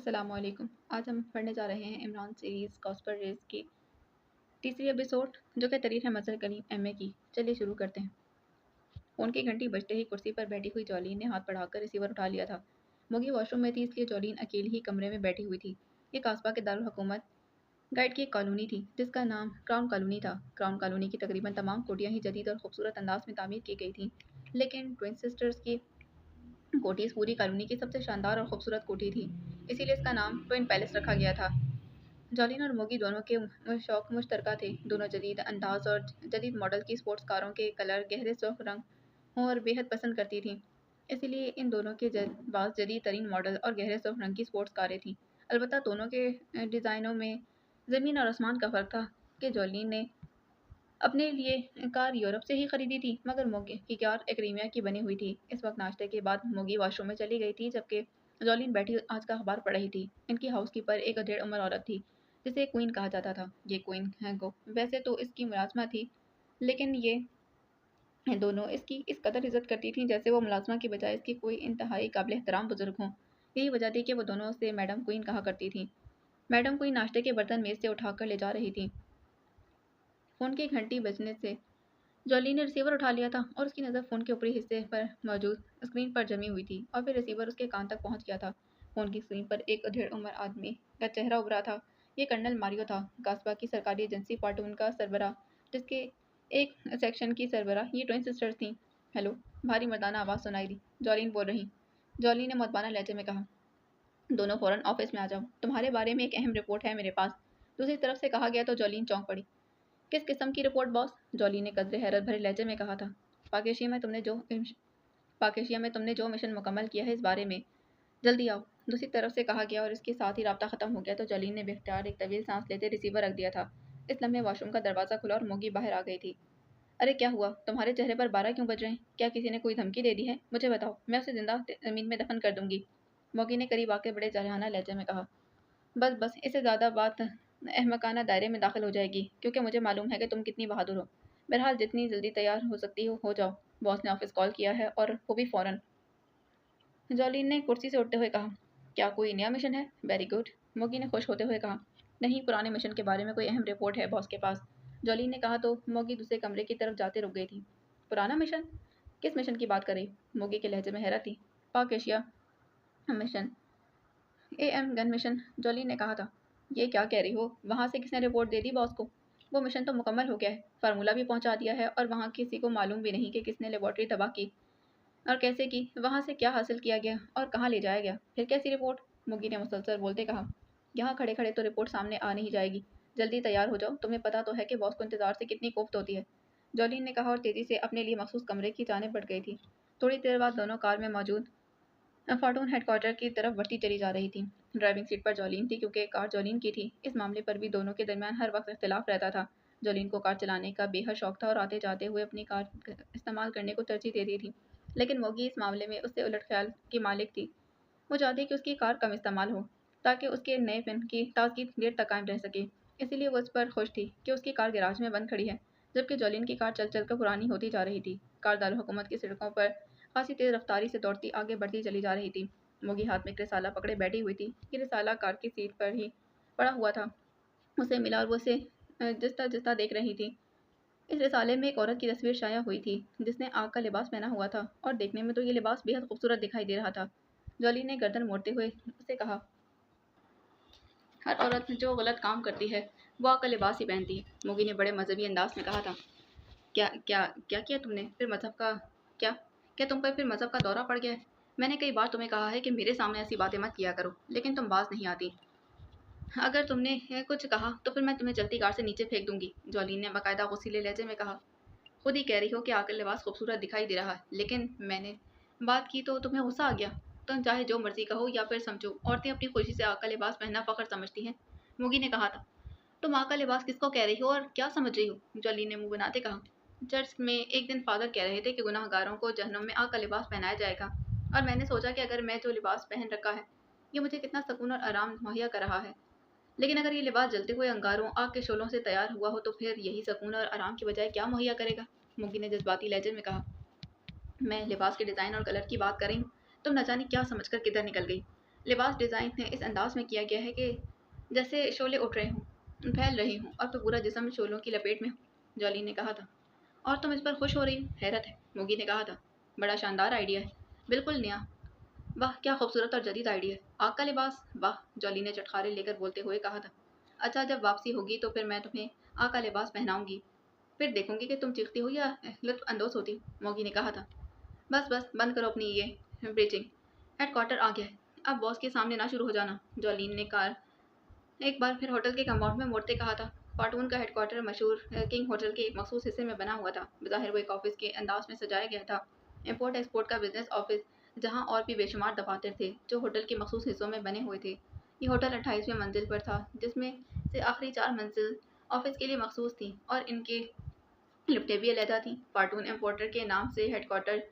السلام علیکم۔ آج ہم پڑھنے جا رہے ہیں عمران سیریز کاسپر ریز کی تیسری ایپیسوڈ جو کہ تحریر ہے مظہر کلیم ایم اے کی۔ چلیے شروع کرتے ہیں۔ فون کی گھنٹی بجتے ہی کرسی پر بیٹھی ہوئی جولین نے ہاتھ بڑھا کر ریسیور اٹھا لیا تھا۔ موگی واش روم میں تھی، اس لیے جولین اکیلی ہی کمرے میں بیٹھی ہوئی تھی۔ یہ کاسبا کے دارالحکومت گائیڈ کی ایک کالونی تھی جس کا نام کراؤن کالونی تھا۔ کراؤن کالونی کی تقریباً تمام کوٹیاں ہی جدید اور خوبصورت انداز میں تعمیر کی گئی تھیں، لیکن ٹوئن سسٹرز کی کوٹھی اس پوری کالونی کی سب سے شاندار اور خوبصورت کوٹھی تھی، اسی لیے اس کا نام ٹوئن پیلس رکھا گیا تھا۔ جولین اور موگی دونوں کے شوق مشترکہ تھے۔ دونوں جدید انداز اور جدید ماڈل کی اسپورٹس کاروں کے کلر گہرے سرخ رنگ ہوں اور بے حد پسند کرتی تھیں، اسی لیے ان دونوں کے پاس جدید ترین ماڈل اور گہرے سرخ رنگ کی اسپورٹس کاریں تھیں۔ البتہ دونوں کے ڈیزائنوں میں زمین اور آسمان کا فرق تھا کہ جولین نے اپنے لیے کار یورپ سے ہی خریدی تھی، مگر موگی کی کار ایکریمیا کی بنی ہوئی تھی۔ اس وقت ناشتے کے بعد موگی واش روم میں چلی گئی تھی جبکہ جولین بیٹھی آج کا اخبار پڑھ رہی تھی۔ ان کی ہاؤس کیپر ایک ادھیڑ عمر عورت تھی جسے کوئین کہا جاتا تھا۔ یہ کوئین کو ویسے تو اس کی ملازمہ تھی، لیکن یہ دونوں اس کی اس قدر عزت کرتی تھیں جیسے وہ ملازمہ کی بجائے اس کی کوئی انتہائی قابل احترام بزرگ ہوں۔ یہی وجہ تھی کہ وہ دونوں اسے میڈم کوئین کہا کرتی تھیں۔ میڈم کوئین ناشتے کے برتن میز سے اٹھا کر لے جا رہی تھیں۔ فون کی گھنٹی بجنے سے جولین نے ریسیور اٹھا لیا تھا اور اس کی نظر فون کے اوپری حصے پر موجود اسکرین پر جمی ہوئی تھی اور پھر ریسیور اس کے کان تک پہنچ گیا تھا۔ فون کی اسکرین پر ایک ادھیڑ عمر آدمی کا چہرہ ابھرا تھا۔ یہ کرنل ماریو تھا، کاسبا کی سرکاری ایجنسی پارٹون کا سربراہ، جس کے ایک سیکشن کی سربراہ یہ ٹوئن سسٹرز تھیں۔ ہیلو، بھاری مردانہ آواز سنائی دی۔ جولین بول رہی۔ جولین نے مؤدبانہ لہجے میں کہا۔ دونوں فوراً آفس میں آ جاؤ، تمہارے بارے میں ایک اہم رپورٹ ہے میرے پاس، دوسری طرف سے کہا گیا تو جولین چونک پڑی۔ کس قسم کی رپورٹ باس؟ جولین نے قدرے حیرت بھرے لہجے میں کہا تھا۔ پاکیشیا میں تم نے جو مشن مکمل کیا ہے اس بارے میں، جلدی آؤ، دوسری طرف سے کہا گیا اور اس کے ساتھ ہی رابطہ ختم ہو گیا تو جولین نے بے اختیار ایک طویل سانس لیتے ریسیور رکھ دیا تھا۔ اس لمحے واش روم کا دروازہ کھلا اور موگی باہر آ گئی تھی۔ ارے کیا ہوا؟ تمہارے چہرے پر 12 کیوں بج رہے ہیں؟ کیا کسی نے کوئی دھمکی دے دی ہے؟ مجھے بتاؤ، میں اسے زندہ زمین میں دفن کر دوں گی، موگی نے قریب آ کے بڑے جارحانہ لہجے میں کہا۔ بس بس، اس سے زیادہ بات احمقانہ دائرے میں داخل ہو جائے گی کیونکہ مجھے معلوم ہے کہ تم کتنی بہادر ہو۔ بہرحال جتنی جلدی تیار ہو سکتی ہو جاؤ، باس نے آفس کال کیا ہے اور وہ بھی فوراً۔ جولین نے کرسی سے اٹھتے ہوئے کہا۔ کیا کوئی نیا مشن ہے؟ ویری گڈ، موگی نے خوش ہوتے ہوئے کہا۔ نہیں، پرانے مشن کے بارے میں کوئی اہم رپورٹ ہے باس کے پاس، جولین نے کہا تو موگی دوسرے کمرے کی طرف جاتے رک گئی تھی۔ پرانا مشن؟ کس مشن کی بات کر رہی؟ موگی کے لہجے میں حیرت تھی۔ Pak Asia mission, A M gun mission, Julian نے کہا تھا۔ یہ کیا کہہ رہی ہو؟ وہاں سے کس نے رپورٹ دے دی باس کو؟ وہ مشن تو مکمل ہو گیا ہے، فارمولہ بھی پہنچا دیا ہے اور وہاں کسی کو معلوم بھی نہیں کہ کس نے لیبارٹری تباہ کی اور کیسے کی، وہاں سے کیا حاصل کیا گیا اور کہاں لے جایا گیا۔ پھر کیسی رپورٹ؟ موگی نے مسلسل بولتے کہا۔ یہاں کھڑے کھڑے تو رپورٹ سامنے آ نہیں جائے گی، جلدی تیار ہو جاؤ، تمہیں پتہ تو ہے کہ باس کو انتظار سے کتنی کوفت ہوتی ہے، جولین نے کہا اور تیزی سے اپنے لیے مخصوص کمرے کی جانب بڑھ گئی تھی۔ تھوڑی دیر بعد دونوں کار میں موجود فارٹون ہیڈ کوارٹر کی طرف بڑھتی چلی جا رہی تھیں۔ ڈرائیونگ سیٹ پر جولین تھی کیونکہ کار جولین کی تھی۔ اس معاملے پر بھی دونوں کے درمیان ہر وقت اختلاف رہتا تھا۔ جولین کو کار چلانے کا بے حد شوق تھا اور آتے جاتے ہوئے اپنی کار استعمال کرنے کو ترجیح دیتی تھی، لیکن موگی اس معاملے میں اس سے الٹ خیال کی مالک تھی۔ وہ چاہتی کہ اس کی کار کم استعمال ہو تاکہ اس کے نئے پن کی تازگی دیر تک قائم رہ سکے، اسی لیے وہ اس پر خوش تھی کہ اس کی کار گیراج میں بند کھڑی ہے جبکہ جولین کی کار چل چل کر پرانی ہوتی جا رہی تھی۔ کار دارالحکومت کی سڑکوں پر خاصی تیز رفتاری سے دوڑتی آگے بڑھتی چلی جا رہی تھی۔ موگی ہاتھ میں ایک رسالہ پکڑے بیٹھی ہوئی تھی۔ یہ رسالہ کار کی سیٹ پر ہی پڑا ہوا تھا، اسے ملا اور وہ اسے جستا جستا دیکھ رہی تھی۔ اس رسالے میں ایک عورت کی تصویر شائع ہوئی تھی جس نے آگ کا لباس پہنا ہوا تھا اور دیکھنے میں تو یہ لباس بے حد خوبصورت دکھائی دے رہا تھا۔ جولین نے گردن موڑتے ہوئے اسے کہا۔ ہر عورت جو غلط کام کرتی ہے وہ آگ کا لباس ہی پہنتی ہے، موگی نے بڑے مذہبی انداز میں کہا تھا۔ کیا کیا کیا کیا تم نے پھر مذہب کا کیا تم پر پھر مذہب کا دورہ پڑ گیا ہے؟ میں نے کئی بار تمہیں کہا ہے کہ میرے سامنے ایسی باتیں مت کیا کرو، لیکن تم باز نہیں آتی۔ اگر تم نے کچھ کہا تو پھر میں تمہیں چلتی کار سے نیچے پھینک دوں گی، جولین نے باقاعدہ غصیلے لہجے میں کہا۔ خود ہی کہہ رہی ہو کہ آگ کا لباس خوبصورت دکھائی دے رہا ہے، لیکن میں نے بات کی تو تمہیں غصہ آ گیا۔ تم چاہے جو مرضی کہو یا پھر سمجھو، عورتیں اپنی خوشی سے آگ کا لباس پہننا فخر سمجھتی ہیں، موگی نے کہا تھا۔ تم آگ کا لباس کس کو کہہ رہی ہو اور کیا سمجھ رہی ہو؟ جولین نے منہ بناتے کہا۔ چرچ میں ایک دن فادر کہہ رہے تھے کہ گناہ گاروں کو جہنم میں آگ کا لباس پہنایا جائے گا، اور میں نے سوچا کہ اگر میں جو لباس پہن رکھا ہے یہ مجھے کتنا سکون اور آرام مہیا کر رہا ہے، لیکن اگر یہ لباس جلتے ہوئے انگاروں آگ کے شعلوں سے تیار ہوا ہو تو پھر یہی سکون اور آرام کی بجائے کیا مہیا کرے گا، موگی نے جذباتی لہجے میں کہا۔ میں لباس کے ڈیزائن اور کلر کی بات کر رہی ہوں، تم نہ جانے کیا سمجھ کر کدھر نکل گئی، लिबास डिज़ाइन इस अंदाज में किया गया है कि जैसे शोले उठ रहे हों, फैल रही हों और तो पूरा जिस्म शोलों की लपेट में हो, जॉली ने कहा था। और तुम इस पर खुश हो रही हो? हैरत है, मोगी ने कहा था। बड़ा शानदार आइडिया है, बिल्कुल नया। वाह क्या खूबसूरत और जदीद आइडिया है। आग का लिबास, वाह, जॉली ने चटखारे लेकर बोलते हुए कहा था। अच्छा, जब वापसी होगी तो फिर मैं तुम्हें आग का लिबास पहनाऊंगी, फिर देखूंगी कि तुम चीखती हो या लुत्फ अंदोज होती, मोगी ने कहा था। बस बस बंद करो अपनी ये ब्रीचिंग, हेडक्वार्टर आ गया है, अब बॉस के सामने ना शुरू हो जाना, जॉलीन ने कार एक बार फिर होटल के कंपाउंड में मुड़ते कहा था। पार्टून का हेडक्वार्टर मशहूर किंग होटल के एक मखसूस हिस्से में बना हुआ था। बज़ाहिर वो एक ऑफिस के अंदाज में सजाया गया था, इम्पोर्ट एक्सपोर्ट का बिजनेस ऑफिस, जहाँ और भी बेशुमार दफातर थे जो होटल के मखसूस हिस्सों में बने हुए थे। ये होटल 28वीं मंजिल पर था, जिसमें से आखिरी 4 मंजिल ऑफिस के लिए मखसूस थी और इनके लिफ्टें भी अलहदा थी। पार्टून इम्पोर्टर के नाम से हेडक्वार्टर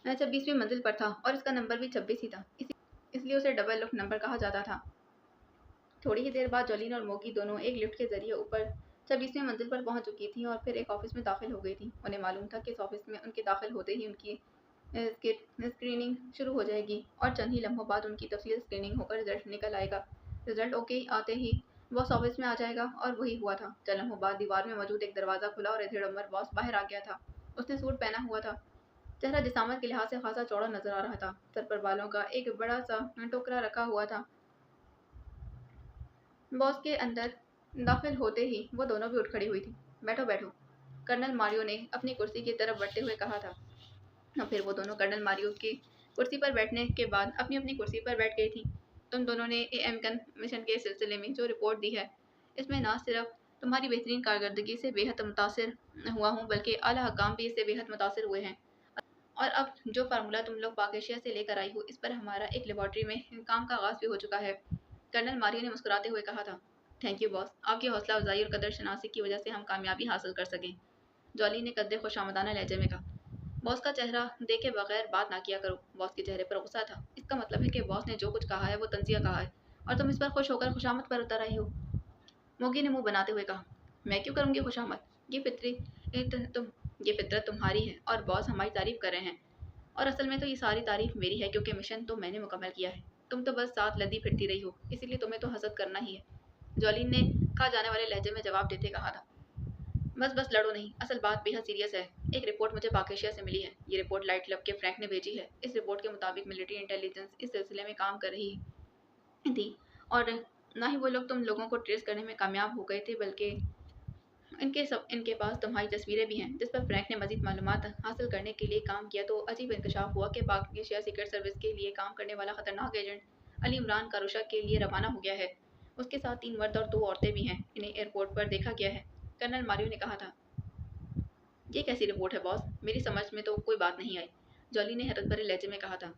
26वीं मंजिल पर था और इसका नंबर भी 26 ही था, इसलिए उसे डबल लिफ्ट नंबर कहा जाता था। थोड़ी ही देर बाद जॉलीन और मोगी दोनों एक लिफ्ट के जरिए ऊपर 26वीं मंजिल पर पहुंच चुकी थीं और फिर एक ऑफिस में दाखिल हो गई थीं। उन्हें मालूम था कि इस ऑफिस में उनके दाखिल होते ही उनकी स्क्रीनिंग शुरू हो जाएगी और चंद ही लम्हों बाद उनकी तफसील स्क्रीनिंग होकर रिजल्ट निकल आएगा। रिजल्ट ओके आते ही बॉस ऑफिस में आ जाएगा और वही हुआ था। चंद लम्हों बाद दीवार में मौजूद एक दरवाज़ा खुला और एथेड उमर बॉस बाहर आ गया था। उसने सूट पहना हुआ था, चेहरा जिसामत के लिहाज से खासा चौड़ा नजर आ रहा था। सर पर बालों का एक बड़ा सा टोकरा रखा हुआ था। बॉस के अंदर दाखिल होते ही वो दोनों भी उठ खड़ी हुई थी। बैठो बैठो, कर्नल मारियो ने अपनी कुर्सी की तरफ बढ़ते हुए कहा था। और फिर वो दोनों कर्नल मारियो की कुर्सी पर बैठने के बाद अपनी अपनी कुर्सी पर बैठ गई थी। तुम दोनों ने एएम गन मिशन के सिलसिले में जो रिपोर्ट दी है, इसमें ना सिर्फ तुम्हारी बेहतरीन कारकर्दगी से बेहद मुतासिर हुआ हूँ, बल्कि आला हकाम भी इससे बेहद मुतासिर हुए हैं। और अब जो फार्मूला तुम लोग पाकेशिया से लेकर आई हो, इस पर हमारा एक लेबॉर्ट्री में काम का आगाज भी हो चुका है, कर्नल मारियो ने मुस्कुराते हुए कहा था। थैंक यू बॉस, आपकी हौसला अफजाई और कदर शनासी की वजह से हम कामयाबी हासिल कर सकें, जॉली ने कदर खुशामदाना लहजे में कहा। बॉस का चेहरा देखे बगैर बात ना किया करो। बॉस के चेहरे पर गुस्सा था। इसका मतलब है कि बॉस ने जो कुछ कहा है वो तंजिया कहा है और तुम इस पर खुश होकर खुशामद पर उतर आई हो, मोगी ने मुंह बनाते हुए कहा। मैं क्यों करूंगी खुशामद? ये फितरी तुम ये फितरत तुम्हारी है और बॉस हमारी तारीफ कर रहे हैं, और असल में तो ये सारी तारीफ मेरी है क्योंकि मिशन तो मैंने मुकम्मल किया है। तुम तो बस साथ लदी फिरती रही हो, इसीलिए तुम्हें तो हसद करना ही है, जॉलीन ने कहा जाने वाले लहजे में जवाब देते कहा था। बस बस लड़ो नहीं, असल बात बेहद सीरियस है। एक रिपोर्ट मुझे पाकेशिया से मिली है। ये रिपोर्ट लाइट क्लब के फ्रैंक ने भेजी है। इस रिपोर्ट के मुताबिक मिलिट्री इंटेलिजेंस इस सिलसिले में काम कर रही थी और ना ही वो लोग तुम लोगों को ट्रेस करने में कामयाब हो गए थे, बल्कि इनके पास तुम्हारी तस्वीरें भी हैं जिस पर फ्रैंक ने मजीद मालूमात हासिल करने के लिए काम किया। तो अजीब इंकशाफ हुआ कि पाकिस्तान सीक्रेट सर्विस के लिए काम करने वाला खतरनाक एजेंट अली इमरान कारूशा के लिए रवाना हो गया है। उसके साथ 3 मर्द और 2 औरतें भी हैं। इन्हें एयरपोर्ट पर देखा गया है, कर्नल मारियो ने कहा था। ये कैसी रिपोर्ट है बॉस? मेरी समझ में तो कोई बात नहीं आई, जॉली ने हैरत भरे लहजे में कहा था।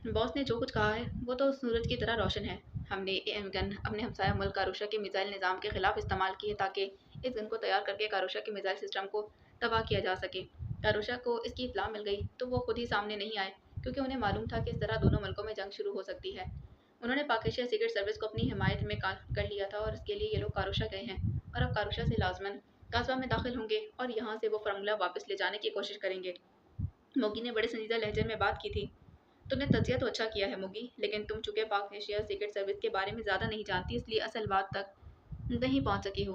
बॉस ने जो कुछ कहा है वो तो सूरज की तरह रोशन है। हमने एएम गन अपने हमसाया मुल्क कारूशा के मिसाइल निज़ाम के खिलाफ इस्तेमाल की है ताकि इस गन को तैयार करके कारूशा के मिसाइल सिस्टम को तबाह किया जा सके। कारूशा को इसकी इत्तला मिल गई तो वो खुद ही सामने नहीं आए, क्योंकि उन्हें मालूम था कि इस तरह दोनों मुल्कों में जंग शुरू हो सकती है। उन्होंने पाकिस्तान सीक्रेट सर्विस को अपनी हिमायत में कर लिया था और इसके लिए ये लोग कारूशा गए हैं और अब कारूशा से लाजमन कासबा में दाखिल होंगे और यहाँ से वो फार्मूला वापस ले जाने की कोशिश करेंगे। मोगी ने बड़े संजीदा लहजे में बात की थी। तुमने तजिया तो अच्छा किया है मोगी, लेकिन तुम चूंकि पाक एशिया सीक्रेट सर्विस के बारे में ज़्यादा नहीं जानती, इसलिए असल बात तक नहीं पहुंच सकी हो।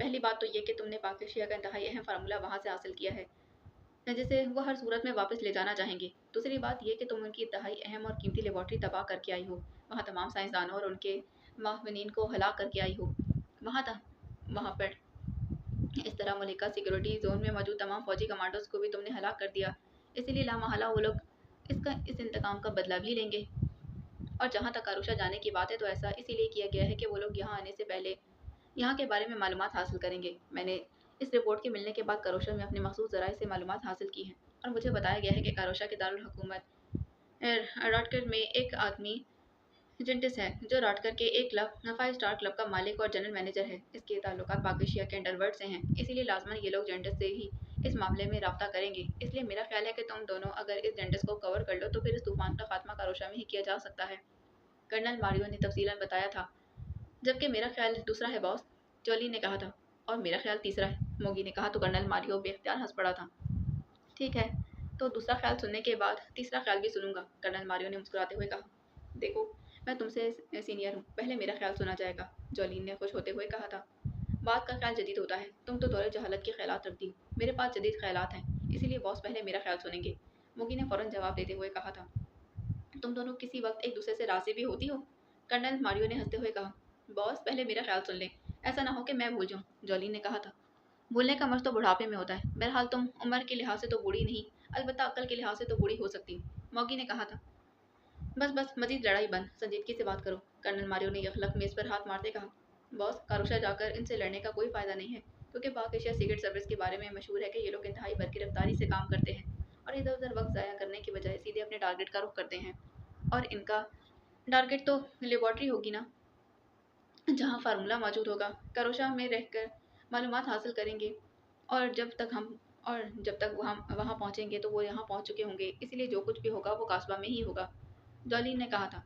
पहली बात तो ये कि तुमने पाक एशिया का इंतहाई अहम फार्मूला वहाँ से हासिल किया है, जिसे वो हर सूरत में वापस ले जाना चाहेंगे। दूसरी बात यह कि तुम उनकी इंतहाई अहम और कीमती लेबॉर्ट्री तबाह करके आई हो, वहाँ तमाम साइंसदानों और उनके माहवनीन को हलाक करके आई हो। वहाँ पर इस तरह मलिका सिक्योरिटी जोन में मौजूद तमाम फौजी कमांडोज को भी तुमने हलाक कर दिया। इसीलिए लामहला वो लोग इस इंतकाम का बदला भी लेंगे। और जहाँ तक आरुषा जाने की बात है तो ऐसा इसीलिए किया गया है कि वो लोग यहाँ आने से पहले यहाँ के बारे में मालूमात हासिल करेंगे। मैंने इस रिपोर्ट के मिलने के बाद कारोशा में अपने मखसूस ज़राए से मालूमात हासिल की हैं और मुझे बताया गया है कि कारोशा के दारुल हुकूमत राटकर में एक आदमी जेंटिस है जो राटकर के एक क्लब 5 स्टार क्लब का मालिक और जनरल मैनेजर है। इसके ताल्लुकात पाकिस्तान के अंडरवर्ल्ड से हैं, इसीलिए लाजमन ये लोग जेंटिस से ही इस मामले में रब्ता करेंगे। इसलिए मेरा ख्याल है कि तुम दोनों अगर इस जेंटिस को कवर कर लो तो फिर इस तूफान का खात्मा कारोशा में ही किया जा सकता है, कर्नल मारियो ने तफसीलन बताया था। जबकि मेरा ख्याल दूसरा है बॉस, जोली ने कहा था। और मेरा ख्याल तीसरा है, मोगी ने कहा तो कर्नल मारियो बेख्तियार हंस पड़ा था। ठीक है, तो दूसरा ख्याल सुनने के बाद तीसरा ख्याल भी सुनूंगा, कर्नल मारियो ने मुस्कुराते हुए कहा। मैं तुमसे सीनियर हूँ, पहले मेरा ख्याल सुना जाएगा, जॉलीन ने खुश होते हुए कहा था। बात का ख्याल जदीद होता है, तुम तो दौरे जहालत के ख्यालात रखती हो, मेरे पास जदीद ख्यालात हैं, इसीलिए बॉस पहले मेरा ख्याल सुनेंगे, मोगी ने फौरन जवाब देते हुए कहा था। तुम दोनों किसी वक्त एक दूसरे से राजी भी होती हो? कर्नल मारियो ने हंसते हुए कहा। बॉस पहले मेरा ख्याल सुन ले, ऐसा ना हो कि मैं भूल जाऊं, जॉलीन ने कहा था। भूलने का मर्ज तो बुढ़ापे में होता है, बहरहाल तुम उम्र के लिहाज से तो बूढ़ी नहीं, अलबत्ता अक्ल के लिहाज से तो बूढ़ी हो सकती हो, मौगी ने कहा था। बस बस मजीद लड़ाई बंद, संजीदगी से बात करो, कर्नल मारियो ने यखलक मेज पर हाथ मारते कहा। बॉस, कारुशा जाकर इनसे लड़ने का कोई फायदा नहीं है, क्योंकि पाक एशिया सीक्रेट सर्विस के बारे में मशहूर है कि ये लोग इंतहाई बरकरफ्तारी से काम करते हैं और इधर उधर वक्त ज़ाया करने की बजाय सीधे अपने टारगेट का रुख करते हैं। और इनका टारगेट तो लेबॉर्ट्री होगी ना, जहाँ फार्मूला मौजूद होगा। करोशा में रहकर मालूमात हासिल करेंगे और जब तक वो हम वहाँ पहुँचेंगे तो वो यहाँ पहुँच चुके होंगे, इसलिए जो कुछ भी होगा वो कास्बा में ही होगा, जॉलीन ने कहा था।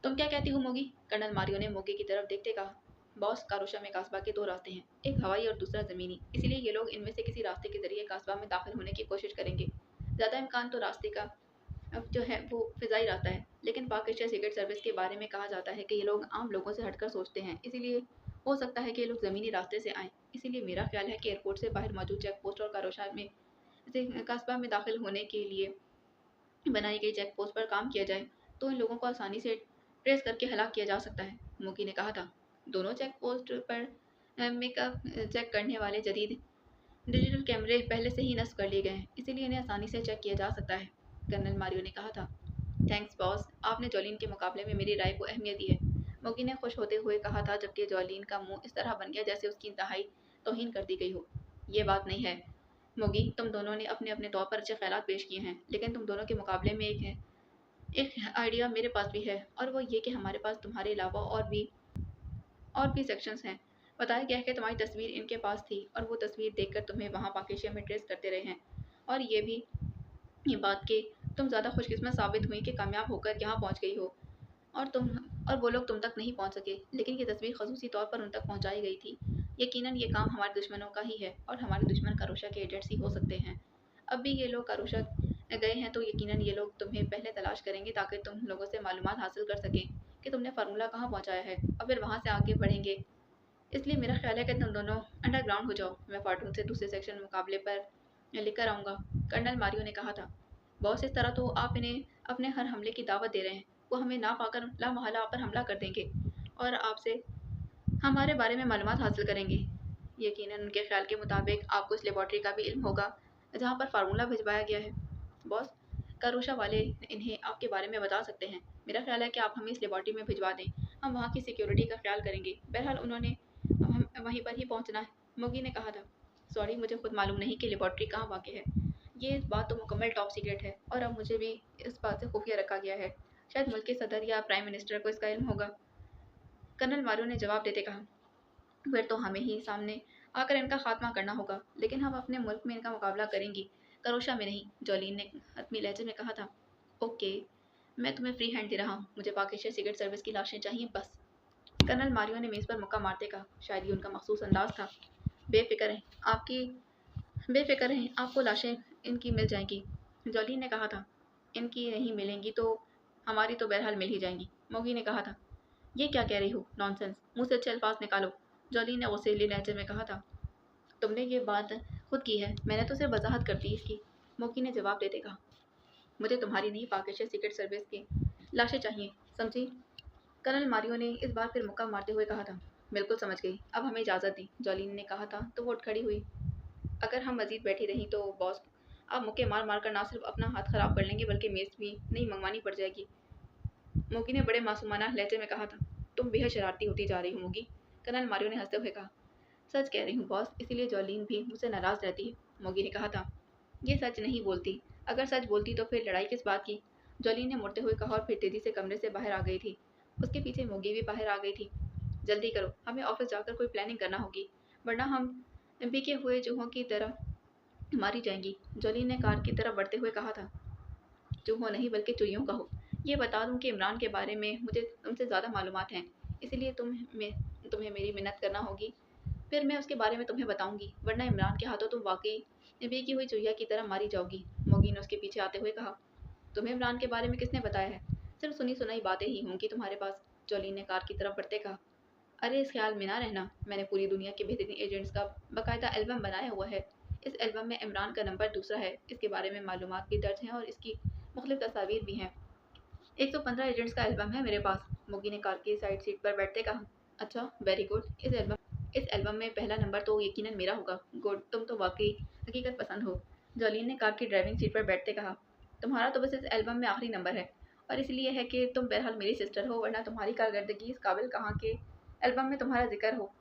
तुम क्या कहती हो मोगी? कर्नल मारियो ने मोगी की तरफ देखते कहा। बॉस, कारोशा में कास्बा के दो रास्ते हैं, एक हवाई और दूसरा ज़मीनी, इसलिए ये लोग इनमें से किसी रास्ते के जरिए कास्बा में दाखिल होने की कोशिश करेंगे। ज़्यादा इम्कान तो रास्ते का अब जो है वो फ़िज़ाई रास्ता है, लेकिन पाक एशिया सीक्रेट सर्विस के बारे में कहा जाता है कि ये लोग आम लोगों से हटकर सोचते हैं, इसीलिए हो सकता है कि ये लोग ज़मीनी रास्ते से आएँ। इसीलिए मेरा ख्याल है कि एयरपोर्ट से बाहर मौजूद चेक पोस्ट और कारोशा में से कस्बा में दाखिल होने के लिए बनाई गई चेक पोस्ट पर काम किया जाए, तो इन लोगों को आसानी से ट्रेस करके हलाक किया जा सकता है, मुकी ने कहा था। दोनों चेक पोस्ट पर मेकअप चेक करने वाले जदीद डिजिटल कैमरे पहले से ही नस्ब कर लिए गए हैं, इसीलिए इन्हें आसानी से चेक किया जा सकता है, कर्नल मारियो ने कहा था। थैंक्स बॉस, आपने जॉलीन के मुकाबले में मेरी राय को अहमियत दी है, मोगी ने खुश होते हुए कहा था, जबकि जॉलीन का मुंह इस तरह बन गया जैसे उसकी इंतहाई तौहीन कर दी गई हो। ये बात नहीं है मोगी, तुम दोनों ने अपने अपने तौर पर अच्छे ख्यालात पेश किए हैं, लेकिन तुम दोनों के मुकाबले में एक आइडिया मेरे पास भी है, और वो ये कि हमारे पास तुम्हारे अलावा और भी सेक्शंस हैं। बताया गया है कि तुम्हारी तस्वीर इनके पास थी और वो तस्वीर देखकर तुम्हें वहाँ पाकेशिया में ट्रेस करते रहे हैं, और ये बात कि तुम ज़्यादा खुशकिस्मत साबित हुई कि कामयाब होकर यहाँ पहुँच गई हो, और तुम और वो लोग तुम तक नहीं पहुँच सके, लेकिन ये तस्वीर खसूसी तौर पर उन तक पहुँचाई गई थी। यकीनन ये काम हमारे दुश्मनों का ही है, और हमारे दुश्मन कारूशा के एजेंट्स ही हो सकते हैं। अब भी ये लोग कारूशा गए हैं तो यकीनन ये लोग तुम्हें पहले तलाश करेंगे ताकि तुम लोगों से मालूमात हासिल कर सकें कि तुमने फार्मूला कहाँ पहुँचाया है, और फिर वहाँ से आगे बढ़ेंगे। इसलिए मेरा ख्याल है कि तुम दोनों अंडरग्राउंड हो जाओ, मैं फार्टून से दूसरे सेक्शन मुकाबले पर लेकर आऊँगा, कर्नल मारियो ने कहा था। बॉस, इस तरह तो आप इन्हें अपने हर हमले की दावत दे रहे हैं, वो हमें ना पाकर लामहला आप पर हमला कर देंगे और आपसे हमारे बारे में मालूमात हासिल करेंगे। यकीनन उनके ख्याल के मुताबिक आपको इस लेबॉर्ट्री का भी इल्म होगा जहाँ पर फार्मूला भिजवाया गया है। बॉस, करोशा वाले इन्हें आपके बारे में बता सकते हैं, मेरा ख्याल है कि आप हमें इस लेबॉर्ट्री में भिजवा दें, हम वहाँ की सिक्योरिटी का ख्याल करेंगे, बहरहाल उन्होंने हम वहीं पर ही पहुँचना है, मोगी ने कहा था। सॉरी, मुझे खुद मालूम नहीं कि लेबॉर्ट्री कहाँ वाक़ है, ये बात तो मुकम्मल टॉप सीक्रेट है, और अब मुझे भी इस बात से खुफिया रखा गया है, शायद मुल्क के सदर या प्राइम मिनिस्टर को इसका इल्म होगा, कर्नल मारियो ने जवाब देते कहा। फिर तो हमें ही सामने आकर इनका खात्मा करना होगा, लेकिन हम अपने मुल्क में इनका मुकाबला करेंगी, करोशा में नहीं, जॉलीन ने हतमी लहजे में कहा था। ओके, मैं तुम्हें फ्री हैंड दे रहा हूँ, मुझे पाकिस्तान सीक्रेट सर्विस की लाशें चाहिए बस, कर्नल मारियो ने मेज़ पर मुक्का मारते कहा, शायद ये उनका मखसूस अंदाज था। बेफिक्र हैं आपकी बेफिक्र हैं, आपको लाशें इनकी मिल जाएंगी, जॉलीन ने कहा था। इनकी नहीं मिलेंगी तो हमारी तो बहरहाल मिल ही जाएंगी, मोगी ने कहा था। ये क्या कह रही हो, नॉनसेंस, मुँह से अच्छे अल्फाज निकालो, जॉली ने गुस्सैली लहजे में कहा था। तुमने ये बात खुद की है, मैंने तो सिर्फ वजाहत कर दी इसकी, मोकी ने जवाब देते कहा। मुझे तुम्हारी नहीं पाकिस्तान सीक्रेट सर्विस की लाशें चाहिए, समझी, कर्नल मारियो ने इस बार फिर मुक्का मारते हुए कहा था। बिल्कुल समझ गई, अब हमें इजाज़त दी, जॉलीन ने कहा था तो वो उठ खड़ी हुई। अगर हम मजीद बैठी रहीं तो बॉस आप मुक्के मार मार कर ना सिर्फ अपना हाथ खराब कर लेंगे बल्कि मेज़ भी नहीं मंगवानी पड़ जाएगी, मोगी ने बड़े मासूमाना लहजे में कहा था। तुम बेहद शरारती होती जा रही हो मोगी, कर्नल मारियो ने हंसते हुए कहा। सच कह रही हूँ बॉस, इसीलिए जॉलीन भी मुझसे नाराज़ रहती है, मोगी ने कहा था। ये सच नहीं बोलती, अगर सच बोलती तो फिर लड़ाई किस बात की, जॉलीन ने मुड़ते हुए कहा और फिर तेजी से कमरे से बाहर आ गई थी। उसके पीछे मोगी भी बाहर आ गई थी। जल्दी करो, हमें ऑफिस जाकर कोई प्लानिंग करना होगी, वरना हम बिके हुए चूहों की तरह मारी जाएंगी, जॉलीन ने कार की तरफ बढ़ते हुए कहा था। चूहों नहीं बल्कि चुहियों का हो। ये बता दूं कि इमरान के बारे में मुझे तुमसे ज़्यादा मालूमात हैं, इसीलिए तुम्हें मेरी मिन्नत करना होगी, फिर मैं उसके बारे में तुम्हें बताऊंगी, वरना इमरान के हाथों तुम वाकई बेकी हुई चुहिया की तरह मारी जाओगी, मोगी ने उसके पीछे आते हुए कहा। तुम्हें इमरान के बारे में किसने बताया है, सिर्फ सुनी सुनाई बातें ही होंगी तुम्हारे पास, जॉली ने कार की तरफ बढ़ते कहा। अरे इस ख्याल में ना रहना, मैंने पूरी दुनिया के बेहतरीन एजेंट्स का बाकायदा एल्बम बनाया हुआ है। इस एल्बम में इमरान का नंबर दूसरा है, इसके बारे में मालूमात भी दर्ज हैं और इसकी मुख्तलिफ तस्वीर भी हैं। 115 एजेंट्स का एल्बम है मेरे पास, मोगी ने कार की साइड सीट पर बैठते कहा। अच्छा, वेरी गुड। इस एल्बम में पहला नंबर तो यकीनन मेरा होगा। गुड, तुम तो वाकई हकीकत पसंद हो, जॉलीन ने कार की ड्राइविंग सीट पर बैठते कहा। तुम्हारा तो बस इस एल्बम में आखिरी नंबर है, और इसलिए है कि तुम बहरहाल मेरी सिस्टर हो, वरना तुम्हारी कारकर्दगी इस काबिल कहाँ के एल्बम में तुम्हारा जिक्र हो।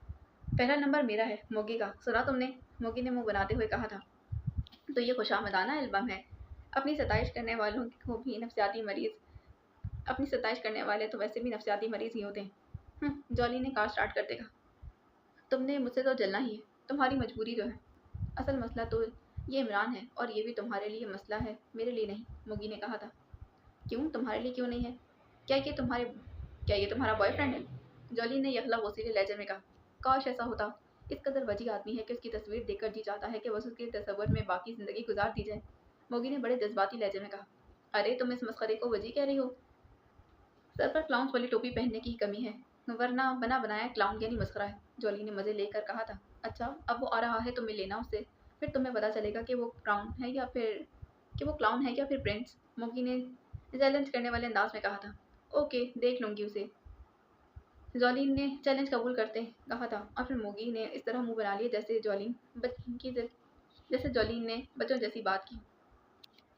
पहला नंबर मेरा है, मोगी का, सुना तुमने? मोगी ने मुंह बनाते हुए कहा था। तो ये खुशामदाना एल्बम है। अपनी सताइश करने वालों को भी नफसियाती मरीज अपनी सताइश करने वाले तो वैसे भी नफसियाती मरीज ही होते हैं। जॉली ने कार स्टार्ट करते कहा। तुमने मुझसे तो जलना ही है, तुम्हारी मजबूरी जो है। असल मसला तो ये इमरान है, और ये भी तुम्हारे लिए मसला है, मेरे लिए नहीं, मोगी ने कहा था। क्यों, तुम्हारे लिए क्यों नहीं है? क्या ये तुम्हारे क्या ये तुम्हारा बॉयफ्रेंड है? जॉली ने यखला वसीले लहजे में कहा। काश ऐसा होता। इस कदर वजी आदमी है कि उसकी तस्वीर देखकर जी चाहता है कि बस उसके तस्वर में बाकी जिंदगी गुजार दी जाए, मोगी ने बड़े जज्बाती लहजे में कहा। अरे तुम इस मस्खरे को वजी कह रही हो? सर पर क्लाउन वाली टोपी पहनने की कमी है, वरना बना बनाया क्लाउन यानी मस्खरा है, जॉली ने मजे लेकर कहा था। अच्छा, अब वो आ रहा है, तुम्हें लेना उससे, फिर तुम्हें पता चलेगा कि वो क्लाउन है या फिर प्रिंस, मोगी ने चैलेंज करने वाले अंदाज में कहा था। ओके, देख लूंगी उसे, जॉली ने चैलेंज कबूल करते कहा था, और फिर मोगी ने इस तरह मुंह बना लिया जैसे जॉली ने बच्चों जैसी बात की।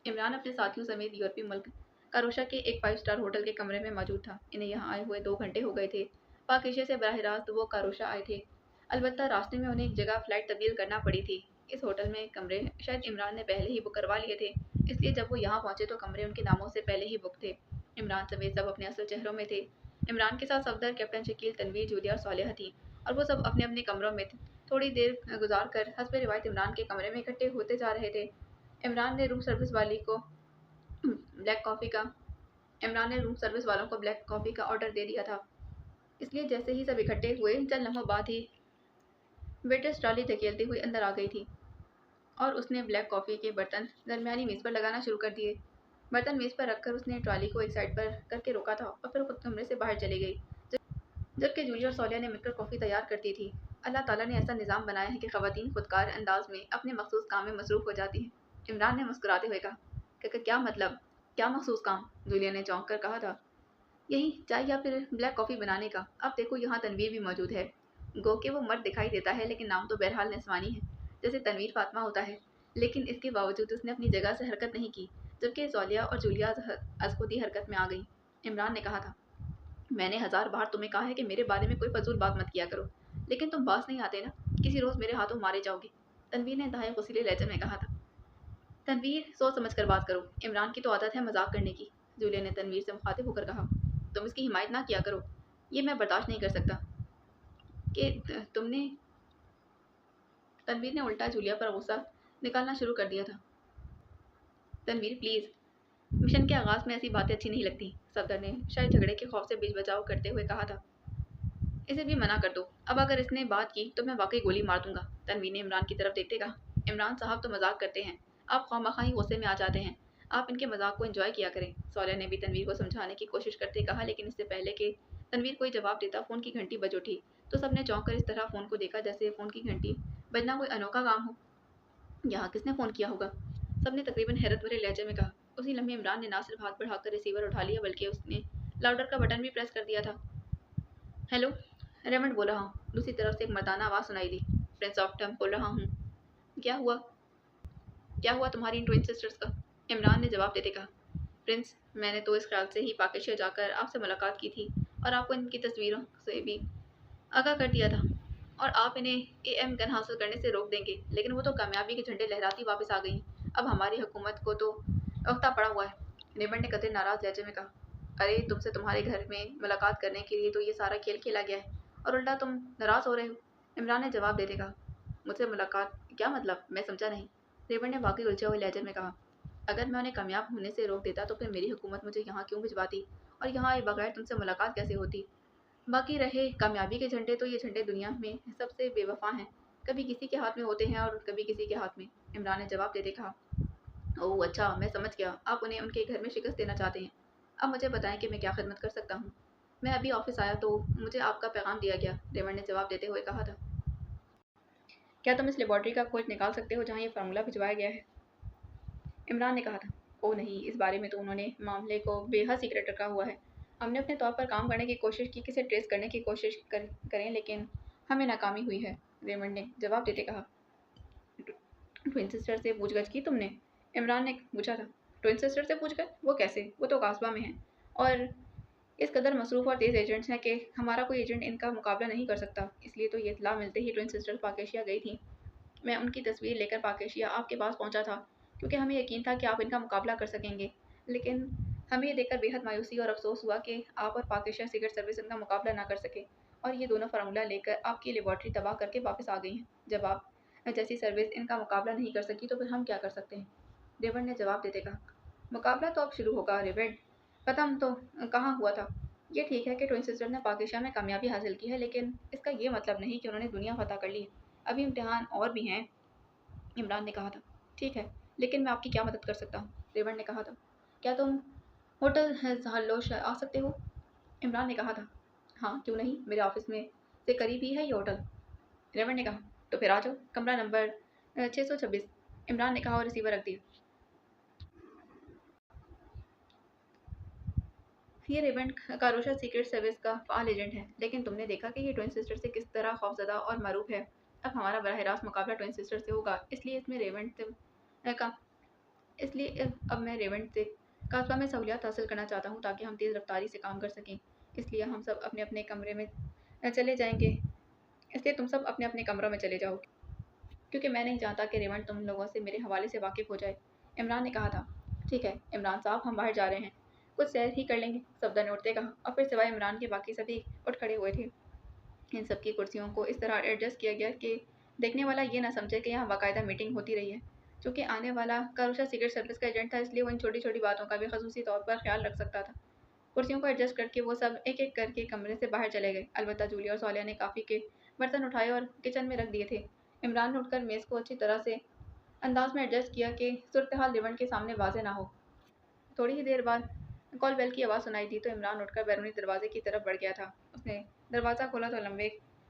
इमरान अपने साथियों समेत यूरोपीय मुल्क कारोशा के एक 5 स्टार होटल के कमरे में मौजूद था। इन्हें यहाँ आए हुए 2 घंटे हो गए थे। पाक एशिया से बराह रास्त वो कारोशा आए थे। अलबत्ता रास्ते में उन्हें एक जगह फ्लाइट तब्दील करना पड़ी थी। इस होटल में कमरे शायद इमरान ने पहले ही बुक करवा लिए थे, इसलिए जब वो यहाँ पहुंचे तो कमरे उनके नामों से पहले ही बुक थे। इमरान समेत सब अपने असल चेहरों में थे। इमरान के साथ सफदर, कैप्टन शकील, तनवीर, जूलिया और सालिहा थी, और वो सब अपने अपने कमरों में थे। थोड़ी देर गुजार कर हस्ब रिवायत इमरान के कमरे में इकट्ठे होते जा रहे थे। इमरान ने रूम सर्विस वाली को ब्लैक कॉफ़ी का इमरान ने रूम सर्विस वालों को ब्लैक कॉफ़ी का ऑर्डर दे दिया था, इसलिए जैसे ही सब इकट्ठे हुए चंद लम्हों बाद ही वेट्रेस ट्रॉली धकेलती हुई अंदर आ गई थी, और उसने ब्लैक कॉफ़ी के बर्तन दरमियानी मेज़ पर लगाना शुरू कर दिए। बर्तन मेज़ पर रखकर उसने ट्रॉली को एक साइड पर करके रोका था, और फिर खुद कमरे से बाहर चली गई, जबकि जूलिया और सोलिया ने मिलकर कॉफ़ी तैयार करती थी। अल्लाह ताला ने ऐसा निज़ाम बनाया है कि ख़वातीन खुदकार अंदाज में अपने मखसूस काम में मसरूफ़ हो जाती हैं, इमरान ने मुस्कुराते हुए कहा। क्या मतलब? क्या मखसूस काम? जूलिया ने चौंक कर कहा था। यही चाय या फिर ब्लैक कॉफ़ी बनाने का। अब देखो यहाँ तनवीर भी मौजूद है। गो के वो मर्द दिखाई देता है, लेकिन नाम तो बहरहाल नस्वानी है, जैसे तनवीर फातिमा होता है, लेकिन इसके बावजूद उसने अपनी जगह से हरकत नहीं की, जबकि सोलिया और जूलिया अज खुद ही हरकत में आ गई। इमरान ने कहा था, मैंने 1000 बार तुम्हें कहा है कि मेरे बारे में कोई फजूल बात मत किया करो, लेकिन तुम बास नहीं आते ना, किसी रोज़ मेरे हाथों मारे जाओगे, तनवीर ने इंतहाई गुस्सीले लहजे में कहा था। तनवीर, सोच समझ कर बात करो, इमरान की तो आदत है मजाक करने की, जूलिया ने तनवीर से मुखातिब होकर कहा। तुम इसकी हिमायत ना किया करो, ये मैं बर्दाश्त नहीं कर सकता कि तुमने तनवीर ने उल्टा जूलिया पर गुस्सा निकालना शुरू कर दिया था। तनवीर प्लीज़, मिशन के आगाज़ में ऐसी बातें अच्छी नहीं लगती, सफदर ने शायद झगड़े के खौफ से बीच बचाव करते हुए कहा था। इसे भी मना कर दो, अब अगर इसने बात की तो मैं वाकई गोली मार दूंगा, तनवीर ने इमरान की तरफ देखते कहा। इमरान साहब तो मजाक करते हैं, आप खामखा ही गुस्से में आ जाते हैं, आप इनके मजाक को एंजॉय किया करें, सोलिया ने भी तनवीर को समझाने की कोशिश करते कहा, लेकिन इससे पहले कि तनवीर कोई जवाब देता फ़ोन की घंटी बज उठी, तो सबने चौंक कर इस तरह फ़ोन को देखा जैसे फ़ोन की घंटी बजना कोई अनोखा काम हो। यहाँ किसने फ़ोन किया होगा? सबने तकरीबन हैरत भरे लहजे में कहा। उसी लम्हे इमरान ने ना सिर्फ हाथ बढ़ाकर रिसीवर उठा लिया, बल्कि उसने लाउडर का बटन भी प्रेस कर दिया था। हेलो, रेमंड बोल रहा हूँ, दूसरी तरफ से एक मर्दाना आवाज़ सुनाई दी। प्रिंस ऑफ टर्म बोल रहा हूँ। क्या हुआ? क्या हुआ तुम्हारी इन ट्विन सिस्टर्स का? इमरान ने जवाब देते कहा। प्रिंस, मैंने तो इस ख्याल से ही पाकिस्तान जाकर आपसे मुलाकात की थी, और आपको इनकी तस्वीरों से भी आगाह कर दिया था, और आप इन्हें एएम गन हासिल करने से रोक देंगे, लेकिन वो तो कामयाबी के झंडे लहराती वापस आ गई। अब हमारी हुकूमत को तो वक्ता पड़ा हुआ है, रेमंड ने कतई नाराज़ लहजे में कहा। अरे तुमसे तुम्हारे घर में मुलाकात करने के लिए तो ये सारा खेल खेला गया है, और उल्टा तुम नाराज़ हो रहे हो, इमरान ने जवाब देते कहा। मुझसे मुलाकात क्या मतलब, मैं समझा नहीं, रेमंड ने वाकई उलझे हुए लहजे में कहा। अगर मैं उन्हें कामयाब होने से रोक देता तो फिर मेरी हुकूमत मुझे यहाँ क्यों भिजवाती, और यहाँ आए बगैर तुमसे मुलाकात कैसे होती? बाकी रहे कामयाबी के झंडे, तो ये झंडे दुनिया में सबसे बेवफा हैं, कभी किसी के हाथ में होते हैं और कभी किसी के हाथ में, इमरान ने जवाब देते कहा। ओह अच्छा, मैं समझ गया, आप उन्हें उनके घर में शिकस्त देना चाहते हैं। اب مجھے بتائیں کہ میں کیا خدمت کر سکتا ہوں؟ میں ابھی آفس آیا تو مجھے آپ کا پیغام دیا گیا، ریمنڈ نے جواب دیتے ہوئے کہا تھا۔ کیا تم اس لیبارٹری کا کھوج نکال سکتے ہو جہاں یہ فارمولہ بھجوایا گیا ہے؟ عمران نے کہا تھا۔ او نہیں، اس بارے میں تو انہوں نے معاملے کو بے حد سیکرٹ رکھا ہوا ہے۔ ہم نے اپنے طور پر کام کرنے کی کوشش کی، کسے ٹریس کرنے کی کوشش کریں لیکن ہمیں ناکامی ہوئی ہے، ریمنڈ نے جواب دیتے کہا۔ ٹوئن سسٹر سے پوچھ گچھ کی تم نے؟ عمران نے پوچھا تھا۔ ٹوئن سسٹر سے پوچھ گچھ؟ وہ کیسے؟ وہ تو قصبہ میں ہیں اور اس قدر مصروف اور تیز ایجنٹس ہیں کہ ہمارا کوئی ایجنٹ ان کا مقابلہ نہیں کر سکتا۔ اس لیے تو یہ اطلاع ملتے ہی ٹوئن سسٹر پاکیشیا گئی تھیں۔ میں ان کی تصویر لے کر پاکیشیا آپ کے پاس پہنچا تھا کیونکہ ہمیں یقین تھا کہ آپ ان کا مقابلہ کر سکیں گے، لیکن ہمیں یہ دیکھ کر بے حد مایوسی اور افسوس ہوا کہ آپ اور پاکیشیا سیکرٹ سروس ان کا مقابلہ نہ کر سکے اور یہ دونوں فارمولہ لے کر آپ کی لیبارٹری تباہ کر کے واپس آ گئی ہیں۔ جب آپ جیسی سروس ان کا مقابلہ نہیں کر سکی تو پھر ہم کیا کر سکتے ہیں؟ ریونڈ نے جواب دیتے کہا۔ مقابلہ تو اب شروع ہوگا ریونڈ، ختم تو کہاں ہوا تھا؟ یہ ٹھیک ہے کہ ٹوئن سسٹر نے پاکیشیا میں کامیابی حاصل کی ہے، لیکن اس کا یہ مطلب نہیں کہ انہوں نے دنیا فتح کر لی ہے۔ ابھی امتحان اور بھی ہیں، عمران نے کہا تھا۔ ٹھیک ہے، لیکن میں آپ کی کیا مدد کر سکتا ہوں؟ ریونڈ نے کہا تھا۔ کیا تم ہوٹل زہلوش آ سکتے ہو؟ عمران نے کہا تھا۔ ہاں کیوں نہیں، میرے آفس میں سے قریب ہی ہے یہ ہوٹل، ریونڈ نے کہا۔ تو پھر آ جاؤ، کمرہ نمبر 626، عمران نے کہا اور ریسیور رکھ دیا۔ یہ ریونڈ کاروشا سیکرٹ سروس کا فعال ایجنٹ ہے، لیکن تم نے دیکھا کہ یہ ٹوئن سسٹر سے کس طرح خوفزدہ اور معروف ہے۔ اب ہمارا براہ راست مقابلہ ٹوئن سسٹر سے ہوگا، اس لیے اب میں ریونڈ سے قصبہ میں سہولیات حاصل کرنا چاہتا ہوں تاکہ ہم تیز رفتاری سے کام کر سکیں۔ اس لیے ہم سب اپنے اپنے کمرے میں چلے جائیں گے اس لیے تم سب اپنے اپنے کمروں میں چلے جاؤ کیونکہ میں نہیں چاہتا کہ ریونڈ تم لوگوں سے میرے حوالے سے واقف ہو جائے، عمران نے کہا تھا۔ ٹھیک ہے عمران صاحب، ہم باہر جا رہے ہیں، کچھ سیر ہی کر لیں گے، صفدر نے اٹھتے کہا، اور پھر سوائے عمران کے باقی سبھی اٹھ کھڑے ہوئے تھے۔ ان سب کی کرسیوں کو اس طرح ایڈجسٹ کیا گیا کہ دیکھنے والا یہ نہ سمجھے کہ یہاں باقاعدہ میٹنگ ہوتی رہی ہے۔ چونکہ آنے والا کاروشا سیکرٹ سروس کا ایجنٹ تھا، اس لیے وہ ان چھوٹی چھوٹی باتوں کا بھی خصوصی طور پر خیال رکھ سکتا تھا۔ کرسیوں کو ایڈجسٹ کر کے وہ سب ایک ایک کر کے کمرے سے باہر چلے گئے، البتہ جولیا اور صالحہ نے کافی کے برتن اٹھائے اور کچن میں رکھ دیے تھے۔ عمران نے اٹھ کر میز کو اچھی طرح سے انداز میں ایڈجسٹ کیا کہ صورتحال ریونڈ کے سامنے واضح نہ ہو۔ تھوڑی ہی دیر بعد کال بیل کی آواز سنائی دی تو عمران اٹھ کر بیرونی دروازے کی طرف بڑھ گیا تھا۔ اس نے دروازہ کھولا تو لمبے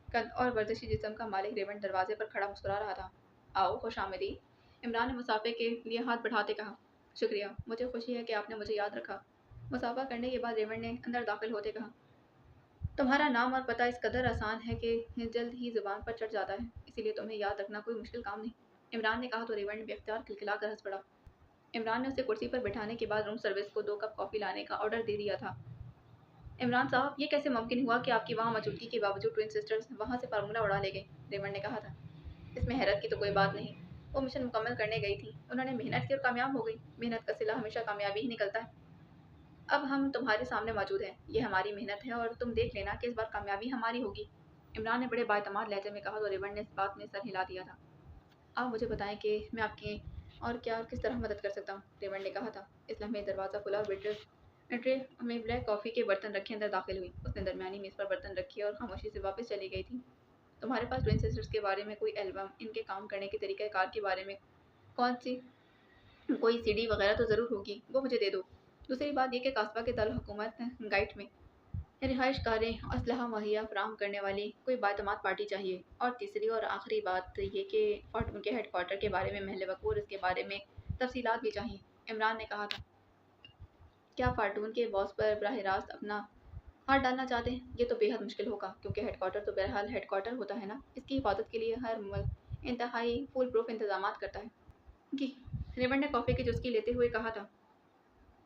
قد اور ورزشی جسم کا مالک ریونڈ دروازے پر کھڑا مسکرا رہا تھا۔ آؤ، خوش آمدید، عمران نے مسافے کے لیے ہاتھ بڑھاتے کہا۔ شکریہ، مجھے خوشی ہے کہ آپ نے مجھے یاد رکھا، مسافہ کرنے کے بعد ریونڈ نے اندر داخل ہوتے کہا۔ تمہارا نام اور پتہ اس قدر آسان ہے کہ جلد ہی زبان پر چڑھ جاتا ہے، اسی لیے تمہیں یاد رکھنا کوئی مشکل کام نہیں، عمران نے کہا تو ریونڈ بے اختیار کھلکھلا کر ہنس پڑا۔ عمران نے اسے کرسی پر بٹھانے کے بعد روم سروس کو 2 کپ کافی لانے کا آرڈر دے دیا تھا۔ عمران صاحب، یہ کیسے ممکن ہوا کہ آپ کی وہاں موجودگی کے باوجود ٹوئن سسٹرز وہاں سے فارمولہ اڑا لے گئے؟ ریونڈ نے کہا تھا۔ اس میں حیرت کی تو کوئی بات نہیں، وہ مشن مکمل کرنے گئی تھی، انہوں نے محنت کی اور کامیاب ہو گئی، محنت کا صلہ ہمیشہ کامیابی ہی نکلتا ہے۔ اب ہم تمہارے سامنے موجود ہیں، یہ ہماری محنت ہے اور تم دیکھ لینا کہ اس بار کامیابی ہماری ہوگی، عمران نے بڑے بااعتماد لہجے میں کہا تو ریونڈ نے اس بات میں سر ہلا دیا تھا۔ آپ مجھے بتائیں کہ میں آپ کی اور کیا اور کس طرح مدد کر سکتا ہوں، ریونڈ نے کہا تھا۔ اس لمحے دروازہ کھلا اور ویٹرس ٹرے میں بلیک کافی کے برتن رکھے اندر داخل ہوئی۔ اس نے درمیانی میز پر برتن رکھے اور خاموشی سے واپس چلی گئی تھی۔ تمہارے پاس ٹوئن سسٹرز کے بارے میں کوئی البم، ان کے کام کرنے کے طریقہ کار کے بارے میں کوئی سی ڈی وغیرہ تو ضرور ہوگی، وہ مجھے دے دو۔ دوسری بات یہ کہ قصبہ کے دارالحکومت گائٹ میں رہائش گاہیں اسلحہ مہیا فراہم کرنے والی کوئی بااعتماد پارٹی چاہیے، اور تیسری اور آخری بات یہ کہ فارٹون کے ہیڈ کوارٹر کے بارے میں محل وقوع اس کے بارے میں تفصیلات بھی چاہیے، عمران نے کہا تھا۔ کیا فارٹون کے باس پر براہ راست اپنا ہاتھ ڈالنا چاہتے ہیں؟ یہ تو بے حد مشکل ہوگا کیونکہ ہیڈ کوارٹر تو بہرحال ہیڈ کوارٹر ہوتا ہے نا، اس کی حفاظت کے لیے ہر ملک انتہائی فول پروف انتظامات کرتا ہے۔ جی، ریونڈ نے کافی کی چسکی لیتے ہوئے کہا تھا۔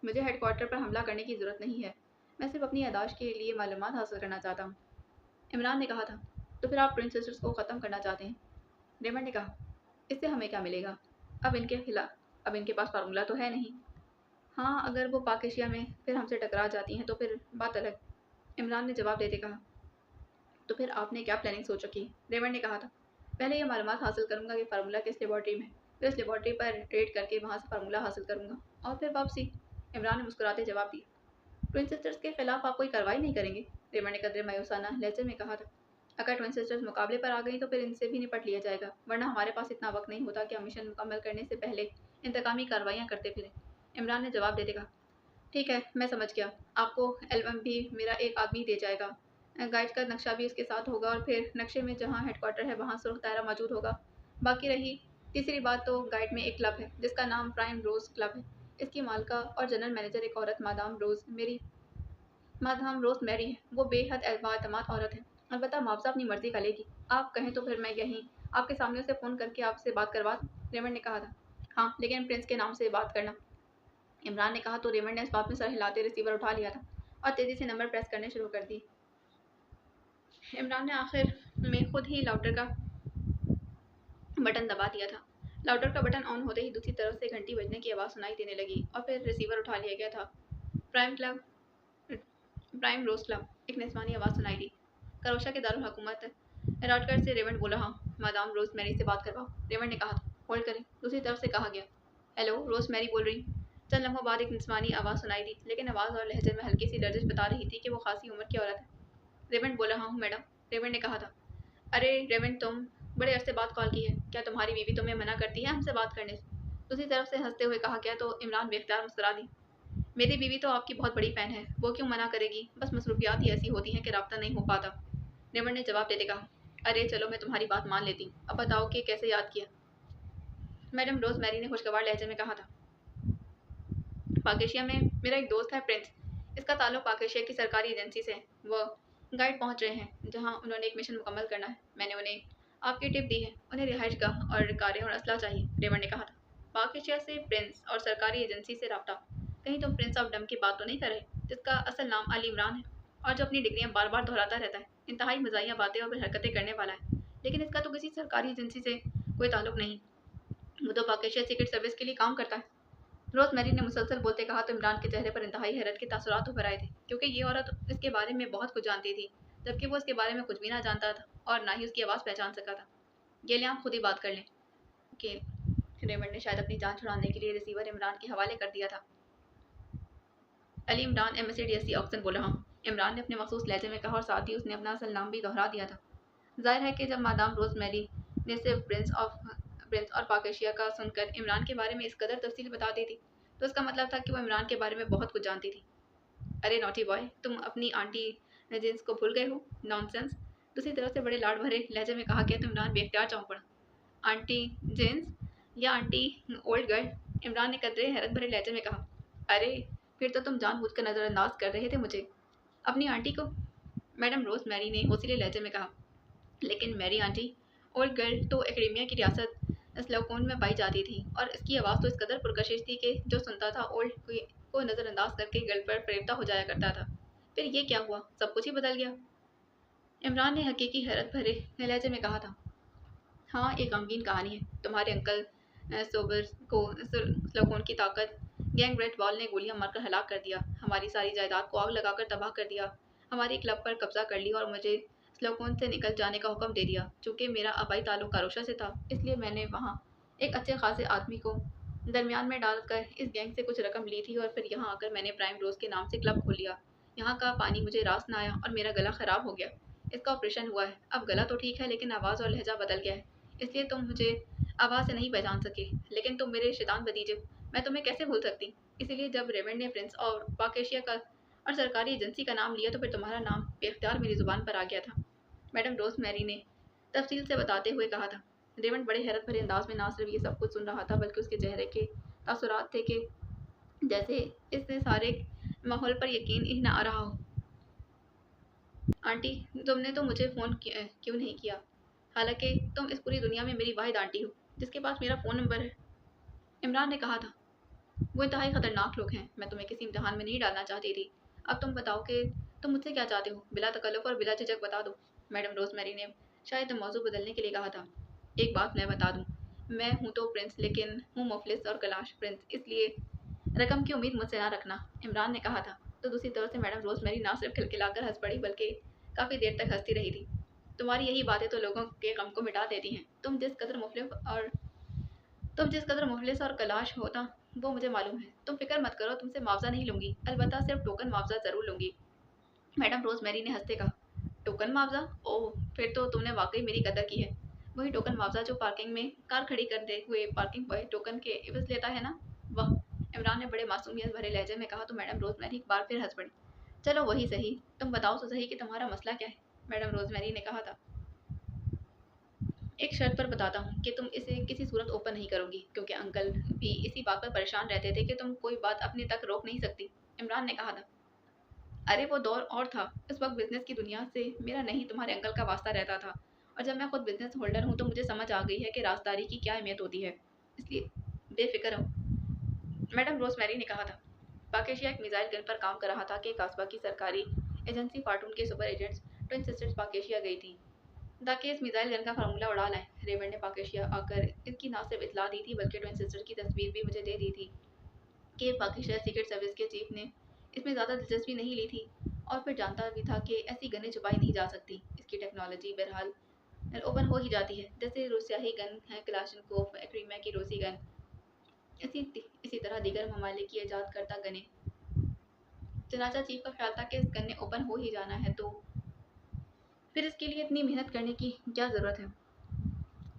مجھے ہیڈ کوارٹر پر حملہ کرنے کی ضرورت نہیں ہے، میں صرف اپنی یادداشت کے لیے معلومات حاصل کرنا چاہتا ہوں، عمران نے کہا تھا۔ تو پھر آپ ٹوئن سسٹرز کو ختم کرنا چاہتے ہیں، ریونڈ نے کہا۔ اس سے ہمیں کیا ملے گا؟ اب ان کے پاس فارمولہ تو ہے نہیں۔ ہاں، اگر وہ پاکیشیا میں پھر ہم سے ٹکرا جاتی ہیں تو پھر بات الگ، عمران نے جواب دیتے کہا۔ تو پھر آپ نے کیا پلاننگ سوچ رکھی؟ ریونڈ نے کہا تھا۔ پہلے یہ معلومات حاصل کروں گا کہ فارمولہ کس لیبارٹری میں ہے، پھر اس لیبارٹری پر ریڈ کر کے وہاں سے فارمولہ حاصل کروں گا اور پھر واپسی، عمران نے مسکراتے جواب دیا۔ ٹوئن سسٹرز کے خلاف آپ کوئی کارروائی نہیں کریں گے؟ ریونڈ نے قدرے مایوسانہ لہجے میں کہا تھا۔ اگر ٹوئن سسٹرز مقابلے پر آ گئیں تو پھر ان سے بھی نپٹ لیا جائے گا، ورنہ ہمارے پاس اتنا وقت نہیں ہوتا کہ ہم مشن مکمل کرنے سے پہلے انتقامی کارروائیاں کرتے پھریں، عمران نے جواب دیتے کہا۔ ٹھیک ہے میں سمجھ گیا، آپ کو ایلبم بھی میرا ایک آدمی دے جائے گا، گائیڈ کا نقشہ بھی اس کے ساتھ ہوگا اور پھر نقشے میں جہاں ہیڈ کوارٹر ہے وہاں سرخ دائرہ موجود ہوگا۔ باقی رہی تیسری بات تو گائیڈ میں ایک کلب ہے جس کا نام پرائم روز کلب ہے، اس کی مالکہ اور جنرل مینیجر ایک عورت مادام روز میری ہے، وہ بے حد بااعتماد عورت ہے، البتہ معاوضہ اپنی مرضی کا لے گی، آپ کہیں تو پھر میں یہیں آپ کے سامنے اسے فون کر کے آپ سے بات کروا دوں، ریمنڈ نے کہا تھا۔ ہاں لیکن پرنس کے نام سے بات کرنا، عمران نے کہا تو ریمنڈ نے اس بات میں سر ہلاتے ریسیور اٹھا لیا تھا اور تیزی سے نمبر پریس کرنے شروع کر دی۔ عمران نے آخر میں خود ہی لاؤڈر کا بٹن دبا دیا تھا۔ لاؤڈر کا بٹن آن ہوتے ہی دوسری طرف سے گھنٹی بجنے کی آواز سنائی دینے لگی اور پھر ریسیور اٹھا لیا گیا تھا۔ پرائم کلب پرائم روز کلب، ایک نسوانی آواز سنائی دی۔ کروشا کے دارالحکومت راٹگر سے ریمنڈ بولا۔ ہاں مادام روز میری سے بات کرواؤ، ریمنڈ نے کہا تھا۔ ہولڈ کریں، دوسری طرف سے کہا گیا۔ ہیلو روز میری بول رہی۔ چند لمحوں بعد ایک نسوانی آواز سنائی دی لیکن آواز اور لہجے میں ہلکی سی لرزش بتا رہی تھی کہ وہ خاصی عمر کی عورت ہے۔ ریمنڈ بول رہا ہوں میڈم، ریمنڈ نے کہا تھا۔ ارے ریمنڈ تم بڑے عرصے بعد کال کی ہے، کیا تمہاری بیوی تمہیں منع کرتی ہے ہم سے بات کرنے سے؟ دوسری طرف سے ہنستے ہوئے کہا گیا تو عمران بے اختیار مسکرا دی۔ میری بیوی تو آپ کی بہت بڑی فین ہے، وہ کیوں منع کرے گی، بس مصروفیات ہی ایسی ہوتی ہیں کہ رابطہ نہیں ہو پاتا، ریمنڈ نے جواب دیتے کہا۔ ارے چلو میں تمہاری بات مان لیتی ہوں، اب بتاؤ کہ کیسے یاد کیا؟ میڈم روز میری نے خوشگوار لہجے میں کہا تھا۔ پاکیشیا میں میرا ایک دوست ہے پرنس، اس کا تعلق پاکیشیا کی سرکاری ایجنسی سے ہے، وہ گائیڈ پہنچ رہے ہیں جہاں انہوں نے ایک مشن مکمل کرنا ہے، میں نے انہیں آپ کی ٹپ دی ہے، انہیں رہائش گاہ اور کاریں اور اسلحہ چاہیے، ریمنڈ نے کہا تھا۔ پاکیشیا سے پرنس اور سرکاری ایجنسی سے رابطہ، کہیں تم پرنس آف ڈم کی بات تو نہیں کر رہے جس کا اصل نام علی عمران ہے اور جو اپنی ڈگریاں بار بار دہراتا رہتا ہے، انتہائی مزاحیہ باتیں اور حرکتیں کرنے والا ہے، لیکن اس کا تو کسی سرکاری ایجنسی سے کوئی تعلق نہیں، وہ تو پاکیشیا سیکرٹ سروس کے لیے کام کرتا ہے، روز میری نے مسلسل بولتے کہا تو عمران کے چہرے پر انتہائی حیرت کے تاثرات ابھر آئے تھے کیونکہ یہ عورت اس کے بارے میں بہت کچھ جانتی تھی جبکہ وہ اس کے بارے میں کچھ بھی نہ جانتا تھا اور نہ ہی اس کی آواز پہچان سکا تھا۔ یہ لیں آپ خود ہی بات کر لیں کہ ریمنڈ نے شاید اپنی جان چھڑانے کے لیے ریسیور عمران کے حوالے کر دیا تھا۔ علی عمران MSc آکسن بول رہا ہوں، عمران نے اپنے مخصوص لہجے میں کہا اور ساتھ ہی اس نے اپنا اصل نام بھی دہرا دیا تھا۔ ظاہر ہے کہ جب مادام روز میری نے صرف پرنس اور پاکیشیا کا سن کر عمران کے بارے میں اس قدر تفصیل بتا دی تھی تو اس کا مطلب تھا کہ وہ عمران کے بارے میں بہت کچھ جانتی تھی۔ ارے نوٹی بوائے، تم اپنی آنٹی جینس کو بھول گئے ہو، نان سینس، دوسری طرف سے بڑے لاڑ بھرے لہجے میں کہا گیا تو عمران بے اختیار چونک پڑا۔ آنٹی جینس یا آنٹی اولڈ گرل، عمران نے قدرے حیرت بھرے لہجے میں کہا۔ ارے پھر تو تم جان بوجھ کر نظر انداز کر رہے تھے مجھے، اپنی آنٹی کو، میڈم روز میری نے حوصلے لہجے میں کہا۔ لیکن میری آنٹی اولڈ گرل تو ایکڈیمیا کی ریاست سلوکون میں پائی جاتی تھی اور اس کی آواز تو اس قدر پرکشش تھی کہ جو سنتا تھا اولڈ کو نظر انداز کر کے گرل پر فریبتا ہو جایا کرتا تھا۔ پھر یہ کیا ہوا، سب کچھ ہی بدل گیا، عمران نے حقیقی حیرت بھرے لہجے میں کہا تھا۔ ہاں ایک غمگین کہانی ہے، تمہارے انکل سوبرز کو سلوکون کی طاقت گینگ ریڈ وال نے گولیاں مار کر ہلاک کر دیا، ہماری ساری جائیداد کو آگ لگا کر تباہ کر دیا، ہماری کلب پر قبضہ کر لیا اور مجھے سلوکون سے نکل جانے کا حکم دے دیا۔ چونکہ میرا آبائی تعلق کاروشا سے تھا اس لیے میں نے وہاں ایک اچھے خاصے آدمی کو درمیان میں ڈال کر اس گینگ سے کچھ رقم لی تھی اور پھر یہاں آ کر میں نے پرائم روز کے نام سے کلب کھول لیا، یہاں کا پانی مجھے راس نہ آیا اور میرا گلا خراب ہو گیا، اس کا آپریشن ہوا ہے، اب گلا تو ٹھیک ہے لیکن آواز اور لہجہ بدل گیا ہے، اس لیے تم مجھے آواز سے نہیں پہچان سکے، لیکن تم میرے شیطان بھتیجے ہو، میں تمہیں کیسے بھول سکتی؟ اسی لیے جب ریمنڈ نے پرنس اور پاکیشیا کا اور سرکاری ایجنسی کا نام لیا تو پھر تمہارا نام بے اختیار میری زبان پر آ گیا تھا، میڈم روز میری نے تفصیل سے بتاتے ہوئے کہا تھا۔ ریمنڈ بڑے حیرت بھرے انداز میں نہ صرف یہ سب کچھ سن رہا تھا بلکہ اس کے چہرے کے تاثرات تھے کہ جیسے اس سے سارے ماحول پر یقین ہی نہ آ رہا ہو۔ آنٹی تم نے تو مجھے فون کیوں نہیں کیا، حالانکہ تم اس پوری دنیا میں میری واحد آنٹی ہو جس کے پاس میرا فون نمبر ہے، عمران نے کہا تھا۔ وہ انتہائی خطرناک لوگ ہیں، میں تمہیں کسی امتحان میں نہیں ڈالنا چاہتی تھی، اب تم بتاؤ کہ تم مجھ سے کیا چاہتے ہو، بلا تکلف اور بلا جھجک بتا دو، میڈم روز میری نے شاید موضوع بدلنے کے لیے کہا تھا۔ ایک بات میں بتا دوں، میں ہوں تو پرنس لیکن ہوں مفلس اور کلاش پرنس، اس لیے رقم کی امید مجھ سے نہ رکھنا، عمران نے کہا تھا تو دوسری طرف سے میڈم روز میری نہ صرف کھلکھلا کر ہنس پڑی بلکہ کافی دیر تک ہنستی رہی تھی۔ تمہاری یہی باتیں تو لوگوں کے غم کو مٹا دیتی ہیں، تم جس قدر مفلس اور کلاش ہوتا وہ مجھے معلوم ہے، تم فکر مت کرو، تم سے معاوضہ نہیں لوں گی، البتہ صرف ٹوکن معاوضہ ضرور لوں گی، میڈم روز میری نے ہنستے کہا۔ ٹوکن معاوضہ، اوہ پھر تو تم نے واقعی میری قدر کی ہے، وہی ٹوکن معاوضہ جو پارکنگ میں کار کھڑی کرتے ہوئے پارکنگ بوائے ٹوکن کے عوض لیتا ہے نا، واہ इमरान ने बड़े मासूमियत भरे लहजे में कहा तो मैडम रोजमेरी एक बार फिर हंस पड़ी। चलो वही सही, तुम बताओ तो सही कि तुम्हारा मसला क्या है, मैडम रोजमेरी ने कहा था। एक शर्त पर बताता हूँ कि तुम इसे किसी सूरत ओपन नहीं करोगी, क्योंकि अंकल भी इसी बात पर परेशान रहते थे कि तुम कोई बात अपने तक रोक नहीं सकती, इमरान ने कहा था। अरे वो दौर और था, उस वक्त बिजनेस की दुनिया से मेरा नहीं तुम्हारे अंकल का वास्ता रहता था, और जब मैं खुद बिजनेस होल्डर हूँ तो मुझे समझ आ गई है कि राजदारी की क्या अहमियत होती है, इसलिए बेफिक्र रहो, मैडम रोजमेरी ने कहा था। पाकेशिया एक मिसाइल गन पर काम कर रहा था कि कास्बा की सरकारी एजेंसी फार्टून के super agents twin sisters Pakeshia गई थी ताकि इस मिसाइल गन का फार्मूला उड़ा लाएं। रेमंड ने पाकेशिया आकर इसकी न सिर्फ इतला दी थी बल्कि ट्विन सिस्टर की तस्वीर भी मुझे दे दी थी कि पाकिस्तान सीक्रेट सर्विस के चीफ ने इसमें ज़्यादा दिलचस्पी नहीं ली थी, और फिर जानता भी था कि ऐसी गनें छुपाई नहीं जा सकती। इसकी टेक्नोलॉजी बहरहाल ओपन हो ही जाती है, जैसे रूसियाही गन है क्लाशनकोव, क्रीमिया की रोसी गन, इसी इसी तरह दीगर ममालिक की ईजाद करता गनें। चनाचा चीफ का ख्याल था कि इस गन ने ओपन हो ही जाना है, तो फिर इसके लिए इतनी मेहनत करने की क्या ज़रूरत है।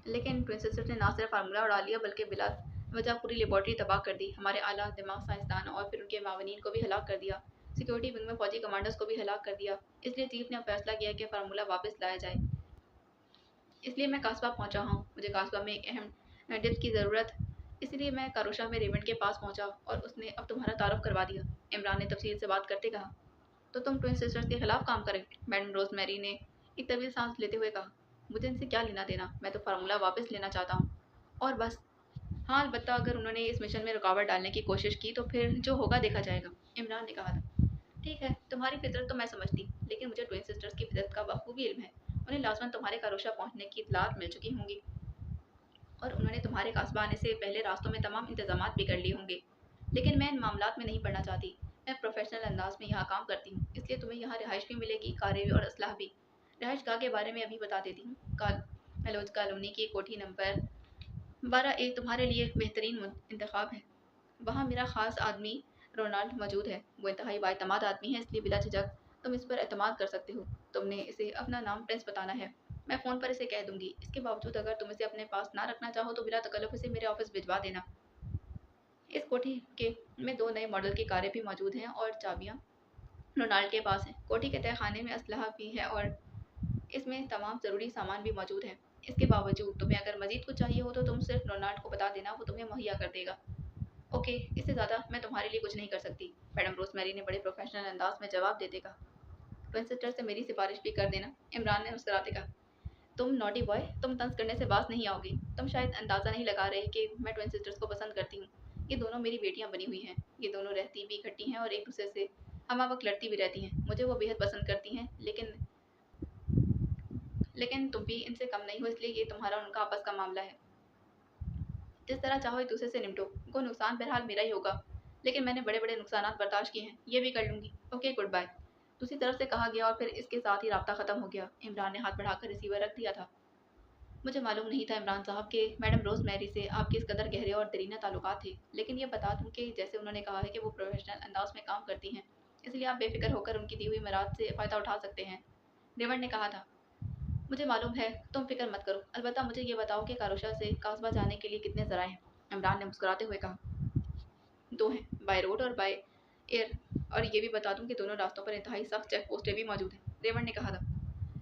लेकिन प्रिंसेस ने ना सिर्फ फार्मूला उड़ा लिया बल्कि बिला वजह पूरी लेबॉर्ट्री तबाह कर दी, हमारे आला दिमाग साइंसदान और फिर उनके मावनीन को भी हलाक कर दिया, सिक्योरिटी विंग में फौजी कमांडर्स को भी हलाक कर दिया। इसलिए चीफ ने अब फैसला किया कि फार्मूला वापस लाया जाए। इसलिए मैं कास्बा पहुंचा हूँ, मुझे कास्बा में एक अहम डिप्स की ज़रूरत, इसलिए मैं कारोशा में रेमंड के पास पहुंचा और उसने अब तुम्हारा तारुफ करवा दिया, इमरान ने तफसील से बात करते कहा। तो तुम ट्विन सिस्टर्स के खिलाफ काम करें, मैडम रोजमेरी ने एक तवील सांस लेते हुए कहा। मुझे इनसे क्या लेना देना, मैं तो फार्मूला वापस लेना चाहता हूँ, और बस। हाँ, अलबत्ता अगर उन्होंने इस मिशन में रुकावट डालने की कोशिश की तो फिर जो होगा देखा जाएगा, इमरान ने कहा था। ठीक है, तुम्हारी फितरत तो मैं समझती, लेकिन मुझे ट्विन सिस्टर्स की फितरत का बखूबी इल्म है। उन्हें लाजमन तुम्हारे कारोशा पहुंचने की इतलात मिल चुकी होंगी, और उन्होंने तुम्हारे कास्बा आने से पहले रास्तों में तमाम इंतजाम भी कर लिए होंगे। लेकिन मैं इन मामलात में नहीं पड़ना चाहती, मैं प्रोफेशनल अंदाज में यहाँ काम करती हूँ, इसलिए तुम्हें यहाँ रिहाइश भी मिलेगी, कारें भी और असलाह भी। रिहाइश गाह के बारे में अभी बता देती हूँ। हेलोज कॉलोनी की कोठी नंबर 12A तुम्हारे लिए एक बेहतरीन इंतखाब है। वहाँ मेरा ख़ास आदमी रोनाल्ड मौजूद है, वो इंतहाई बाएतमाद आदमी है, इसलिए बिला झिझक तुम इस पर एतमाद कर सकते हो। तुमने इसे अपना नाम प्रिंस बताना है, मैं फ़ोन पर इसे कह दूंगी। इसके बावजूद अगर तुम इसे अपने पास ना रखना चाहो तो बिला तकल्लुफ़ इसे मेरे ऑफिस भिजवा देना। इस कोठी के में 2 नए मॉडल की कारें भी मौजूद हैं और चाबियाँ रोनाल्ड के पास हैं। कोठी के तहखाने में असलहा भी है और इसमें तमाम ज़रूरी सामान भी मौजूद है। इसके बावजूद तुम्हें अगर मज़ीद कुछ चाहिए हो तो तुम सिर्फ रोनाल्ड को बता देना, वो तुम्हें मुहैया कर देगा। ओके, इससे ज़्यादा मैं तुम्हारे लिए कुछ नहीं कर सकती, मैडम रोजमेरी ने बड़े प्रोफेशनल अंदाज में जवाब देते कहा। ट्विन सिस्टर से मेरी सिफारिश भी कर देना, इमरान ने मुस्कुराते कहा। तुम नॉटी बॉय, तुम तंज करने से बाज नहीं आओगी। तुम शायद अंदाज़ा नहीं लगा रहे कि मैं ट्विन सिस्टर्स को पसंद करती हूँ। ये दोनों मेरी बेटियाँ बनी हुई हैं, ये दोनों रहती भी इकट्ठी हैं और एक दूसरे से हम वक्त लड़ती भी रहती हैं। मुझे वो बेहद पसंद करती हैं, लेकिन तुम भी इनसे कम नहीं हो, इसलिए ये तुम्हारा और उनका आपस का मामला है। जिस तरह चाहो एक दूसरे से निपटो, को नुकसान बहरहाल मेरा ही होगा, लेकिन मैंने बड़े बड़े नुकसान बर्दाश्त किए हैं, ये भी कर लूँगी। ओके, गुड बाय, दूसरी तरफ से कहा गया और फिर इसके साथ ही राब्ता ख़त्म हो गया। इमरान ने हाथ बढ़ाकर रिसीवर रख दिया था। मुझे मालूम नहीं था इमरान साहब कि मैडम रोजमेरी से आपके इस कदर गहरे और दरीना ताल्लुकात थे, लेकिन ये बता दूं कि जैसे उन्होंने कहा है कि वो प्रोफेशनल अंदाज में काम करती हैं, इसलिए आप बेफिक्र होकर उनकी दी हुई मराद से फ़ायदा उठा सकते हैं, रेमंड ने कहा था। मुझे मालूम है, तुम फिक्र मत करो। अलबत्ता मुझे ये बताओ कि कारोशा से कास्बा जाने के लिए कितने ज़राए हैं, इमरान ने मुस्कुराते हुए कहा। 2 हैं, बाय रोड और बाय एयर, और ये भी बता दूं कि दोनों रास्तों पर इंतहाई सख्त चेक पोस्टें भी मौजूद हैं, रेमंड ने कहा था।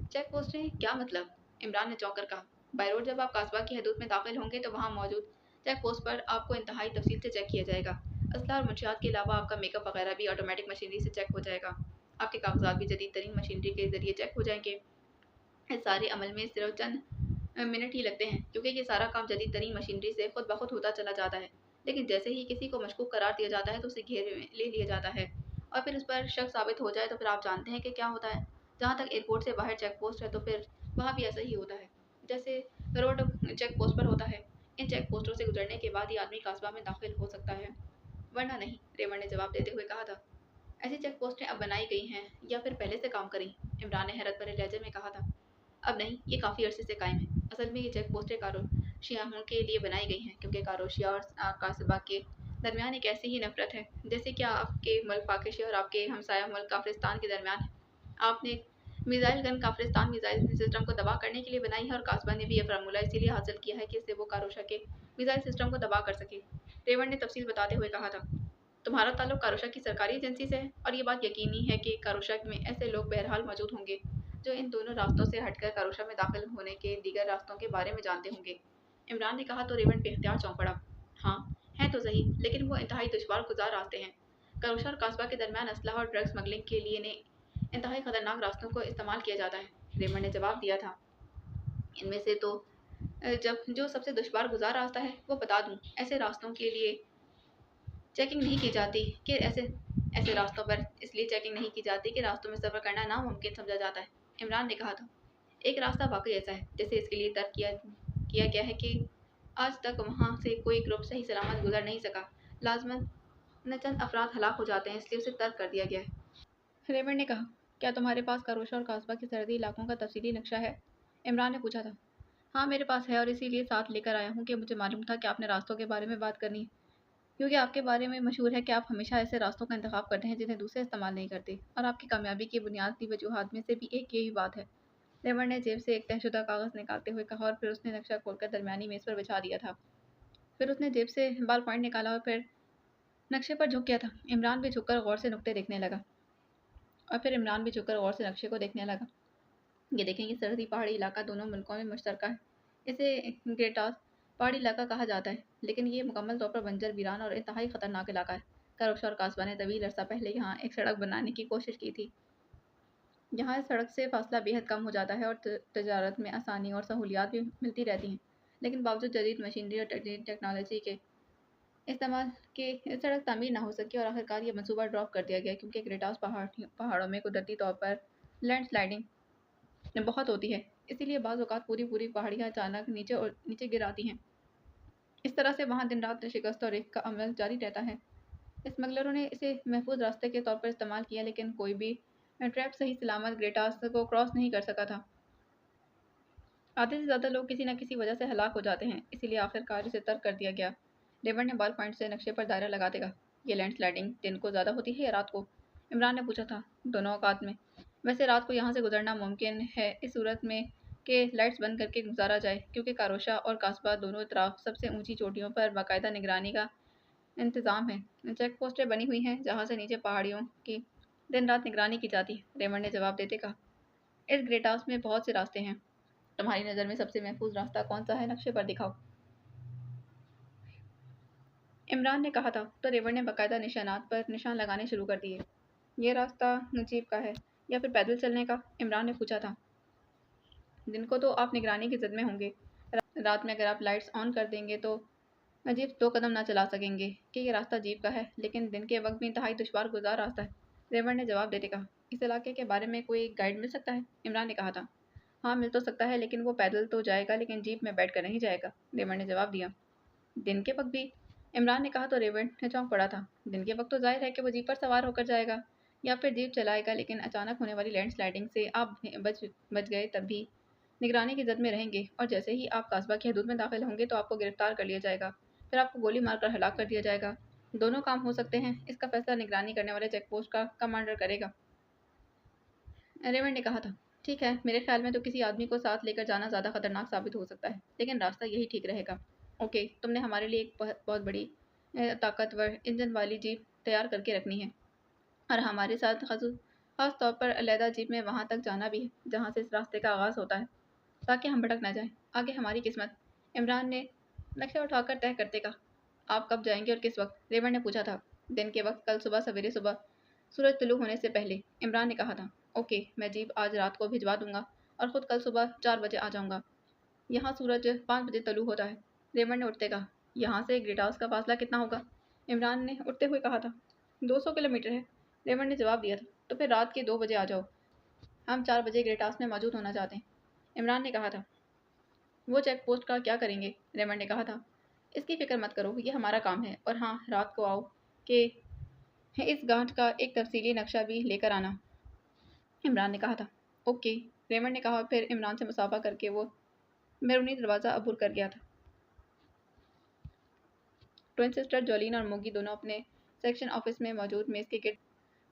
चेक पोस्टें क्या मतलब, इमरान ने चौंक कर कहा। बाय रोड जब आप कास्बा की हदूद में दाखिल होंगे तो वहाँ मौजूद चेक पोस्ट पर आपको इंतहाई तफसील से चेक किया जाएगा। असला और मंशियात के अलावा आपका मेकअप वगैरह भी ऑटोमेटिक मशीनरी से चेक हो जाएगा। आपके कागजात भी जदीद तरीन मशीनरी के ज़रिए चेक हो जाएंगे। इस सारे अमल में सिर्फ चंद मिनट ही लगते हैं, क्योंकि ये सारा काम जदीद तरीन मशीनरी से खुद ब खुद होता चला जाता है। लेकिन जैसे ही किसी को मशकूक करार दिया जाता है तो उसे घेरे में ले लिया जाता है, और फिर उस पर शक साबित हो जाए तो फिर आप जानते हैं कि क्या होता है। जहाँ तक एयरपोर्ट से बाहर चेक पोस्ट है तो फिर वहाँ भी ऐसा ही होता है जैसे रोड चेक पोस्ट पर होता है। इन चेक पोस्टों से गुजरने के बाद ही आदमी कास्बा में दाखिल हो सकता है, वरना नहीं, रेमंड ने जवाब देते हुए कहा था। ऐसी चेक पोस्टें अब बनाई गई हैं या फिर पहले से काम करी, इमरान ने हैरत भरे लहजे में कहा था। अब नहीं, ये काफ़ी अरसे से कायम है। असल में ये चेक पोस्टें कारोशियाओं के लिए बनाई गई हैं, क्योंकि कारोशिया और कासबा के दरमियान एक ऐसी ही नफरत है जैसे कि आपके मुल्क पाकिस्तान और आपके हमसाया मुल्क काफिरिस्तान के दरमियान है। आपने missile gun Kafiristan missile system को तबाह करने के लिए बनाई है, और कासबा ने भी यह फार्मूला इसीलिए हासिल किया है कि इससे वो कारोशा के मिसाइल सिस्टम को तबाह कर सके। रेवण ने तफसील बताते हुए कहा था। तुम्हारा ताल्लुक कारोशा की सरकारी एजेंसी से है और ये बात यकीनी है कि कारोशा में ऐसे लोग बहरहाल मौजूद होंगे जो इन दोनों रास्तों से हटकर कारोशा में दाखिल होने के दीगर रास्तों के बारे में जानते होंगे। इमरान ने कहा तो रेवण बेख्तियार चौंक पड़ा। हाँ, है तो सही, लेकिन वो इंतहाई दुश्वार गुजार रास्ते हैं। कारोशा और कास्बा के दरमियान असलहा और ड्रग स्मगलिंग के लिए ने इंतहाई खतरनाक रास्तों को इस्तेमाल किया जाता है। रेवण ने जवाब दिया था। इनमें से तो जब जो सबसे दुश्वार गुजार रास्ता है वो बता दूं, ऐसे रास्तों के लिए चेकिंग नहीं की जाती कि ऐसे ऐसे रास्तों पर इसलिए चेकिंग नहीं की जाती कि रास्तों में सफ़र करना नामुमकिन समझा जाता है। इमरान ने कहा था। एक रास्ता वाकई ऐसा है जैसे इसके लिए तर्क किया गया है कि आज तक वहाँ से कोई ग्रुप सही सलामत गुजर नहीं सका। लाजमन न चंद अफराद हलाक हो जाते हैं, इसलिए उसे तर्क कर दिया गया है। रेमंड ने कहा, क्या तुम्हारे पास कारोशा और कास्बा के सरहदी इलाकों का तफसीली नक्शा है? इमरान ने पूछा था। हाँ, मेरे पास है और इसीलिए साथ लेकर आया हूँ कि मुझे मालूम था कि आपने रास्तों के बारे में बात करनी है, क्योंकि आपके बारे में मशहूर है कि आप हमेशा ऐसे रास्तों का इंतखाब करते हैं जिन्हें दूसरे इस्तेमाल नहीं करते, और आपकी कामयाबी की बुनियादी वजूहात में से भी एक यही बात है। रेमंड ने जेब से एक तहशुदा कागज़ निकालते हुए कहा और फिर उसने नक्शा खोलकर दरमियानी मेज़ पर बिछा दिया था। फिर उसने जेब से बाल पॉइंट निकाला और फिर नक्शे पर झुक गया था। इमरान भी झुककर गौर से नुक्ते देखने लगा और फिर इमरान भी झुककर गौर से नक्शे को देखने लगा। ये देखें, ये सरहदी पहाड़ी इलाका दोनों मुल्कों में मुश्तरका है। इसे ग्रेटास पहाड़ी इलाका कहा जाता है, लेकिन ये मुकम्मल तौर पर बंजर, वीरान और इंतहाई ख़तरनाक इलाका है। कारोशा और कास्बा ने तवील अरसा पहले यहाँ एक सड़क बनाने की कोशिश की थी। यहाँ इस सड़क से फासला बेहद कम हो जाता है और तजारत में आसानी और सहूलियात भी मिलती रहती हैं, लेकिन बावजूद जदीद मशीनरी और जदीद टेक्नोलॉजी के इस्तेमाल के सड़क तामीर ना हो सकी और आखिरकार ये मंसूबा ड्रॉप कर दिया गया, क्योंकि ग्रेटास पहाड़ों में कुदरती तौर पर लैंड स्लाइडिंग बहुत होती है। इसीलिए बाज़ औक़ात पूरी पूरी पहाड़ियाँ अचानक नीचे गिर आती हैं। इस तरह से वहाँ दिन रात शिकस्त और रेख का अमल जारी रहता है। स्मगलरों ने इसे महफूज रास्ते के तौर पर इस्तेमाल किया, लेकिन कोई भी ट्रैप सही सलामत ग्रेटास को क्रॉस नहीं कर सका था। आधे से ज़्यादा लोग किसी न किसी वजह से हलाक हो जाते हैं, इसीलिए आखिरकार इसे तर्क कर दिया गया। रेमंड ने बॉल पॉइंट से नक्शे पर दायरा लगाते कहा, यह लैंड स्लाइडिंग दिन को ज़्यादा होती है या रात को? इमरान ने पूछा था। दोनों औकात में। वैसे रात को यहाँ से गुजरना मुमकिन है इस सूरत में कि लाइट्स बंद करके गुजारा जाए, क्योंकि कारोशा और कास्बा दोनों तरफ सबसे ऊंची चोटियों पर बाकायदा निगरानी का इंतज़ाम है। चेक पोस्टें बनी हुई हैं जहाँ से नीचे पहाड़ियों की दिन रात निगरानी की जाती है। रेमंड ने जवाब देते कहा, इस ग्रेटास में बहुत से रास्ते हैं। तुम्हारी नज़र में सबसे महफूज रास्ता कौन सा है, नक्शे पर दिखाओ। इमरान ने कहा था तो रेवण ने बाकायदा निशानात पर निशान लगाने शुरू कर दिए। ये रास्ता जीप का है या फिर पैदल चलने का? इमरान ने पूछा था। दिन को तो आप निगरानी की जद में होंगे, रात में अगर आप लाइट्स ऑन कर देंगे तो जीप 2 कदम ना चला सकेंगे कि ये रास्ता जीप का है, लेकिन दिन के वक्त भी इंतहाई दुश्वार गुजार रास्ता है। रेवण ने जवाब देते कहा, इस इलाके के बारे में कोई गाइड मिल सकता है? इमरान ने कहा था। हाँ, मिल तो सकता है, लेकिन वो पैदल तो जाएगा, लेकिन जीप में बैठ कर नहीं जाएगा। रेवण ने जवाब दिया। दिन के वक्त भी? इमरान ने कहा तो रेवण चौंक पड़ा था। दिन के वक्त तो जाहिर है कि वो जीप पर सवार होकर जाएगा या फिर जीप चलाएगा, लेकिन अचानक होने वाली लैंड स्लाइडिंग से आप बच गए तब भी निगरानी की जद में रहेंगे, और जैसे ही आप कास्बा की हदूद में दाखिल होंगे तो आपको गिरफ्तार कर लिया जाएगा, फिर आपको गोली मारकर हलाक कर दिया जाएगा। दोनों काम हो सकते हैं, इसका फैसला निगरानी करने वाले चेक पोस्ट का कमांडर करेगा। रेवण ने कहा था। ठीक है, मेरे ख्याल में तो किसी आदमी को साथ लेकर जाना ज़्यादा खतरनाक साबित हो सकता है, लेकिन रास्ता यही ठीक रहेगा। ओके, तुमने हमारे लिए एक बहुत बड़ी ताकतवर इंजन वाली जीप तैयार करके रखनी है, और हमारे साथ खास तौर पर अलहदा जीप में वहाँ तक जाना भी है जहाँ से इस रास्ते का आगाज़ होता है, ताकि हम भटक ना जाएं। आगे हमारी किस्मत। इमरान ने नक्शा उठाकर तय करते कहा। आप कब जाएंगे और किस वक्त? रेवण ने पूछा था। दिन के वक्त, कल सुबह सवेरे सुबह सूरज तुलू होने से पहले, इमरान ने कहा था। ओके, मैं जीप आज रात को भिजवा दूंगा और ख़ुद कल सुबह 4 बजे आ जाऊंगा। यहाँ सूरज 5 बजे तलू होता है। रेमंड ने उठते कहा। यहाँ से ग्रेटास का फासला कितना होगा? इमरान ने उठते हुए कहा था। 200 किलोमीटर है। रेमंड ने जवाब दिया था। तो फिर रात के 2 बजे आ जाओ, हम 4 बजे ग्रेटास में मौजूद होना चाहते हैं। इमरान ने कहा था। वो चेक पोस्ट का क्या करेंगे? रेमंड ने कहा था। इसकी फिक्र मत करो, ये हमारा काम है। और हाँ, रात को आओ कि इस गांठ का एक तफसीली नक्शा भी लेकर आना, इमरान ने कहा था। ओके, रेमंड ने कहा, फिर इमरान से मुसाफा करके वो बैरूनी दरवाज़ा अबूर कर गया था। ट्विन सिस्टर जॉलीन और मोगी दोनों अपने सेक्शन ऑफिस में मौजूद मेज़ के गिर्द।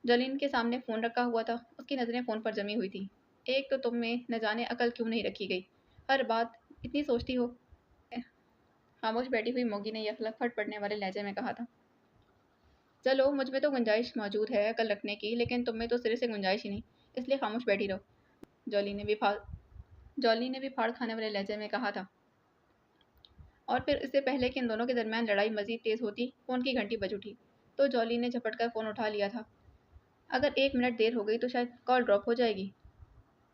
जॉलीन के सामने फ़ोन रखा हुआ था, उसकी नज़रें फ़ोन पर जमी हुई थी। एक तो तुम में न जाने अकल क्यों नहीं रखी गई, हर बात इतनी सोचती हो। खामोश बैठी हुई मोगी ने यखलक फट पड़ने वाले लहजे में कहा था। चलो, मुझ में तो गुंजाइश मौजूद है अकल रखने की, लेकिन तुम में तो सिरे से गुंजाइश ही नहीं, इसलिए खामोश बैठी रहो। जॉली ने भी फाड़ जॉली ने भी फाड़ खाने वाले लहजे में कहा था। और फिर इससे पहले कि इन दोनों के दरमियान लड़ाई मजीद तेज होती, फोन की घंटी बज उठी। तो जॉली ने झपट कर फोन उठा लिया था। अगर 1 मिनट देर हो गई तो शायद कॉल ड्रॉप हो जाएगी।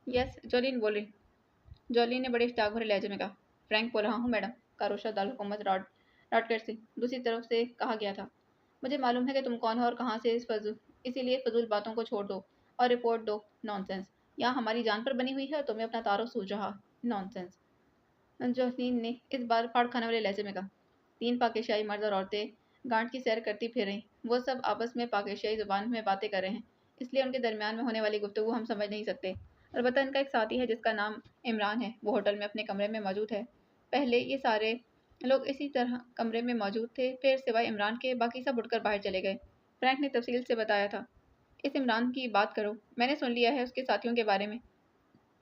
यस, जॉलीन बोल रही। जॉली ने बड़े इश्तियाक भरे लहजे में कहा। फ्रैंक बोल रहा हूँ मैडम, कारोशा दारुल रॉडगेट से दूसरी तरफ से कहा गया था। मुझे मालूम है कि तुम कौन हो और कहाँ से, इसीलिए फजूल बातों को छोड़ दो और रिपोर्ट दो। नॉनसेंस। यहाँ हमारी जान पर बनी हुई है और तुम्हें अपना तारुफ सूझ रहा। नॉनसेंस, जोहनीन ने इस बार फाड़ खाने वाले लहजे में कहा। 3 पाकिस्तानी मर्द और औरतें गांठ की सैर करती फिर रहीं। वो सब आपस में पाकिस्तानी जुबान में बातें कर रहे हैं, इसलिए उनके दरमियान में होने वाली गुफ्तगू हम समझ नहीं सकते। अलबत्ता इनका एक साथी है जिसका नाम इमरान है, वो होटल में अपने कमरे में मौजूद है। पहले ये सारे लोग इसी तरह कमरे में मौजूद थे, फिर सिवाय इमरान के बाकी सब उठकर बाहर चले गए। फ्रैंक ने तफसील से बताया था। इस इमरान की बात करो, मैंने सुन लिया है उसके साथियों के बारे में।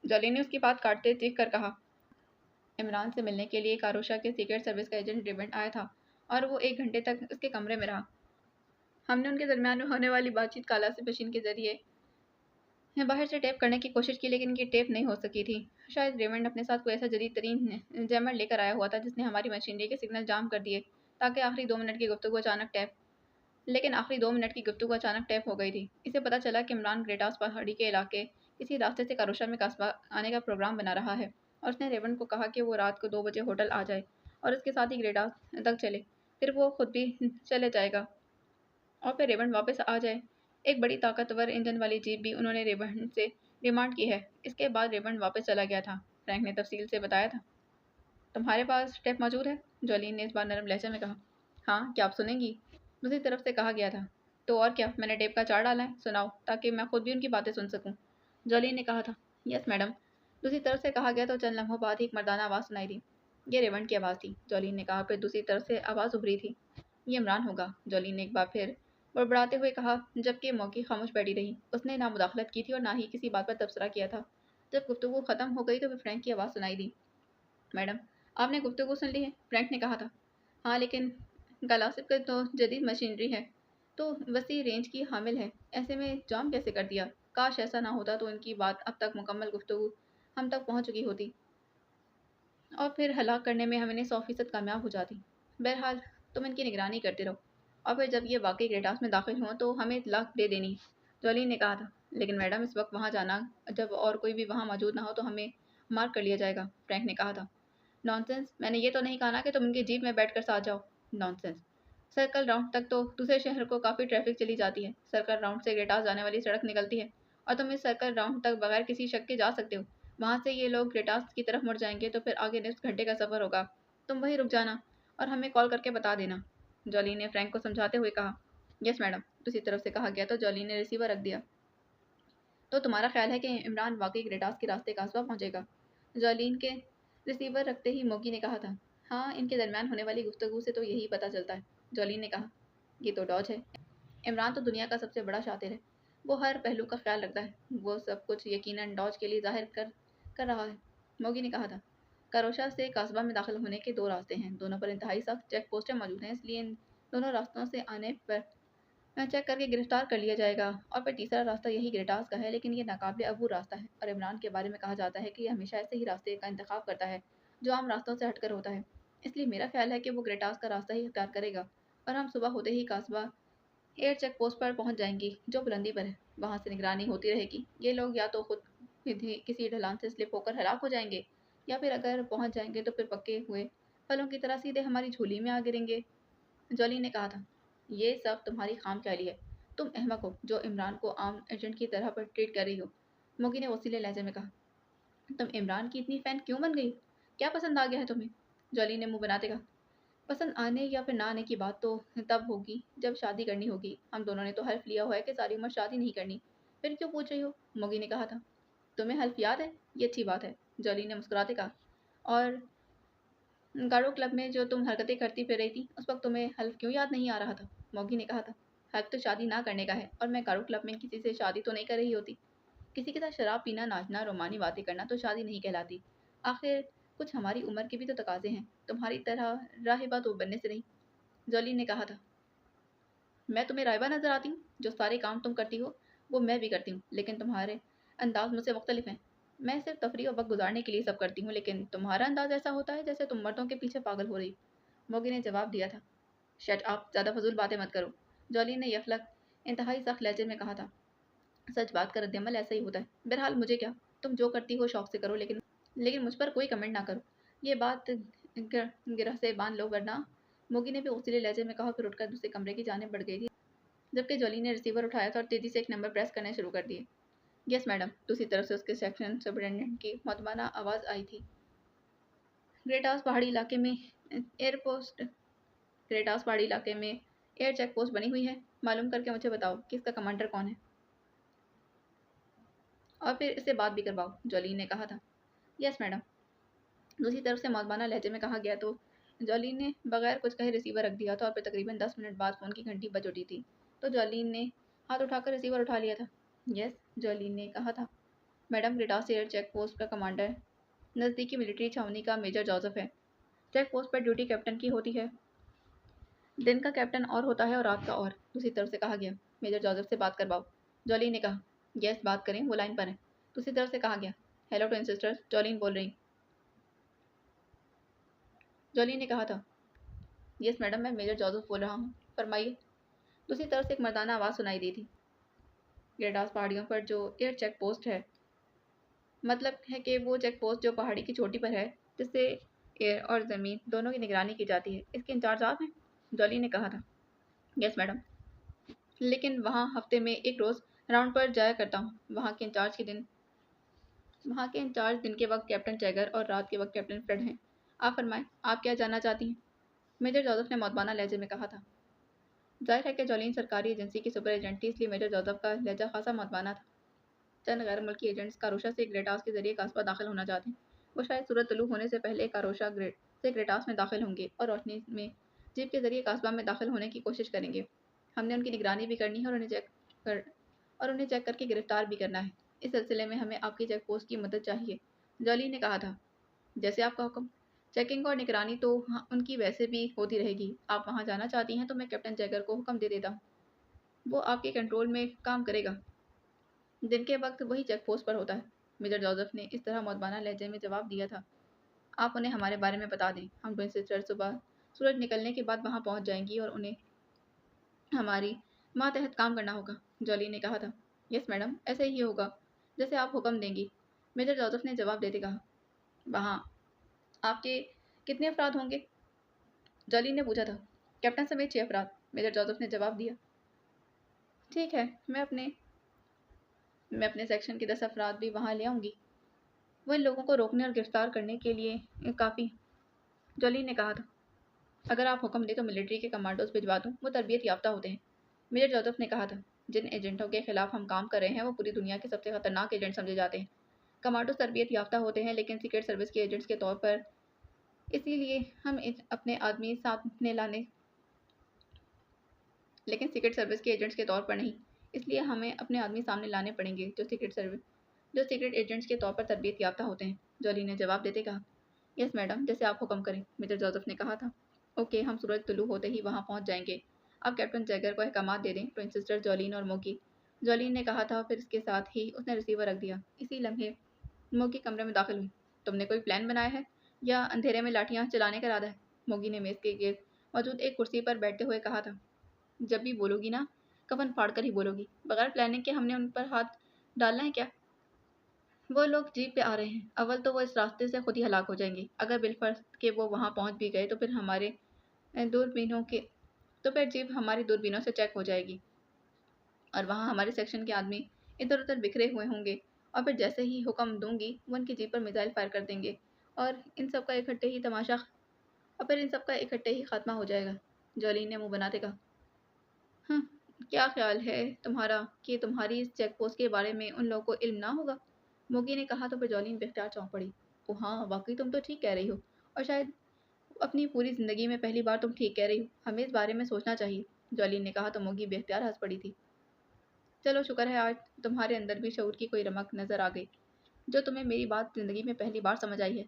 जॉली ने उसकी बात काटते चीख कर कहा। इमरान से मिलने के लिए कारोशा के सीक्रेट सर्विस का एजेंट रेवेंट आया था और वो 1 घंटे तक उसके कमरे में रहा। हमने उनके दरमियान में होने वाली बातचीत काला से मशीन के जरिए बाहर से टेप करने की कोशिश की, लेकिन इनकी टेप नहीं हो सकी थी। शायद रेवेंट अपने साथ कोई ऐसा जदीद तरीन जैमर लेकर आया हुआ था जिसने हमारी मशीनरी के सिग्नल जाम कर दिए, ताकि आखिरी 2 मिनट की गुफ्तगू अचानक टैप लेकिन आखिरी 2 मिनट की गुफ्तगू अचानक टैप हो गई थी। इसे पता चला कि इमरान ग्रेटास पहाड़ी के इलाके किसी रास्ते से कारोशा में कस्बा आने का प्रोग्राम बना रहा है, और उसने रेवन को कहा कि वो रात को 2 बजे होटल आ जाए और उसके साथ ही ग्रेटास तक चले। फिर वो खुद भी चले जाएगा और फिर रेवन वापस आ जाए। एक बड़ी ताकतवर इंजन वाली जीप भी उन्होंने रेवन से डिमांड की है। इसके बाद रेवन वापस चला गया था। फ्रैंक ने तफसील से बताया था। तुम्हारे पास टेप मौजूद है? जॉलीन ने इस बार नरम लहजे में कहा। हाँ, क्या आप सुनेंगी? दूसरी तरफ से कहा गया था। तो और क्या, मैंने टेप का चार्ट डाला है, सुनाओ, ताकि मैं खुद भी उनकी बातें सुन सकूं। जॉलीन ने कहा था। Yes madam. दूसरी तरफ से कहा गया तो चंद लम्हों बाद ही एक मर्दाना आवाज़ सुनाई दी। ये रेवंड की आवाज़ थी, जॉलीन ने कहा। फिर दूसरी तरफ से आवाज़ उभरी थी। ये इमरान होगा, जॉलीन ने एक बार फिर बड़बड़ाते हुए कहा, जबकि मौकी खामोश बैठी रही। उसने ना मुदाखलत की थी और ना ही किसी बात पर तबसरा किया था। जब गुफ्तगू खत्म हो गई तो फिर फ्रैंक की आवाज़ सुनाई दी। मैडम, आपने गुफ्तगू सुन ली है? फ्रैंक ने कहा था। हाँ, लेकिन गलासिब का तो जदीद मशीनरी है, तो वसी रेंज की हामिल है, ऐसे में जाम कैसे कर दिया? काश ऐसा ना होता तो इनकी बात अब तक मुकम्मल गुफ्तगू हम तक पहुंच चुकी होती और फिर हलाक करने में हम इन्हें 100% कामयाब हो जाती। बहरहाल, तुम इनकी निगरानी करते रहो और फिर जब ये वाकई ग्रेटास में दाखिल हुआ तो हमें इतलाक दे देनी। जॉली ने कहा था। लेकिन मैडम, इस वक्त वहाँ जाना, जब और कोई भी वहाँ मौजूद ना हो तो हमें मार्क कर लिया जाएगा, फ्रैंक ने कहा था। नॉनसेंस, मैंने ये तो नहीं कहा ना कि तुम उनकी जीप में बैठकर साथ जाओ। नॉनसेंस। सर्कल राउंड तक तो दूसरे शहर को काफ़ी ट्रैफिक चली जाती है। सर्कल राउंड से ग्रेटास जाने वाली सड़क निकलती है और तुम इस सर्कल राउंड तक बगैर किसी शक के जा सकते हो। वहाँ से ये लोग ग्रेटास की तरफ मुड़ जाएंगे तो फिर आगे नेक्स्ट घंटे का सफ़र होगा। तुम वहीं रुक जाना और हमें कॉल करके बता देना, जॉली ने फ्रैंक को समझाते हुए कहा। यस मैडम, दूसरी तरफ से कहा गया तो जॉली ने रिसीवर रख दिया। तो तुम्हारा ख्याल है कि इमरान वाकई ग्रेटास के रास्ते कासबा पहुंचेगा? जॉलीन के रिसीवर रखते ही मोगी ने कहा था। हाँ, इनके दरमियान होने वाली गुफ्तगू से तो यही पता चलता है, जॉलीन ने कहा। ये तो डॉज है। इमरान तो दुनिया का सबसे बड़ा शातिर है। वो हर पहलू का ख्याल रखता है। वो सब कुछ यकीनन डॉज के लिए जाहिर कर रहा है, मोगी ने कहा था। करोशा से कासबा में दाखिल होने के 2 रास्ते हैं। दोनों पर इंतहाई सख्त चेक पोस्टें मौजूद हैं, इसलिए इन दोनों रास्तों से आने पर चेक करके गिरफ्तार कर लिया जाएगा। और फिर तीसरा रास्ता यही ग्रेटास का है, लेकिन ये नाकाबिले अबूर रास्ता है और इमरान के बारे में कहा जाता है कि ये हमेशा ऐसे ही रास्ते का इंतखाब करता है जो आम रास्तों से हटकर होता है। इसलिए मेरा ख्याल है कि वो ग्रेटास का रास्ता ही इख्तियार करेगा और हम सुबह होते ही कासबा एयर चेक पोस्ट पर पहुंच जाएंगी, जो बुलंदी पर है। वहां से निगरानी होती रहेगी। ये लोग या तो खुद किसी ढलान से स्लिप होकर हलाक हो जाएंगे, या फिर अगर पहुंच जाएंगे तो फिर पक्के हुए फलों की तरह सीधे हमारी झोली में आ गिरेंगे, जॉली ने कहा था। ये सब तुम्हारी खामख्याली है। तुम अहमक हो जो इमरान को आम एजेंट की तरह पर ट्रीट कर रही हो, मोगी ने वसीले लहजे में कहा। तुम इमरान की इतनी फ़ैन क्यों बन गई? क्या पसंद आ गया है तुम्हें? जॉली ने मुंह बनाते कहा। पसंद आने या फिर ना आने की बात तो तब होगी जब शादी करनी होगी। हम दोनों ने तो हल्फ लिया हुआ है कि सारी उम्र शादी नहीं करनी। फिर क्यों पूछ रही हो? मोगी ने कहा था। तुम्हें हल्फ याद है? ये अच्छी बात है, जॉली ने मुस्कुराते कहा। और गारो क्लब में जो तुम हरकतें करती फिर रही थी, उस वक्त तुम्हें हल्फ क्यों याद नहीं आ रहा था? मोगी ने कहा था। हल्फ तो शादी ना करने का है और मैं गारो क्लब में किसी से शादी तो नहीं कर रही होती। किसी के साथ शराब पीना, नाचना, रोमानी बातें करना तो शादी नहीं कहलाती। आखिर کچھ ہماری عمر کے بھی تو تقاضے ہیں، تمہاری طرح راہبہ تو بننے سے نہیں، جولی نے کہا تھا۔ میں تمہیں راہبہ نظر آتی ہوں؟ جو سارے کام تم کرتی ہو وہ میں بھی کرتی ہوں، لیکن تمہارے انداز مجھ سے مختلف ہیں۔ میں صرف تفریح اور وقت گزارنے کے لیے سب کرتی ہوں، لیکن تمہارا انداز ایسا ہوتا ہے جیسے تم مردوں کے پیچھے پاگل ہو رہی۔ موگی نے جواب دیا تھا۔ شٹ آپ، زیادہ فضول باتیں مت کرو، جولی نے یفلک انتہائی سخت لہجے میں کہا تھا۔ سچ بات کا رد عمل ایسا ہی ہوتا ہے، بہرحال مجھے کیا، تم جو کرتی ہو شوق سے کرو، لیکن مجھ پر کوئی کمنٹ نہ کرو، یہ بات گرہ سے باندھ لو ورنہ، موگی نے بھی غصیلے لہجے میں کہا، پھر اٹھ کر دوسرے کمرے کی جانب بڑھ گئی تھی، جبکہ جولی نے ریسیور اٹھایا تھا اور تیزی سے ایک نمبر پریس کرنے شروع کر دیے۔ یس میڈم، دوسری طرف سے اس کے سیکشن سپرنٹینڈنٹ کی مؤدبانہ آواز آئی تھی۔ گریٹاس پہاڑی علاقے میں ایئر چیک پوسٹ بنی ہوئی ہے، معلوم کر کے مجھے بتاؤ کہ اس کا کمانڈر کون ہے، اور پھر اس سے بات بھی کرواؤ، جولی نے کہا تھا۔ یس میڈم، دوسری طرف سے مؤدبانہ لہجے میں کہا گیا تو جولی نے بغیر کچھ کہے ریسیور رکھ دیا تھا، اور پھر تقریباً 10 منٹ بعد فون کی گھنٹی بج اٹھی تھی تو جولی نے ہاتھ اٹھا کر ریسیور اٹھا لیا تھا۔ یس، جولی نے کہا تھا۔ میڈم، گریٹاس ایئر چیک پوسٹ کا کمانڈر نزدیکی ملٹری چھاؤنی کا میجر جوزف ہے۔ چیک پوسٹ پر ڈیوٹی کیپٹن کی ہوتی ہے، دن کا کیپٹن اور ہوتا ہے اور رات کا اور، دوسری طرف سے کہا گیا۔ میجر جوزف سے بات کرواؤ، جولی نے کہا۔ یس، بات کریں، وہ لائن پر ہیں، دوسری طرف سے کہا گیا۔ ہیلو ٹوئن سسٹرز، جولین بول رہی، جولی نے کہا تھا۔ یس میڈم، میں میجر جوزف بول رہا ہوں، فرمائیے، دوسری طرف سے ایک مردانہ آواز سنائی دی تھی۔ گریٹاس پہاڑیوں پر جو ایئر چیک پوسٹ ہے، مطلب ہے کہ وہ چیک پوسٹ جو پہاڑی کی چوٹی پر ہے، جس سے ایئر اور زمین دونوں کی نگرانی کی جاتی ہے، اس کے انچارج آپ ہیں، جولی نے کہا تھا۔ یس میڈم، لیکن وہاں ہفتے میں ایک روز راؤنڈ پر جایا کرتا ہوں، وہاں کے انچارج دن کے وقت کیپٹن چیگر اور رات کے وقت کیپٹن فریڈ ہیں۔ آپ فرمائیں، آپ کیا جاننا چاہتی ہیں، میجر جوزف نے مؤدبانہ لہجے میں کہا تھا۔ ظاہر ہے کہ جولین سرکاری ایجنسی کی سپر ایجنٹ تھی، اس لیے میجر جوزف کا لہجہ خاصا مؤدبانہ تھا۔ چند غیر ملکی ایجنٹس کاروشا سے گریٹاس کے ذریعے قصبہ داخل ہونا چاہتے ہیں، وہ شاید سورج طلوع ہونے سے پہلے کاروشا سے گریٹاس میں داخل ہوں گے اور روشنی میں جیپ کے ذریعے قصبہ میں داخل ہونے کی کوشش کریں گے۔ ہم نے ان کی نگرانی بھی کرنی ہے اور انہیں چیک کر کے گرفتار بھی کرنا ہے۔ اس سلسلے میں ہمیں آپ کی چیک پوسٹ کی مدد چاہیے، جولی نے کہا تھا۔ جیسے آپ کا حکم، چیکنگ اور نگرانی تو ان کی ویسے بھی ہوتی رہے گی، آپ وہاں جانا چاہتی ہیں تو میں کیپٹن جیگر کو حکم دے دیتا ہوں، وہ آپ کے کنٹرول میں کام کرے گا، دن کے وقت وہی چیک پوسٹ پر ہوتا ہے، میجر جوزف نے اس طرح مؤدبانہ لہجے میں جواب دیا تھا۔ آپ انہیں ہمارے بارے میں بتا دیں، ہم ٹوئن سسٹر صبح سورج نکلنے کے بعد وہاں پہنچ جائیں گی اور انہیں ہماری ماتحت کام کرنا ہوگا، جولی نے کہا تھا۔ یس میڈم، ایسے ہی ہوگا جیسے آپ حکم دیں گی، میجر جوزف نے جواب دیتے کہا۔ وہاں آپ کے کتنے افراد ہوں گے، جولی نے پوچھا تھا۔ کیپٹن سمیت 6 افراد، میجر جوزف نے جواب دیا۔ ٹھیک ہے، میں اپنے سیکشن کے 10 افراد بھی وہاں لے آؤں گی، وہ ان لوگوں کو روکنے اور گرفتار کرنے کے لیے کافی، جولی نے کہا تھا۔ اگر آپ حکم دیں تو ملٹری کے کمانڈوز بھجوا دوں، وہ تربیت یافتہ ہوتے ہیں، میجر جوزف نے کہا تھا۔ جن ایجنٹوں کے خلاف ہم کام کر رہے ہیں وہ پوری دنیا کے سب سے خطرناک ایجنٹ سمجھے جاتے ہیں، کمانڈوز تربیت یافتہ ہوتے ہیں لیکن سیکرٹ سروس کے ایجنٹس کے طور پر، اسی لیے ہم اپنے آدمی سامنے لانے لیکن سیکرٹ سروس کے ایجنٹس کے طور پر نہیں، اس لیے ہمیں اپنے آدمی سامنے لانے پڑیں گے جو سیکرٹ ایجنٹس کے طور پر تربیت یافتہ ہوتے ہیں، جولی نے جواب دیتے کہا۔ یس میڈم، جیسے آپ حکم کریں، میجر جوزف نے کہا تھا۔ اوکے، ہم سورج طلوع ہوتے ہی وہاں پہنچ جائیں گے، آپ کیپٹن جیگر کو احکامات دے دیں، ٹوئن سسٹر جولین اور موگی، جولین نے کہا تھا، پھر اس کے ساتھ ہی اس نے ریسیور رکھ دیا۔ اسی لمحے موگی کمرے میں داخل ہوئی۔ تم نے کوئی پلان بنایا ہے یا اندھیرے میں لاٹھیاں چلانے کا ارادہ ہے، موگی نے میز کے گرد موجود ایک کرسی پر بیٹھتے ہوئے کہا تھا۔ جب بھی بولو گی نا، کفن پھاڑ کر ہی بولو گی، بغیر پلاننگ کے ہم نے ان پر ہاتھ ڈالنا ہے کیا؟ وہ لوگ جیپ پہ آ رہے ہیں، اول تو وہ اس راستے سے خود ہی ہلاک ہو جائیں گے، اگر بالفرض کہ وہ وہاں پہنچ بھی گئے تو پھر جیپ ہماری دوربینوں سے چیک ہو جائے گی اور وہاں ہمارے سیکشن کے آدمی ادھر ادھر بکھرے ہوئے ہوں گے، اور پھر جیسے ہی حکم دوں گی وہ ان کی جیپ پر میزائل فائر کر دیں گے اور ان سب کا اکٹھے ہی خاتمہ ہو جائے گا، جولین نے منہ بناتے کہا۔ کیا خیال ہے تمہارا کہ تمہاری اس چیک پوسٹ کے بارے میں ان لوگوں کو علم نہ ہوگا، موگی نے کہا تو پھر جولین بے اختیار چونک پڑی۔ او ہاں، واقعی تم تو ٹھیک کہہ رہی ہو، اور شاید اپنی پوری زندگی میں پہلی بار تم ٹھیک کہہ رہی ہو، ہمیں اس بارے میں سوچنا چاہیے، جولین نے کہا تو موگی بے اختیار ہنس پڑی تھی۔ چلو شکر ہے آج تمہارے اندر بھی شعور کی کوئی رمق نظر آ گئی، جو تمہیں میری بات زندگی میں پہلی بار سمجھ آئی ہے،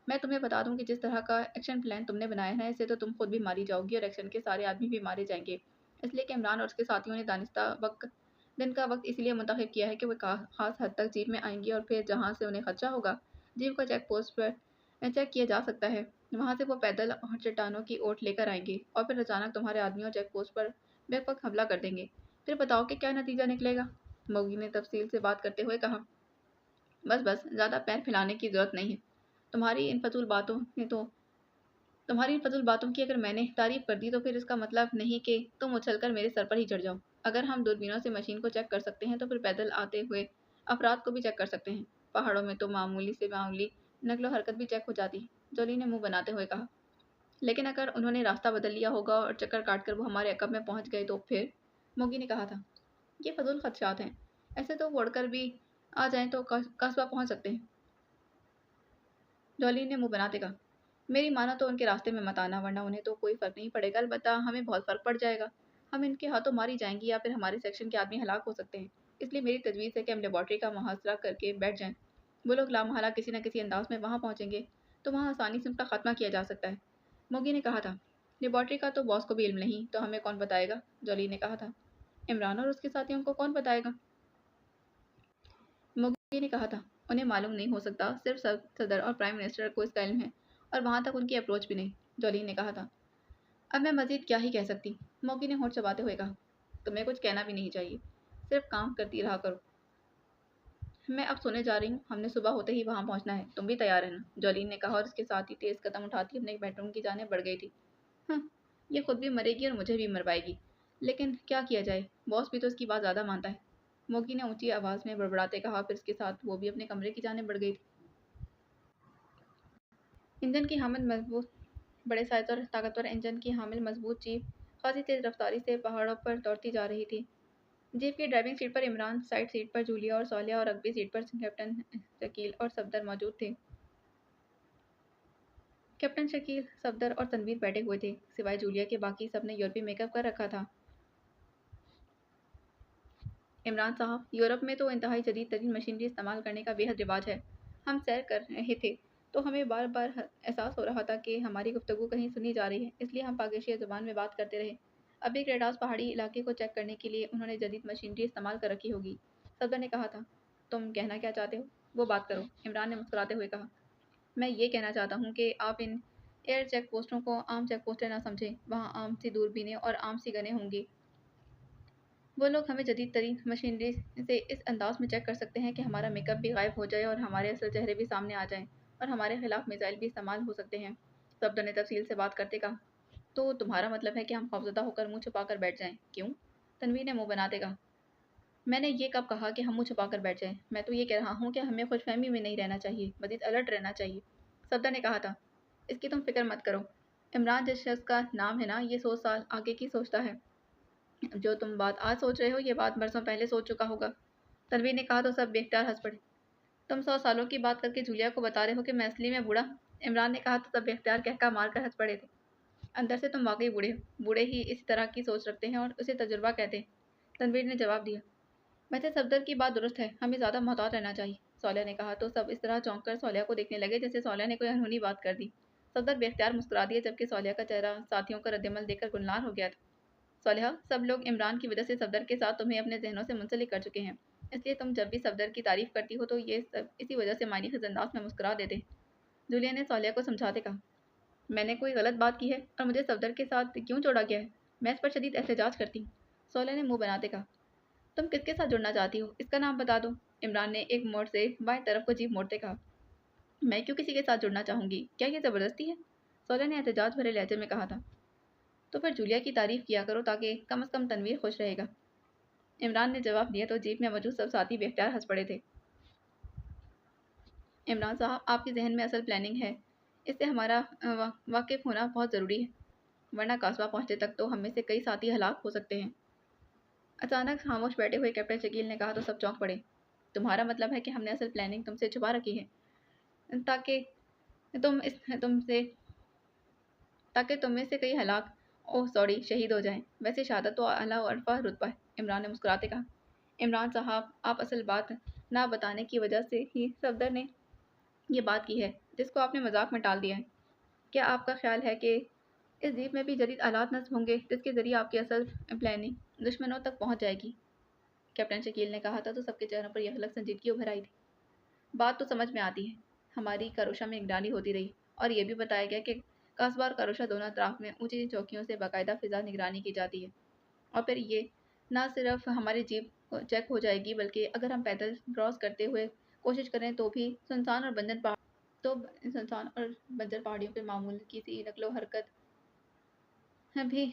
मैं तुम्हें बता दूं कि जिस तरह का एक्शन प्लान तुमने बनाया है, इससे तो तुम खुद भी मारी जाओगी और एक्शन के सारे आदमी भी मारे जाएंगे। इसलिए कि इमरान और उसके साथियों ने दानिस्ता वक्त दिन का वक्त इसलिए मुंतखब किया है कि वे खास हद तक जीप में आएंगी और फिर जहाँ से उन्हें खदशा होगा जीप को चेक पोस्ट पर चेक किया जा सकता है, वहाँ से वो पैदल और चट्टानों की ओट लेकर आएंगे और फिर अचानक तुम्हारे आदमियों चेक पोस्ट पर बेवकूफ़ हमला कर देंगे। फिर बताओ कि क्या नतीजा निकलेगा। मोगी ने तफसील से बात करते हुए कहा। बस बस, ज़्यादा पैर फैलाने की ज़रूरत नहीं है। तुम्हारी इन फजूल बातों ने तो तुम्हारी इन फजूल बातों की अगर मैंने तारीफ कर दी तो फिर इसका मतलब नहीं कि तुम उछलकर मेरे सर पर ही चढ़ जाओ। अगर हम दूरबीनों से मशीन को चेक कर सकते हैं तो फिर पैदल आते हुए अफराद को भी चेक कर सकते हैं। पहाड़ों में तो मामूली से मामूली नकलो हरकत भी चेक हो जाती। जोली ने मुंह बनाते हुए कहा। लेकिन अगर उन्होंने रास्ता बदल लिया होगा और चक्कर काट कर वो हमारे अकब में पहुंच गए तो फिर? मोगी ने कहा था। ये फजूल खदशात हैं। ऐसे तो वो उड़कर भी आ जाएं तो कस्बा पहुंच सकते हैं। जॉली ने मुंह बनाते कहा। मेरी मानो तो उनके रास्ते में मत आना, वरना उन्हें तो कोई फर्क नहीं पड़ेगा, अलबत्ता हमें बहुत फर्क पड़ जाएगा। हम इनके हाथों मारी जाएंगी या फिर हमारे सेक्शन के आदमी हलाक हो सकते हैं। इसलिए मेरी तजवीज़ है कि हम लेबॉर्ट्री का मुहासरा करके बैठ जाएं। वो लोग लामहला किसी न किसी अंदाज में वहाँ पहुँचेंगे तो वहाँ आसानी से उनका खात्मा किया जा सकता है। मोगी ने कहा था। लेबॉर्ट्री का तो बॉस को भी इल्म नहीं, तो हमें कौन बताएगा? जॉली ने कहा था। इमरान और उसके साथियों को कौन बताएगा? मोगी ने कहा था। उन्हें मालूम नहीं हो सकता, सिर्फ सदर और प्राइम मिनिस्टर को इसका इल्म है, और वहाँ तक उनकी अप्रोच भी नहीं। जॉली ने कहा था। अब मैं मजीद क्या ही कह सकती। मोगी ने होंठ चबाते हुए कहा। तुम्हें कुछ कहना भी नहीं चाहिए, सिर्फ काम करती रहा करो। मैं अब सोने जा रही हूँ, हमने सुबह होते ही वहाँ पहुँचना है, तुम भी तैयार रहना, जॉली ने कहा और उसके साथ ही तेज कदम उठाती अपने बेडरूम की जाने बढ़ गई थी। हाँ, ये खुद भी मरेगी और मुझे भी मरवाएगी, लेकिन क्या किया जाए, बॉस भी तो इसकी बात ज़्यादा मानता है। मोगी ने ऊंची आवाज़ में बड़बड़ाते कहा, फिर इसके साथ वो भी अपने कमरे की जाने बढ़ गई थी। इंजन की हामिल मजबूत बड़े साइज और ताकतवर इंजन की हामिल मजबूत जीप खासी तेज रफ्तारी से पहाड़ों पर दौड़ती जा रही थी। जीप की ड्राइविंग सीट पर इमरान, साइड सीट पर जूलिया और सोलिया और अगली सीट पर कैप्टन शकील और सफदर मौजूद थे। कैप्टन शकील, सफदर और तनवीर बैठे हुए थे। सिवाय जूलिया के बाकी सब ने यूरोपीय मेकअप कर रखा था। इमरान साहब, यूरोप में तो इंतहाई जदीद तरीन मशीनरी इस्तेमाल करने का बेहद रिवाज है। हम सैर कर रहे थे तो हमें बार बार एहसास हो रहा था कि हमारी गुफ्तगू कहीं सुनी जा रही है, इसलिए हम पाकिस्तानी ज़ुबान में बात करते रहे। अभी ग्रेडास पहाड़ी इलाके को चेक करने के लिए उन्होंने जदीद मशीनरी इस्तेमाल कर रखी होगी। सफदर ने कहा था। तुम कहना क्या चाहते हो? वो बात करो, इमरान ने मुस्कुराते हुए कहा। मैं ये कहना चाहता हूँ कि आप इन एयर चेक पोस्टों को आम चेक पोस्टें ना समझें। वहाँ आम सी दूरबीनें और आम सी गनें होंगी। वो लोग हमें जदीद तरीन मशीनरी से इस अंदाज में चेक कर सकते हैं कि हमारा मेकअप भी गायब हो जाए और हमारे असल चेहरे भी सामने आ जाएं, और हमारे खिलाफ मिसाइल भी इस्तेमाल हो सकते हैं। सफदर ने तफसील से बात करते कहा। तो तुम्हारा मतलब है कि हम खौफजदा होकर मुंह छुपा कर बैठ जाएं? क्यों? तनवीर ने मुंह बनाते कहा। मैंने ये कब कहा कि हम मुंह छुपा कर बैठ जाएं? मैं तो ये कह रहा हूँ कि हमें खुशफहमी में नहीं रहना चाहिए, मजीद अलर्ट रहना चाहिए। सफदर ने कहा था। इसकी तुम फिक्र मत करो। इमरान जिस शख्स का नाम है ना, ये 100 साल आगे की सोचता है। जो तुम बात आज सोच रहे हो, ये बात बरसों पहले सोच चुका होगा। तनवीर ने कहा तो सब बेख्तियार हंस पड़े। तुम 100 सालों की बात करके जूलिया को बता रहे हो कि मैं असली में बूढ़ा? इमरान ने कहा तो सब बेख्तियार कहकर मार कर हंस पड़े थे। अंदर से तुम वाकई बूढ़े हो। बूढ़े ही इसी तरह की सोच रखते हैं और उसे तजुर्बा कहते हैं। तनवीर ने जवाब दिया। वैसे सफदर की बात दुरुस्त है, हमें ज़्यादा मोहतात रहना चाहिए। सोलिया ने कहा तो सब इस तरह चौंक कर सोलिया को देखने लगे जैसे सोलिया ने कोई अनहोनी बात कर दी। सफदर बेख्तियार मुस्कुरा दिया, जबकि सोलिया का चेहरा साथियों का रद्दमल देखकर गुलनार हो गया था। सोलिहा, सब लोग इमरान की वजह से सफदर के साथ तुम्हें अपने जहनों से मुंसलिक कर चुके हैं, इसलिए तुम जब भी सफदर की तारीफ करती हो तो ये सब इसी वजह से मायने खिज अंदाज में मुस्कुरा देते। जूलिया ने सोलिया को समझाते कहा। मैंने कोई गलत बात की है और मुझे सफदर के साथ क्यों जोड़ा गया है? मैं इस पर शदीद एहतजाज करती हूँ। सोलिया ने मुंह बनाते कहा। तुम किसके साथ जुड़ना चाहती हो, इसका नाम बता दो। इमरान ने एक मोड़ से बाएं तरफ को जीभ मोड़ते कहा। मैं क्यों किसी के साथ जुड़ना चाहूंगी, क्या ये ज़बरदस्ती है? सोलिया ने एहतजाज भरे लहजे में कहा था। तो फिर जूलिया की तारीफ किया करो, ताकि कम से कम तनवीर खुश रहेगा। इमरान ने जवाब दिया तो जीप में मौजूद सब साथी बेख्तियार हंस पड़े थे। इमरान साहब, आपके जहन में असल प्लानिंग है, इससे हमारा वाकिफ होना बहुत ज़रूरी है, वरना कासबा पहुंचने तक तो हम में से कई साथी हलाक हो सकते हैं। अचानक खामोश बैठे हुए कैप्टन शकील ने कहा तो सब चौंक पड़े। तुम्हारा मतलब है कि हमने असल प्लानिंग तुमसे छुपा रखी है, ताकि तुम इस तुमसे ताकि तुम में से कई हलाक, ओह सॉरी, शहीद हो जाएं। वैसे शहादत तो आला और अरफा रुतबा है। इमरान ने मुस्कुराते कहा। इमरान साहब, आप असल बात ना बताने की वजह से ही सफदर ने یہ بات کی ہے جس کو آپ نے مذاق میں ٹال دیا ہے۔ کیا آپ کا خیال ہے کہ اس جیپ میں بھی جدید آلات نصب ہوں گے جس کے ذریعے آپ کی اصل پلاننگ دشمنوں تک پہنچ جائے گی؟ کیپٹن شکیل نے کہا تھا تو سب کے چہروں پر یہ الگ سنجیدگی ابھر آئی تھی۔ بات تو سمجھ میں آتی ہے۔ ہماری کاروشا میں نگرانی ہوتی رہی اور یہ بھی بتایا گیا کہ قصبہ اور کاروشا دونوں اطراف میں اونچی چوکیوں سے باقاعدہ فضا نگرانی کی جاتی ہے، اور پھر یہ نہ صرف ہماری جیپ چیک ہو جائے گی بلکہ اگر ہم پیدل کراس کرتے ہوئے کوشش کریں تو سنسان اور بنجر پہاڑیوں پہ معمول کی سی نقل و حرکت بھی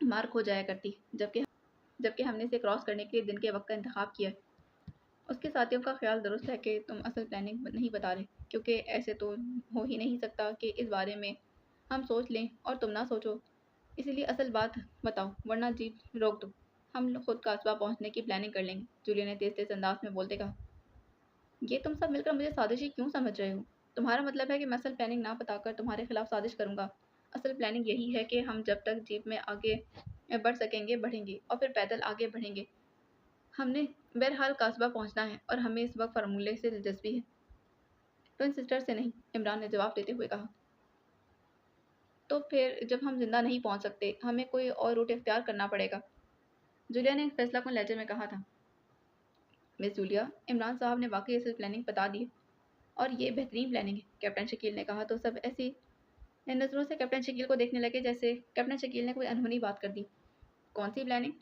مارک ہو جایا کرتی، جبکہ ہم نے اسے کراس کرنے کے لیے دن کے وقت کا انتخاب کیا ہے۔ اس کے ساتھیوں کا خیال درست ہے کہ تم اصل پلاننگ نہیں بتا رہے، کیونکہ ایسے تو ہو ہی نہیں سکتا کہ اس بارے میں ہم سوچ لیں اور تم نہ سوچو۔ اسی لیے اصل بات بتاؤ ورنہ جیپ روک دو، ہم خود قصبہ پہنچنے کی پلاننگ کر لیں گے، جولیا نے تیز تیز انداز میں بولتے کہا۔ یہ تم سب مل کر مجھے سازشی کیوں سمجھ رہے ہو؟ تمہارا مطلب ہے کہ میں اصل پلاننگ نہ بتا کر تمہارے خلاف سازش کروں گا؟ اصل پلاننگ یہی ہے کہ ہم جب تک جیپ میں آگے بڑھ سکیں گے بڑھیں گے اور پھر پیدل آگے بڑھیں گے۔ ہم نے بہرحال قصبہ پہنچنا ہے اور ہمیں اس وقت فارمولے سے دلچسپی ہے، ٹوئن سسٹر سے نہیں، عمران نے جواب دیتے ہوئے کہا۔ تو پھر جب ہم زندہ نہیں پہنچ سکتے ہمیں کوئی اور روٹ اختیار کرنا پڑے گا، جولیا نے فیصلہ کن لہجے میں کہا تھا۔ مس جولیا، عمران صاحب نے واقعی اصل پلاننگ بتا دی ہے اور یہ بہترین پلاننگ ہے، کیپٹن شکیل نے کہا تو سب ایسی نظروں سے کیپٹن شکیل کو دیکھنے لگے جیسے کیپٹن شکیل نے کوئی انہونی بات کر دی۔ کون سی پلاننگ؟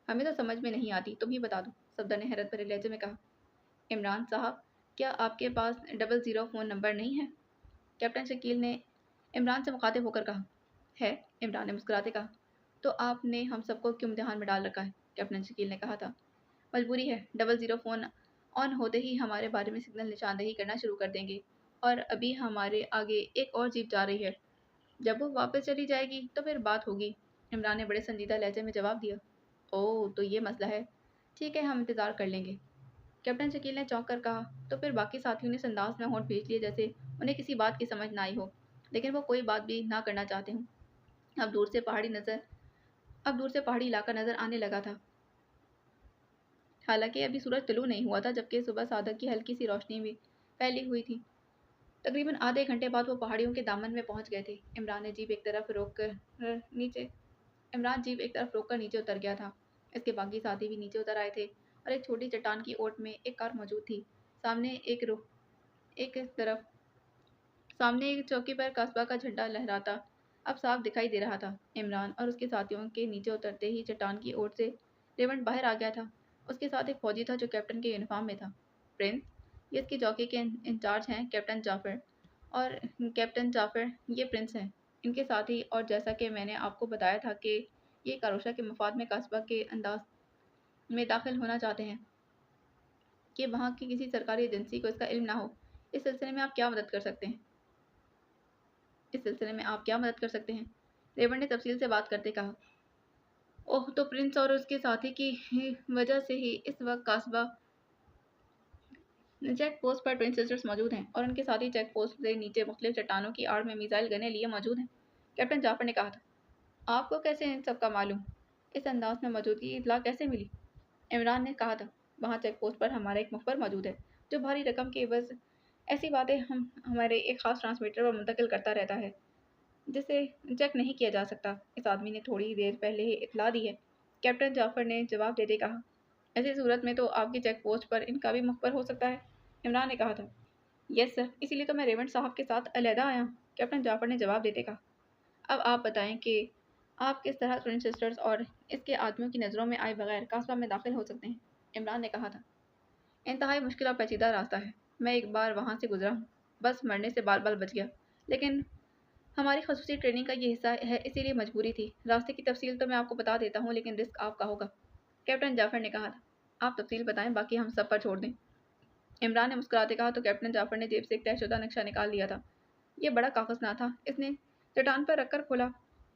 ہمیں تو سمجھ میں نہیں آتی، تم ہی بتا دو، صفدر نے حیرت بھرے لہجے میں کہا۔ عمران صاحب، کیا آپ کے پاس 00 فون نمبر نہیں ہے؟ کیپٹن شکیل نے عمران سے مخاطب ہو کر کہا۔ ہے، عمران نے مسکراتے کہا۔ تو آپ نے ہم سب کو کیوں امتحان میں ڈال رکھا ہے؟ کیپٹن شکیل نے کہا تھا۔ مجبوری ہے، 00 فون آن ہوتے ہی ہمارے بارے میں سگنل نشاندہی کرنا شروع کر دیں گے، اور ابھی ہمارے آگے ایک اور جیپ جا رہی ہے، جب وہ واپس چلی جائے گی تو پھر بات ہوگی، عمران نے بڑے سنجیدہ لہجے میں جواب دیا۔ اوہ، تو یہ مسئلہ ہے، ٹھیک ہے ہم انتظار کر لیں گے، کیپٹن شکیل نے چونک کر کہا تو پھر باقی ساتھیوں نے اس انداز میں ہونٹ بھیج لیے جیسے انہیں کسی بات کی سمجھ نہ آئی ہو، لیکن وہ کوئی بات بھی نہ کرنا چاہتے ہوں۔ اب دور سے پہاڑی علاقہ نظر آنے لگا تھا، حالانکہ ابھی سورج طلوع نہیں ہوا تھا جبکہ صبح صادق کی ہلکی سی روشنی بھی پھیلی ہوئی تھی۔ تقریباً آدھے گھنٹے بعد وہ پہاڑیوں کے دامن میں پہنچ گئے تھے۔ عمران جیپ ایک طرف روک کر نیچے اتر گیا تھا، اس کے باقی ساتھی بھی نیچے اتر آئے تھے اور ایک چھوٹی چٹان کی اوٹ میں ایک کار موجود تھی۔ سامنے ایک چوکی پر قصبہ کا جھنڈا لہراتا اب صاف دکھائی دے رہا تھا۔ عمران اور اس کے ساتھیوں کے نیچے اترتے ہی چٹان کی اوٹ سے ریونڈ باہر آ گیا تھا، اس کے ساتھ ایک فوجی تھا جو کیپٹن کے یونیفارم میں تھا۔ پرنس، یہ اس کی چوکی کے انچارج ہیں کیپٹن جعفر، اور کیپٹن جعفر یہ پرنس ہیں، ان کے ساتھی، اور جیسا کہ میں نے آپ کو بتایا تھا کہ یہ کاروشا کے مفاد میں قصبہ کے انداز میں داخل ہونا چاہتے ہیں کہ وہاں کی کسی سرکاری ایجنسی کو اس کا علم نہ ہو۔ اس سلسلے میں آپ کیا مدد کر سکتے ہیں؟ ریونڈ نے تفصیل سے بات کرتے کہا۔ اوہ، تو پرنس اور اس کے ساتھی کی وجہ سے ہی اس وقت قصبہ چیک پوسٹ پر ٹوئن سسٹرز موجود ہیں اور ان کے ساتھی چیک پوسٹ سے نیچے مختلف چٹانوں کی آڑ میں میزائل گنیں لیے موجود ہیں، کیپٹن جعفر نے کہا تھا۔ آپ کو کیسے ان سب کا معلوم؟ اس انداز میں موجودگی کی اطلاع کیسے ملی؟ عمران نے کہا تھا۔ وہاں چیک پوسٹ پر ہمارا ایک مخبر موجود ہے جو بھاری رقم کے عوض ایسی باتیں ہمارے ایک خاص ٹرانسمیٹر پر منتقل کرتا رہتا ہے جسے چیک نہیں کیا جا سکتا۔ اس آدمی نے تھوڑی دیر پہلے ہی اطلاع دی ہے، کیپٹن جعفر نے جواب دیتے کہا۔ ایسی صورت میں تو آپ کی چیک پوسٹ پر ان کا بھی مخبر ہو سکتا ہے، عمران نے کہا تھا۔ یس سر، اسی لیے تو میں ریونڈ صاحب کے ساتھ علیحدہ آیا ہوں، کیپٹن جعفر نے جواب دیتے کہا۔ اب آپ بتائیں کہ آپ کس طرح ٹوئن سسٹرز اور اس کے آدمیوں کی نظروں میں آئے بغیر قصبہ میں داخل ہو سکتے ہیں، عمران نے کہا تھا۔ انتہائی مشکل اور پیچیدہ راستہ ہے، میں ایک بار وہاں سے گزرا ہوں، بس مرنے سے بال بچ گیا، لیکن ہماری خصوصی ٹریننگ کا یہ حصہ ہے اسی لیے مجبوری تھی۔ راستے کی تفصیل تو میں آپ کو بتا دیتا ہوں لیکن رسک آپ کا ہوگا، کیپٹن جعفر نے کہا تھا۔ آپ تفصیل بتائیں، باقی ہم سب پر چھوڑ دیں، عمران نے مسکراتے کہا تو کیپٹن جعفر نے جیب سے ایک طے شدہ نقشہ نکال لیا تھا۔ یہ بڑا کاغذ نہ تھا، اس نے چٹان پر رکھ کر کھولا۔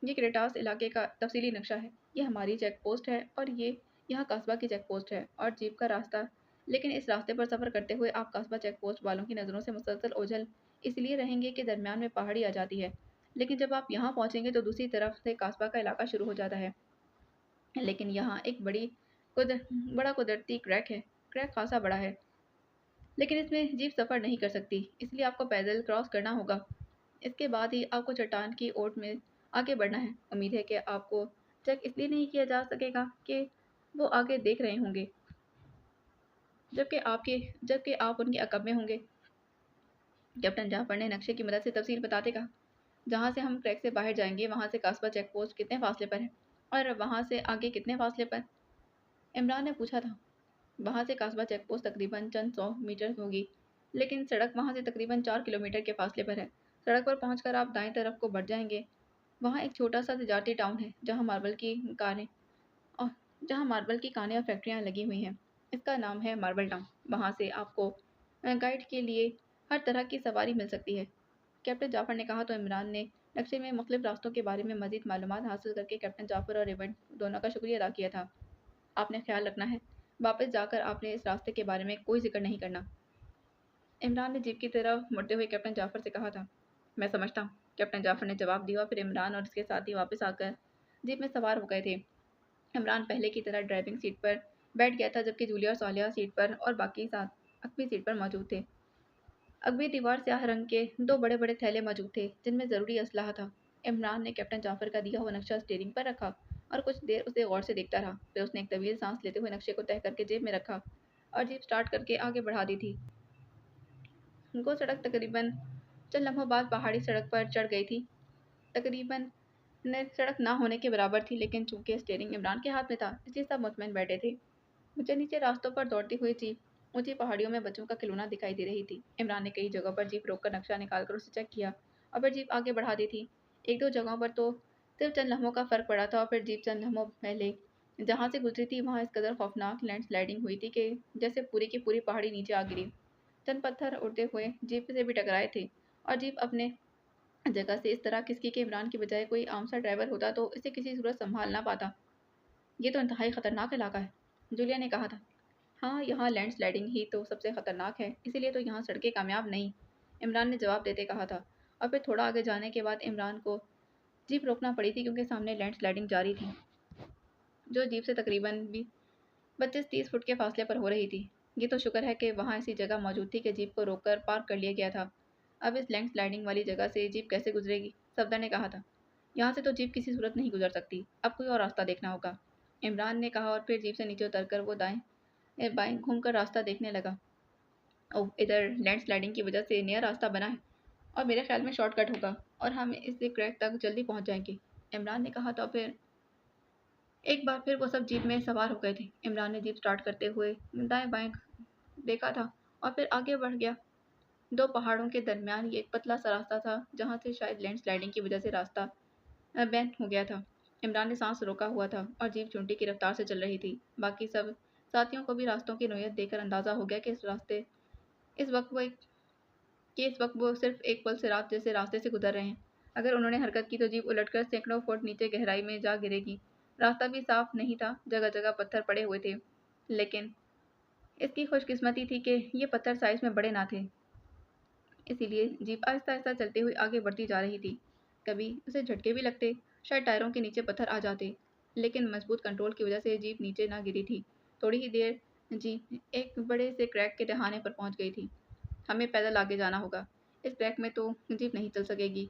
یہ کریٹاس علاقے کا تفصیلی نقشہ ہے، یہ ہماری چیک پوسٹ ہے اور یہ یہاں قصبہ کی چیک پوسٹ ہے اور جیپ کا راستہ، لیکن اس راستے پر سفر کرتے ہوئے آپ قصبہ چیک پوسٹ والوں کی نظروں سے مسلسل اوجھل اس لیے رہیں گے کہ درمیان میں پہاڑی آ جاتی ہے، لیکن جب آپ یہاں پہنچیں گے تو دوسری طرف سے قصبہ کا علاقہ شروع ہو جاتا ہے، لیکن یہاں ایک بڑا قدرتی کریک ہے، کریک خاصا بڑا ہے، لیکن اس میں جیپ سفر نہیں کر سکتی، اس لیے آپ کو پیدل کراس کرنا ہوگا۔ اس کے بعد ہی آپ کو چٹان کی اوٹ میں آگے بڑھنا ہے۔ امید ہے کہ آپ کو چیک اس لیے نہیں کیا جا سکے گا کہ وہ آگے دیکھ رہے ہوں گے جبکہ آپ ان کے عقب میں ہوں گے۔ کیپٹن جعفر نے نقشے کی مدد سے تفصیل بتاتے کہا، جہاں سے ہم ٹریک سے باہر جائیں گے وہاں سے قصبہ چیک پوسٹ کتنے فاصلے پر ہے اور وہاں سے آگے کتنے فاصلے پر؟ عمران نے پوچھا تھا۔ وہاں سے قصبہ چیک پوسٹ تقریباً چند 100 میٹر ہوگی، لیکن سڑک وہاں سے تقریباً 4 کلومیٹر کے فاصلے پر ہے۔ سڑک پر پہنچ کر آپ دائیں طرف کو بڑھ جائیں گے۔ وہاں ایک چھوٹا سا تجارتی ٹاؤن ہے اور جہاں ماربل کی کانیں اور فیکٹریاں لگی ہوئی ہیں۔ اس کا نام ہے ماربل ٹاؤن۔ وہاں سے آپ کو گائیڈ کے لیے ہر طرح کی سواری مل سکتی ہے۔ کیپٹن جعفر نے کہا تو عمران نے نقشے میں مختلف راستوں کے بارے میں مزید معلومات حاصل کر کے کیپٹن جعفر اور ایونٹ دونوں کا شکریہ ادا کیا تھا۔ آپ نے خیال رکھنا ہے، واپس جا کر آپ نے اس راستے کے بارے میں کوئی ذکر نہیں کرنا۔ عمران نے جیپ کی طرف مڑتے ہوئے کیپٹن جعفر سے کہا تھا۔ میں سمجھتا ہوں، کیپٹن جعفر نے جواب دیا اور پھر عمران اور اس کے ساتھی واپس آ کر جیپ میں سوار ہو گئے تھے۔ عمران پہلے کی طرح ڈرائیونگ سیٹ پر بیٹھ گیا تھا جبکہ جولیا اور صالحہ سیٹ پر اور باقی ساتھ عقبی سیٹ پر موجود تھے۔ عقبی دیوار سیاہ رنگ کے 2 بڑے بڑے تھیلے موجود تھے جن میں ضروری اسلحہ تھا۔ عمران نے کیپٹن جعفر کا دیا ہوا نقشہ اسٹیئرنگ پر رکھا اور کچھ دیر اسے غور سے دیکھتا رہا۔ پھر اس نے ایک طویل سانس لیتے ہوئے نقشے کو تہہ کر کے جیب میں رکھا اور جیپ سٹارٹ کر کے آگے بڑھا دی تھی۔ وہ سڑک تقریباً چند لمحوں بعد پہاڑی سڑک پر چڑھ گئی تھی۔ تقریباً سڑک نہ ہونے کے برابر تھی، لیکن چونکہ اسٹیئرنگ عمران کے ہاتھ میں تھا اس لیے سب مطمئن بیٹھے تھے۔ اونچے نیچے راستوں پر دوڑتی ہوئی جیپ اونچی پہاڑیوں میں بچوں کا کھلونا دکھائی دے رہی تھی۔ عمران نے کئی جگہوں پر جیپ روک کر نقشہ نکال کر اسے چیک کیا اور پھر جیپ آگے بڑھا دی تھی۔ ایک دو جگہوں پر تو صرف چند لمحوں کا فرق پڑا تھا اور پھر جیپ چند لمحوں پہلے جہاں سے گزری تھی وہاں اس قدر خوفناک لینڈ سلائڈنگ ہوئی تھی کہ جیسے پوری کی پوری پہاڑی نیچے آ گری۔ چند پتھر اڑتے ہوئے جیپ سے بھی ٹکرائے تھے اور جیپ اپنے جگہ سے اس طرح کھسکی کہ عمران کی بجائے کوئی عام سا ڈرائیور ہوتا تو اسے کسی صورت سنبھال نہ پاتا۔ یہ تو انتہائی خطرناک علاقہ ہے، جولیا نے کہا تھا۔ ہاں، یہاں لینڈ سلائڈنگ ہی تو سب سے خطرناک ہے، اسی لیے تو یہاں سڑکیں کامیاب نہیں، عمران نے جواب دیتے کہا تھا۔ اور پھر تھوڑا آگے جانے کے بعد عمران کو جیپ روکنا پڑی تھی کیونکہ سامنے لینڈ سلائڈنگ جاری تھی جو جیپ سے تقریباً 25-30 فٹ کے فاصلے پر ہو رہی تھی۔ یہ تو شکر ہے کہ وہاں ایسی جگہ موجود تھی کہ جیپ کو روک کر پارک کر لیا گیا تھا۔ اب اس لینڈ سلائڈنگ والی جگہ سے جیپ کیسے گزرے گی؟ صفدر نے کہا تھا۔ یہاں سے تو جیپ کسی صورت نہیں گزر سکتی، اب کوئی اور راستہ دیکھنا ہوگا، عمران نے کہا اور پھر جیپ سے نیچے اتر کر وہ دائیں بائیں گھوم کر راستہ دیکھنے لگا۔ اوہ، ادھر لینڈ سلائڈنگ کی وجہ سے نیا راستہ بنا ہے اور میرے خیال میں شارٹ کٹ ہوگا اور ہم اس سے کریک تک جلدی پہنچ جائیں گے، عمران نے کہا تو پھر ایک بار پھر وہ سب جیپ میں سوار ہو گئے تھے۔ عمران نے جیپ سٹارٹ کرتے ہوئے دائیں بائیں دیکھا تھا اور پھر آگے بڑھ گیا۔ 2 پہاڑوں کے درمیان یہ ایک پتلا سا راستہ تھا جہاں سے شاید لینڈ سلائڈنگ کی وجہ سے راستہ بین ہو گیا تھا۔ عمران نے سانس روکا ہوا تھا اور جیپ چونٹی کی رفتار سے چل رہی تھی۔ باقی سب ساتھیوں کو بھی راستوں کی نوعیت دیکھ کر اندازہ ہو گیا کہ اس وقت وہ صرف ایک پل صراط جیسے راستے سے گزر رہے ہیں۔ اگر انہوں نے حرکت کی تو جیپ الٹ کر سینکڑوں فٹ نیچے گہرائی میں جا گرے گی۔ راستہ بھی صاف نہیں تھا، جگہ جگہ پتھر پڑے ہوئے تھے، لیکن اس کی خوش قسمتی تھی کہ یہ پتھر سائز میں بڑے نہ تھے، اسی لیے جیپ آہستہ آہستہ چلتے ہوئے آگے بڑھتی جا رہی تھی۔ کبھی اسے جھٹکے بھی لگتے، شاید ٹائروں کے نیچے پتھر آ جاتے، لیکن مضبوط کنٹرول کی وجہ سے جیپ نیچے نہ گری تھی۔ تھوڑی ہی دیر جیپ ایک بڑے سے کریک کے دہانے پر پہنچ گئی تھی۔ ہمیں پیدل آگے جانا ہوگا، اس کریک میں تو جیپ نہیں چل سکے گی۔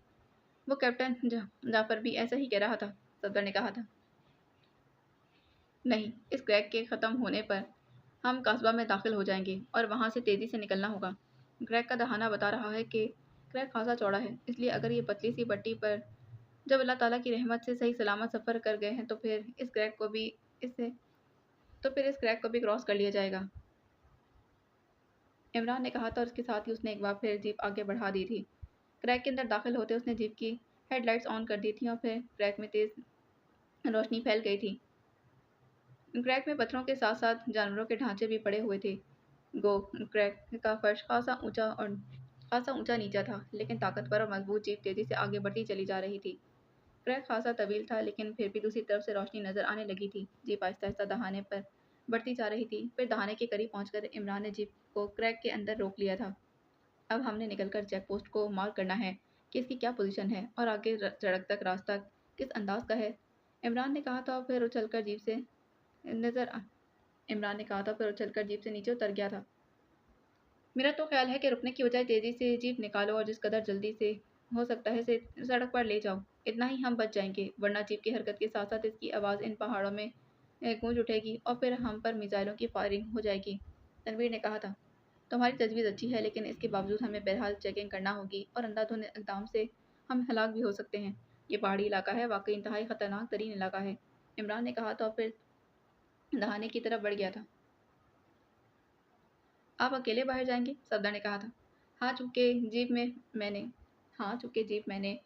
وہ کیپٹن جعفر بھی ایسا ہی کہہ رہا تھا، صفدر نے کہا تھا۔ نہیں، اس کریک کے ختم ہونے پر ہم قصبہ میں داخل ہو جائیں گے اور وہاں سے تیزی سے نکلنا ہوگا۔ کریک کا دہانہ بتا رہا ہے کہ کریک خاصا چوڑا ہے، اس لیے اگر یہ پتلی سی پٹی پر جب اللہ تعالیٰ کی رحمت سے صحیح سلامت سفر کر گئے ہیں تو پھر اس کریک کو بھی کراس کر لیا جائے گا، عمران نے کہا تھا اور اس کے ساتھ ہی اس نے ایک بار پھر جیپ آگے بڑھا دی تھی۔ کریک کے اندر داخل ہوتے اس نے جیپ کی ہیڈ لائٹس آن کر دی تھیں اور پھر کریک میں تیز روشنی پھیل گئی تھی۔ کریک میں پتھروں کے ساتھ ساتھ جانوروں کے ڈھانچے بھی پڑے ہوئے تھے۔ کریک کا فرش خاصا اونچا نیچا تھا، لیکن طاقتور اور مضبوط جیپ تیزی سے آگے بڑھتی چلی جا رہی تھی۔ کریک خاصا طویل تھا، لیکن پھر بھی دوسری طرف سے روشنی نظر آنے لگی تھی۔ جیپ آہستہ آہستہ دہانے پر بڑھتی جا رہی تھی، پھر دہانے کے قریب پہنچ کر عمران نے جیپ کو کریک کے اندر روک لیا تھا۔ اب ہم نے نکل کر چیک پوسٹ کو مارک کرنا ہے کہ اس کی کیا پوزیشن ہے اور آگے سڑک تک راستہ کس انداز کا ہے، عمران نے کہا تھا پھر اچھل کر جیپ سے نیچے اتر گیا تھا۔ मेरा तो ख्याल है कि रुकने की बजाय तेजी से जीप निकालो और जिस कदर जल्दी से हो सकता है इसे सड़क पर ले जाओ। इतना ही हम बच जाएंगे, वरना जीप की हरकत के साथ साथ इसकी आवाज़ इन पहाड़ों में गूंज उठेगी और फिर हम पर मिसाइलों की फायरिंग हो जाएगी। तनवीर ने कहा था, तुम्हारी तजवीज़ अच्छी है, लेकिन इसके बावजूद हमें बहरहाल चेकिंग करना होगी और अंधाधुंध इकदाम से हम हलाक भी हो सकते हैं। ये पहाड़ी इलाका है, वाकई इंतहाई खतरनाक तरीन इलाका है, इमरान ने कहा तो फिर दहाने की तरफ बढ़ गया था। आप अकेले बाहर जाएंगे? सफदर ने कहा था। हाँ चूंकि जीप में मैंने हाँ चूंकि जीप मैंने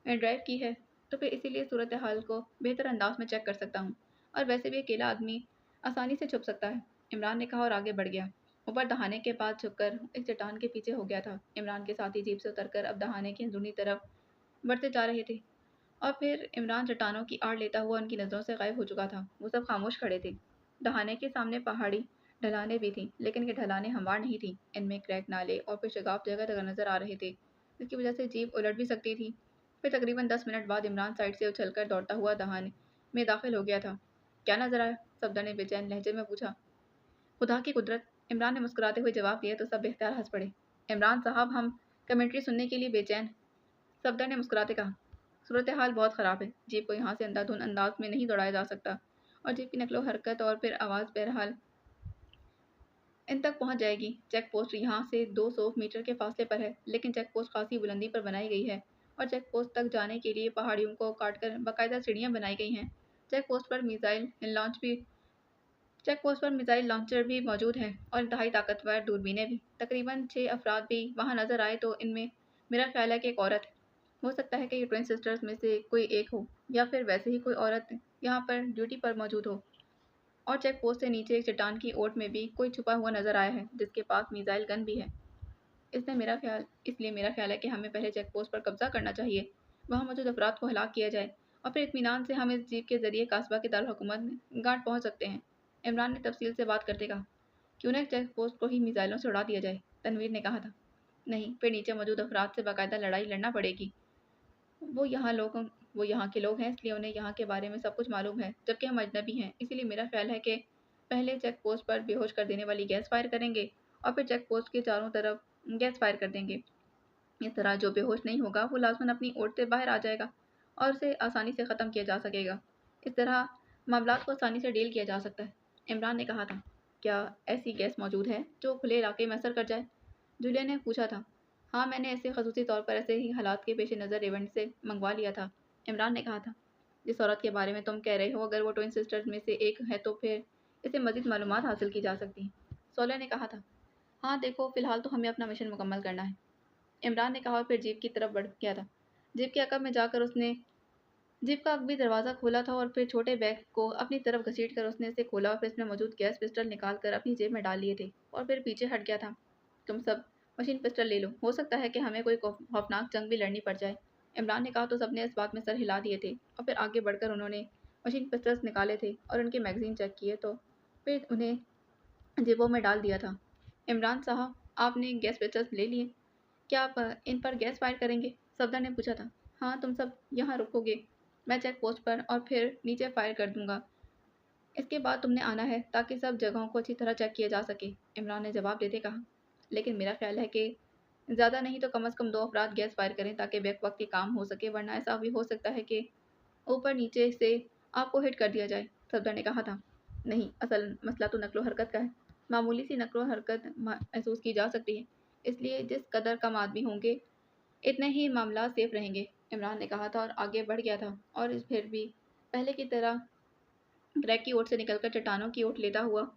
ड्राइव की है, तो फिर इसीलिए सूरत हाल को बेहतर अंदाज में चेक कर सकता हूँ। और वैसे भी अकेला आदमी आसानी से छुप सकता है, इमरान ने कहा और आगे बढ़ गया। ऊपर दहाने के बाद झुककर एक चट्टान के पीछे हो गया था। इमरान के साथी जीप से उतरकर अब दहाने की अंदरूनी तरफ बढ़ते जा रहे थे और फिर इमरान चट्टानों की आड़ लेता हुआ उनकी नज़रों से गायब हो चुका था। वो सब खामोश खड़े थे। दहाने के सामने पहाड़ी ढलानें भी थीं, लेकिन ये ढलानें हमवार नहीं थीं। इनमें क्रैक नाले और फिर शगाफ जगह जगह नजर आ रहे थे, जिसकी वजह से जीप उलट भी सकती थी। फिर तकरीबन 10 मिनट बाद इमरान साइड से उछलकर दौड़ता हुआ दहाने में दाखिल हो गया था। क्या नजर आया? सफदर ने बेचैन लहजे में पूछा। खुदा की कुदरत, इमरान ने मुस्कुराते हुए जवाब दिया तो सब बेख्तियार हंस पड़े। इमरान साहब, हम कमेंट्री सुनने के लिए बेचैन, सफदर ने मुस्कुराते कहा। सूरत हाल बहुत ख़राब है, जीप को यहाँ से अंधाधुंध अंदाज में नहीं दौड़ाया जा सकता और जीप की नकलो हरकत और फिर आवाज़ बहरहाल इन तक पहुँच जाएगी। चेक पोस्ट यहाँ से 200 मीटर के फासले पर है, लेकिन चेक पोस्ट खासी बुलंदी पर बनाई गई है और चेक पोस्ट तक जाने के लिए पहाड़ियों को काटकर बाकायदा सीढ़ियाँ बनाई गई हैं। चेक पोस्ट पर मिसाइल लॉन्च भी चेक पोस्ट पर मिसाइल लॉन्चर भी मौजूद है और इंतहाई ताकतवर दूरबीनें भी। तकरीबन 6 अफराद भी वहाँ नजर आए तो इनमें मेरा ख्याल है कि एक औरत है। हो सकता है कि ये ट्विन सिस्टर्स में से कोई एक हो या फिर वैसे ही कोई औरत यहाँ पर ड्यूटी पर मौजूद हो। और चेक पोस्ट से नीचे एक चट्टान की ओट में भी कोई छुपा हुआ नजर आया है, जिसके पास मिसाइल गन भी है। इसलिए मेरा ख्याल है कि हमें पहले चेक पोस्ट पर कब्जा करना चाहिए, वहाँ मौजूद अफराद को हलाक किया जाए और फिर इत्मीनान से हम इस जीप के जरिए कास्बा के दारकूमत गांठ पहुँच सकते हैं। इमरान ने तफसील से बात करते कहा। क्यों ना चेक पोस्ट को ही मिसाइलों से उड़ा दिया जाए? तनवीर ने कहा था। नहीं, फिर नीचे मौजूद अफराद से बाकायदा लड़ाई लड़ना पड़ेगी। वो यहाँ लोग वो यहाँ के लोग हैं, इसलिए उन्हें यहाँ के बारे में सब कुछ मालूम है, जबकि हम अजनबी हैं। इसीलिए मेरा ख्याल है कि पहले चेक पोस्ट पर बेहोश कर देने वाली गैस फायर करेंगे और फिर चेक पोस्ट के चारों तरफ गैस फायर कर देंगे। इस तरह जो बेहोश नहीं होगा वो लाजमन अपनी ओट से बाहर आ जाएगा और उसे आसानी से ख़त्म किया जा सकेगा। इस तरह मामलात को आसानी से डील किया जा सकता है। इमरान ने कहा था। क्या ऐसी गैस मौजूद है जो खुले इलाके में असर कर जाए? जूलिया ने पूछा था। हाँ, मैंने ऐसे खसूसी तौर पर ऐसे ही हालात के पेश नज़र इवेंट से मंगवा लिया था, इमरान ने कहा था। जिस औरत के बारे में तुम कह रहे हो, अगर वो ट्विन सिस्टर्स में से एक है तो फिर इसे मज़ीद मालूमात हासिल की जा सकती हैं, सोलह ने कहा था। हाँ देखो, फ़िलहाल तो हमें अपना मिशन मुकम्मल करना है, इमरान ने कहा और फिर जीप की तरफ बढ़ गया था। जीप के अकब में जाकर उसने जीप का अकबी दरवाज़ा खोला था और फिर छोटे बैग को अपनी तरफ घसीट कर उसने इसे खोला और फिर इसमें मौजूद गैस पिस्टल निकाल कर अपनी जेब में डाल लिए थे और फिर पीछे हट गया था। तुम सब मशीन पिस्टल ले लो, हो सकता है कि हमें कोई खौफनाक जंग भी लड़नी पड़ जाए, इमरान ने कहा तो सबने इस बात में सर हिला दिए थे और फिर आगे बढ़कर उन्होंने मशीन पिस्टल्स निकाले थे और उनके मैगजीन चेक किए तो फिर उन्हें जेबों में डाल दिया था। इमरान साहब, आपने गैस पिस्टल्स ले लिए, क्या आप इन पर गैस फायर करेंगे? सफदर ने पूछा था। हाँ, तुम सब यहाँ रुकोगे, मैं चेक पोस्ट पर और फिर नीचे फायर कर दूंगा। इसके बाद तुमने आना है ताकि सब जगहों को अच्छी तरह चेक किया जा सके, इमरान ने जवाब देते कहा। लेकिन मेरा ख्याल है कि ज़्यादा नहीं तो कम से कम 2 अफराद गैस फायर करें ताकि बेक वक्त ही काम हो सके, वरना ऐसा भी हो सकता है कि ऊपर नीचे से आपको हिट कर दिया जाए, सफदर ने कहा था। नहीं, असल मसला तो नकलो हरकत का है। मामूली सी नकलो हरकत महसूस की जा सकती है, इसलिए जिस कदर कम आदमी होंगे इतने ही मामला सेफ रहेंगे, इमरान ने कहा था और आगे बढ़ गया था और इस फिर भी पहले की तरह क्रैक की ओर से निकलकर चट्टानों की ओर लेता हुआ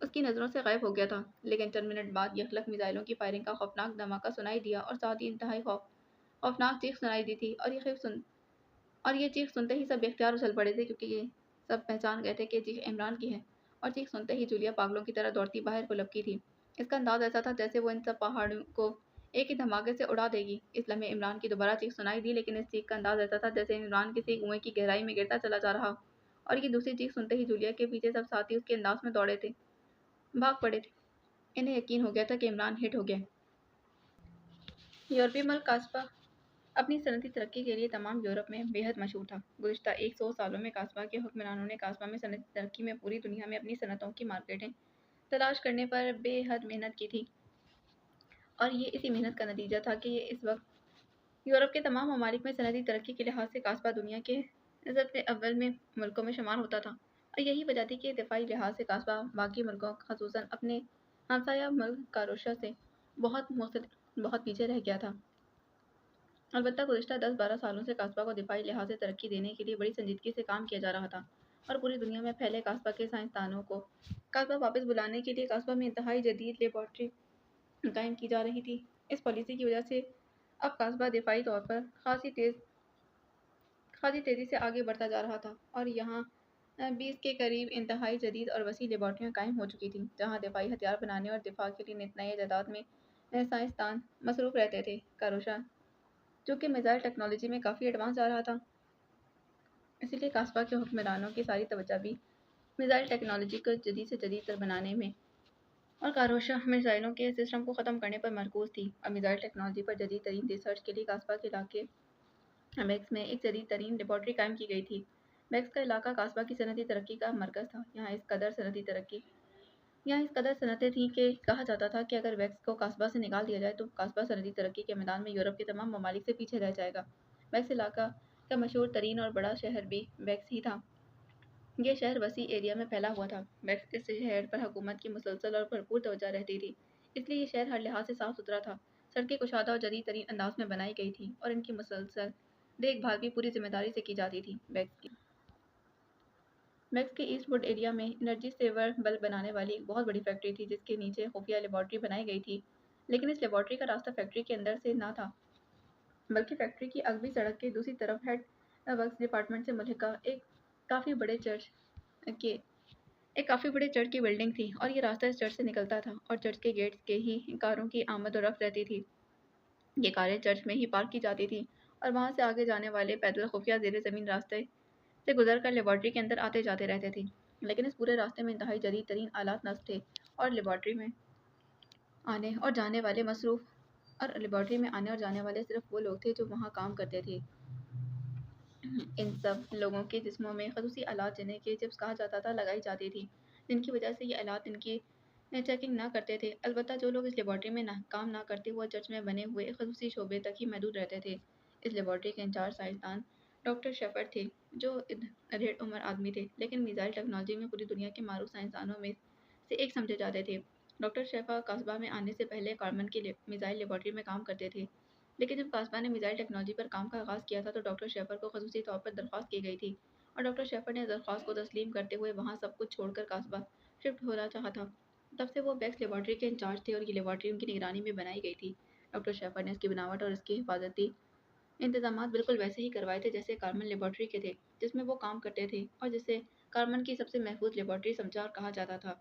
उसकी नज़रों से गायब हो गया था। लेकिन चंद मिनट बाद यखलक मिसाइलों की फायरिंग का खौफनाक धमाका सुनाई दिया और साथ ही इंतहाई खौफनाक चीख सुनाई दी थी और ये चीख सुनते ही सब इख्तियार उछल पड़े थे, क्योंकि ये सब पहचान गए थे कि चीख इमरान की है। और चीख सुनते ही जूलिया पागलों की तरह दौड़ती बाहर को लपकी थी। इसका अंदाज ऐसा था जैसे वो इन सब पहाड़ों को एक ही धमाके से उड़ा देगी। इस लम्हे इमरान की दोबारा चीख सुनाई दी, लेकिन इस चीख का अंदाज ऐसा था जैसे इमरान किसी कुएं की गहराई में गिरता चला जा रहा हो। और ये दूसरी चीख सुनते ही जूलिया के पीछे सब साथी उसके अंदाज में दौड़े थे, भाग पड़े थे। इन्हें यकीन हो गया था कि इमरान हिट हो गया। यूरोपीय मुल्क कास्बा अपनी सनती तरक्की के लिए तमाम यूरोप में बेहद मशहूर था। गुज़िश्ता 100 सालों में कास्बा के हुक्मरानों ने कास्बा में सनती तरक्की में पूरी दुनिया में अपनी सनतों की मार्केटें तलाश करने पर बेहद मेहनत की थी। اور یہ اسی محنت کا نتیجہ تھا کہ یہ اس وقت یورپ کے تمام ممالک میں صنعتی ترقی کے لحاظ سے کاسبا دنیا کے ضبط اول میں ملکوں میں شمار ہوتا تھا، اور یہی وجہ تھی کہ دفاعی لحاظ سے کاسبا باقی ملکوں خصوصاً اپنے ہمسایہ ملک کاروشا سے بہت پیچھے رہ گیا تھا۔ البتہ گزشتہ 10-12 سالوں سے کاسبا کو دفاعی لحاظ سے ترقی دینے کے لیے بڑی سنجیدگی سے کام کیا جا رہا تھا، اور پوری دنیا میں پھیلے کاسبا کے سائنسدانوں کو کاسبا واپس بلانے کے لیے کاسبا میں انتہائی جدید لیبارٹری قائم کی جا رہی تھی۔ اس پالیسی کی وجہ سے اب قصبہ دفاعی طور پر خاصی تیزی سے آگے بڑھتا جا رہا تھا، اور یہاں 20 کے قریب انتہائی جدید اور وسیع لیبارٹریاں قائم ہو چکی تھیں، جہاں دفاعی ہتھیار بنانے اور دفاع کے لیے نت نئے تعداد میں سائنسدان مصروف رہتے تھے۔ کاروشا چونکہ میزائل ٹیکنالوجی میں کافی ایڈوانس جا رہا تھا، اسی لیے قصبہ کے حکمرانوں کی ساری توجہ بھی میزائل ٹیکنالوجی کو جدید سے جدید تر بنانے میں اور کاروشا میزائلوں کے سسٹم کو ختم کرنے پر مرکوز تھی۔ اور میزائل ٹیکنالوجی پر جدید ترین ریسرچ کے لیے قصبہ کے علاقے بیکس میں ایک جدید ترین لیبارٹری قائم کی گئی تھی۔ بیکس کا علاقہ قصبہ کی صنعتی ترقی کا مرکز تھا۔ یہاں اس قدر صنعتیں تھیں کہ کہا جاتا تھا کہ اگر بیکس کو قصبہ سے نکال دیا جائے تو قصبہ صنعتی ترقی کے میدان میں یورپ کے تمام ممالک سے پیچھے رہ جائے گا۔ بیکس علاقہ کا مشہور ترین اور بڑا شہر بھی بیکس ہی تھا۔ یہ شہر وسیع ایریا میں پھیلا ہوا تھا۔ بیکس اس شہر پر حکومت کی مسلسل اور بھرپور توجہ رہتی تھی، اس لیے یہ شہر ہر لحاظ سے صاف ستھرا تھا۔ سڑکیں کشادہ اور جدید ترین انداز میں بنائی گئی تھیں، اور ان کی مسلسل دیکھ بھال بھی پوری ذمہ داری سے کی جاتی تھی۔ بیکس کے ایسٹ ووڈ ایریا میں انرجی سیور بلب بنانے والی ایک بہت بڑی فیکٹری تھی، جس کے نیچے خفیہ لیبارٹری بنائی گئی تھی، لیکن اس لیبارٹری کا راستہ فیکٹری کے اندر سے نہ تھا، بلکہ فیکٹری کی اگلی سڑک کے دوسری طرف ہیڈ ورکس ڈپارٹمنٹ سے ملحقہ ایک کافی بڑے چرچ کی بلڈنگ تھی، اور یہ راستہ اس چرچ سے نکلتا تھا، اور چرچ کے گیٹس کے ہی کاروں کی آمد و رفت رہتی تھی۔ یہ کاریں چرچ میں ہی پارک کی جاتی تھیں، اور وہاں سے آگے جانے والے پیدل خفیہ زیر زمین راستے سے گزر کر لیبارٹری کے اندر آتے جاتے رہتے تھے۔ لیکن اس پورے راستے میں انتہائی جدید ترین آلات نصب تھے، اور لیبارٹری میں آنے اور جانے والے صرف وہ لوگ تھے جو وہاں کام کرتے تھے۔ ان سب لوگوں کے جسموں میں خصوصی آلات جنہیں کہ چپس کہا جاتا تھا لگائی جاتی تھی، جن کی وجہ سے یہ آلات ان کی چیکنگ نہ کرتے تھے۔ البتہ جو لوگ اس لیبارٹری میں کام نہ کرتے وہ چرچ میں بنے ہوئے ایک خصوصی شعبے تک ہی محدود رہتے تھے۔ اس لیبارٹری کے انچارج سائنسدان ڈاکٹر شیفرڈ تھے، جو ریڑھ عمر آدمی تھے، لیکن میزائل ٹیکنالوجی میں پوری دنیا کے معروف سائنسدانوں میں سے ایک سمجھے جاتے تھے۔ ڈاکٹر شیفرڈ قصبہ میں آنے سے پہلے کارمن کی میزائل لیبارٹری میں کام کرتے تھے، لیکن جب قصبہ نے میزائل ٹیکنالوجی پر کام کا آغاز کیا تھا تو ڈاکٹر شیفرڈ کو خصوصی طور پر درخواست کی گئی تھی، اور ڈاکٹر شیفرڈ نے درخواست کو تسلیم کرتے ہوئے وہاں سب کچھ چھوڑ کر قصبہ شفٹ ہونا چاہا تھا۔ تب سے وہ بیکس لیبارٹری کے انچارج تھے، اور یہ لیبارٹری ان کی نگرانی میں بنائی گئی تھی۔ ڈاکٹر شیفرڈ نے اس کی بناوٹ اور اس کی حفاظتی انتظامات بالکل ویسے ہی کروائے تھے جیسے کارمن لیبارٹری کے تھے، جس میں وہ کام کرتے تھے، اور جسے کارمن کی سب سے محفوظ لیبارٹری سمجھا اور کہا جاتا تھا۔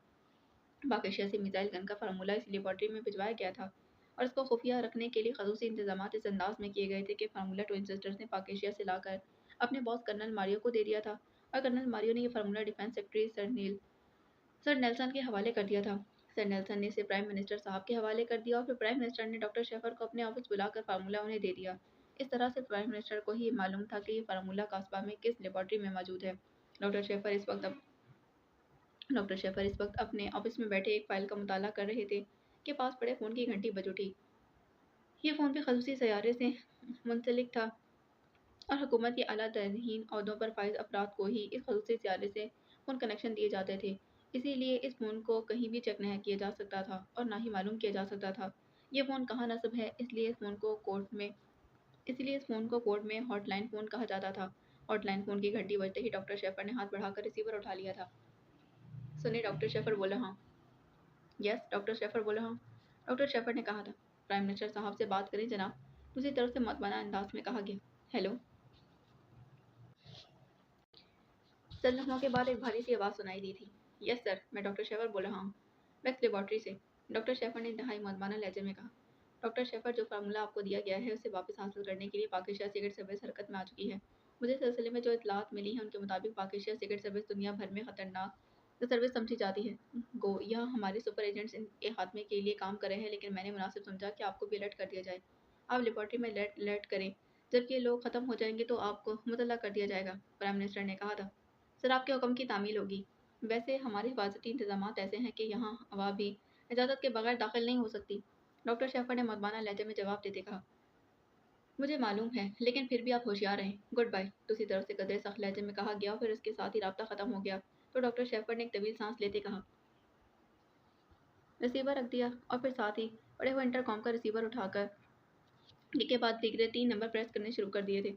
پاک ایشیا سے میزائل گن کا فارمولہ اس لیبارٹری میں بھجوایا گیا تھا، اور اس کو خفیہ رکھنے کے لیے خصوصی انتظامات اس انداز میں کیے گئے تھے کہ فارمولہ ٹوئن سسٹرز نے پاک ایشیا سے لا کر اپنے باس کرنل ماریو کو دے دیا تھا، اور کرنل ماریو نے یہ فارمولہ ڈیفنس سیکرٹری سر نیلسن کے حوالے کر دیا تھا۔ سر نیلسن نے اسے پرائم منسٹر صاحب کے حوالے کر دیا، اور پھر پرائم منسٹر نے ڈاکٹر شیفرڈ کو اپنے آفس بلا کر فارمولہ انہیں دے دیا۔ اس طرح سے پرائم منسٹر کو ہی معلوم تھا کہ یہ فارمولہ قصبہ میں کس لیبارٹری میں موجود ہے۔ ڈاکٹر شیفر اس وقت اپنے آفس میں بیٹھے ایک فائل کا مطالعہ کر رہے تھے کہ پاس پڑے فون کی گھنٹی بج اٹھی۔ یہ فون بھی خصوصی سیارے سے منسلک تھا، اور حکومت کے اعلیٰ ترین عہدوں پر فائز افراد کو ہی اس خصوصی سیارے سے فون کنیکشن دیے جاتے تھے، اسی لیے اس فون کو کہیں بھی چیک نہیں کیا جا سکتا تھا اور نہ ہی معلوم کیا جا سکتا تھا یہ فون کہاں نصب ہے۔ اس لیے اس فون کو کوڈ میں ہاٹ لائن فون کہا جاتا تھا۔ ہاٹ لائن فون کی گھنٹی بجتے ہی ڈاکٹر شیفرڈ نے ہاتھ بڑھا کر ریسیور اٹھا لیا تھا۔ سنیے، ڈاکٹر شیفرڈ بولا۔ ہاں یس، ڈاکٹر شیفرڈ بولا۔ ہاں، ڈاکٹر شیفرڈ نے کہا تھا۔ پرائم منسٹر صاحب سے بات کریں جناب، دوسری طرف سے مؤدبانہ انداز میں کہا گیا۔ ہیلو۔ چند لمحوں کے بعد ایک بھاری سی آواز سنائی دی تھی۔ یس سر، میں ڈاکٹر شیفرڈ بول رہا ہوں، بیکس لیبارٹری سے۔ ڈاکٹر شیفرڈ نے انتہائی مؤدبانہ لہجے میں کہا۔ ڈاکٹر شیفرڈ، جو فارمولہ آپ کو دیا گیا ہے اسے واپس حاصل کرنے کے لیے پاک ایشیا سیکرٹ سروس حرکت میں آ چکی ہے۔ مجھے اس سلسلے میں جو اطلاعات ملی ہیں ان کے مطابق پاک ایشیا سیکرٹ سروس دنیا بھر میں خطرناک سروس سمجھی جاتی ہے۔ گو یا ہمارے سپر ایجنٹس ان کے خاتمے کے لیے کام کر رہے ہیں، لیکن میں نے مناسب سمجھا کہ آپ کو بھی الرٹ کر دیا جائے۔ آپ لیبارٹری میں الرٹ کریں، جب یہ لوگ ختم ہو جائیں گے تو آپ کو مطلع کر دیا جائے گا، پرائم منسٹر نے کہا تھا۔ سر، آپ کے حکم کی تعمیل ہوگی۔ ویسے ہمارے حفاظتی انتظامات ایسے ہیں کہ یہاں ہوا بھی اجازت کے بغیر داخل نہیں ہو سکتی۔ डॉक्टर शेफर ने मदमाना लहजे में जवाब देते कहा। मुझे मालूम है, लेकिन फिर भी आप होशियार रहें। गुड बाय, दूसरी तरफ से कदरे सख्त लहजे में कहा गया, फिर उसके साथ ही राब्ता खत्म हो गया। तो डॉक्टर शेफर ने एक तवील सांस लेते कहा, रिसीवर रख दिया और फिर साथ ही पड़े हुए इंटरकॉम का रिसीवर उठाकर के बाद दीगरे 3 नंबर प्रेस करने शुरू कर दिए थे।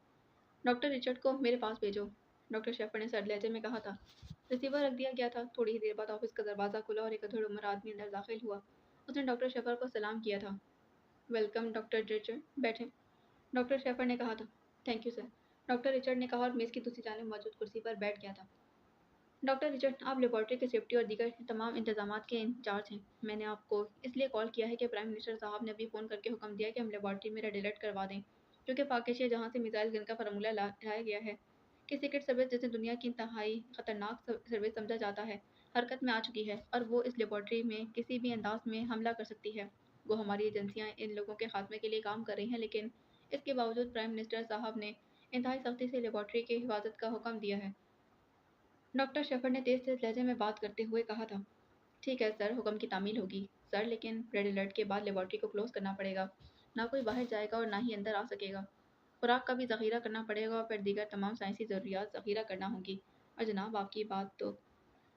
डॉक्टर रिचर्ड को मेरे पास भेजो, डॉक्टर शेफर ने सर्द लहजे में कहा था। रिसीवर रख दिया गया था। थोड़ी ही देर बाद ऑफिस का दरवाज़ा खुला और एक अधूर उम्र आदमी अंदर दाखिल हुआ। उसने डॉक्टर शेफर को सलाम किया था। वेलकम डॉक्टर रिचर्ड, बैठे, डॉक्टर शेफर ने कहा था। Thank you sir, doctor Richard ने कहा और मेज़ की दूसरी जानिब मौजूद कुर्सी पर बैठ गया था। डॉक्टर रिचर्ड, आप लेबॉर्ट्री के सेफ्टी और दीगर तमाम इंतजामात के इंचार्ज हैं। मैंने आपको इसलिए कॉल किया है कि प्राइम मिनिस्टर साहब ने अभी फ़ोन करके हुक्म दिया कि हम लेबॉर्ट्री में रेड अलर्ट करवा दें, क्योंकि पाकिस्तान जहाँ से मिसाइल गन का फार्मूला लाया गया है कि सीक्रेट सर्विस जिसे दुनिया की इंतहाई ख़तरनाक सर्विस समझा जाता है, हरकत में आ चुकी है और वो इस लेबॉर्ट्री में किसी भी अंदाज में हमला कर सकती है। वो हमारी एजेंसियाँ इन लोगों के खात्मे के लिए काम कर रही हैं, लेकिन इसके बावजूद प्राइम मिनिस्टर साहब ने इंतहाई सख्ती से लेबॉर्ट्री की हिफाजत का हुक्म दिया है। डॉक्टर शेफर ने तेज तेज लहजे में बात करते हुए कहा था। ठीक है सर, हुक्म की तामील होगी सर, लेकिन रेड अलर्ट के बाद लेबॉर्ट्री को क्लोज करना पड़ेगा। ना कोई बाहर जाएगा और ना ही अंदर आ सकेगा। खुराक का भी ज़ख़ीरा करना पड़ेगा और फिर दीगर तमाम साइंसी ज़रूरियात ज़ख़ीरा करना होगी। और जनाब, आपकी बात तो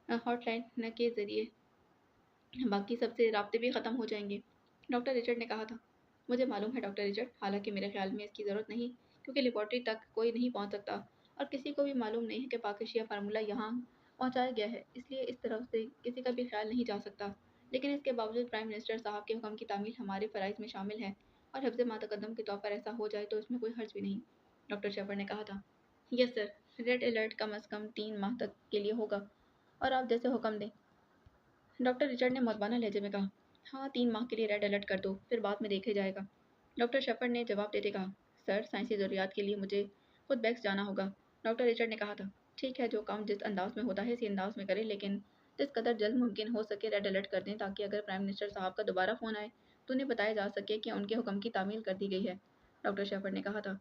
हॉटलाइन के ज़रिए बाकी सबसे राब्ते भी ख़त्म हो जाएंगे, डॉक्टर रिचर्ड ने कहा था। मुझे मालूम है डॉक्टर रिचर्ड, हालांकि मेरे ख्याल में इसकी ज़रूरत नहीं, क्योंकि लेबॉर्ट्री तक कोई नहीं पहुंच सकता और किसी को भी मालूम नहीं है कि पाकिस्तान फार्मूला यहाँ पहुंचाया गया है, इसलिए इस तरफ से किसी का भी ख्याल नहीं जा सकता। लेकिन इसके बावजूद प्राइम मिनिस्टर साहब के हुक्म की तामील हमारे फ़राइज़ में शामिल है और हिफ्ज़ मातकद्दम के तौर पर ऐसा हो जाए तो इसमें कोई हर्ज भी नहीं, डॉक्टर शेफर ने कहा था। यस सर, रेड अलर्ट कम अज़ कम 3 माह तक के लिए होगा और आप जैसे हुक्म दें, डॉक्टर रिचर्ड ने मुतवाना लहजे में कहा। हाँ, 3 माह के लिए रेड अलर्ट कर दो, फिर बाद में देखा जाएगा, डॉक्टर शेफर्ड ने जवाब देते कहा। सर, साइंसी ज़रूरियात के लिए मुझे खुद बैक्स जाना होगा, डॉक्टर रिचर्ड ने कहा था। ठीक है, जो काम जिस अंदाज में होता है इसी अंदाज में करें, लेकिन जिस कदर जल्द मुमकिन हो सके रेड अलर्ट कर दें, ताकि अगर प्राइम मिनिस्टर साहब का दोबारा फ़ोन आए तो उन्हें बताया जा सके कि उनके हुक्म की तामील कर दी गई है, डॉक्टर शेफर्ड ने कहा था।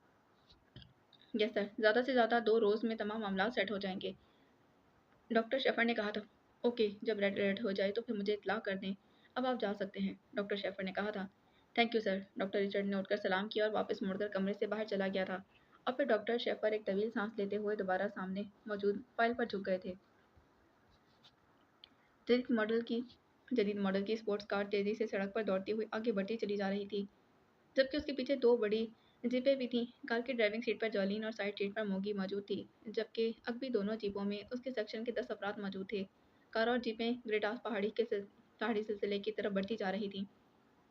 यस सर, ज़्यादा से ज़्यादा 2 रोज़ में तमाम मामला सेट हो जाएंगे, डॉक्टर शेफर ने कहा था। ओके, जब रेड अलर्ट हो जाए तो फिर मुझे इत्तला कर दें। अब आप जा सकते हैं, डॉक्टर शेफर ने कहा था। Thank you sir, doctor Richard ने उठकर सलाम किया और वापस मुड़कर कमरे से बाहर चला गया था। और फिर डॉक्टर शेफर एक तवील सांस लेते हुए दोबारा सामने मौजूद फाइल पर झुक गए थे। जदीद मॉडल की जदीद मॉडल की स्पोर्ट्स कार तेज़ी से सड़क पर दौड़ती हुई आगे बढ़ती चली जा रही थी, जबकि उसके पीछे 2 बड़ी जीपें भी थीं। कार की ड्राइविंग सीट पर जॉलीन और साइड सीट पर मोगी मौजूद थी, जबकि अगबी दोनों जीपों में उसके सेक्शन के 10 अफराद मौजूद थे। कार और जीपें ग्रेटास पहाड़ी सिलसिले की तरफ बढ़ती जा रही थीं।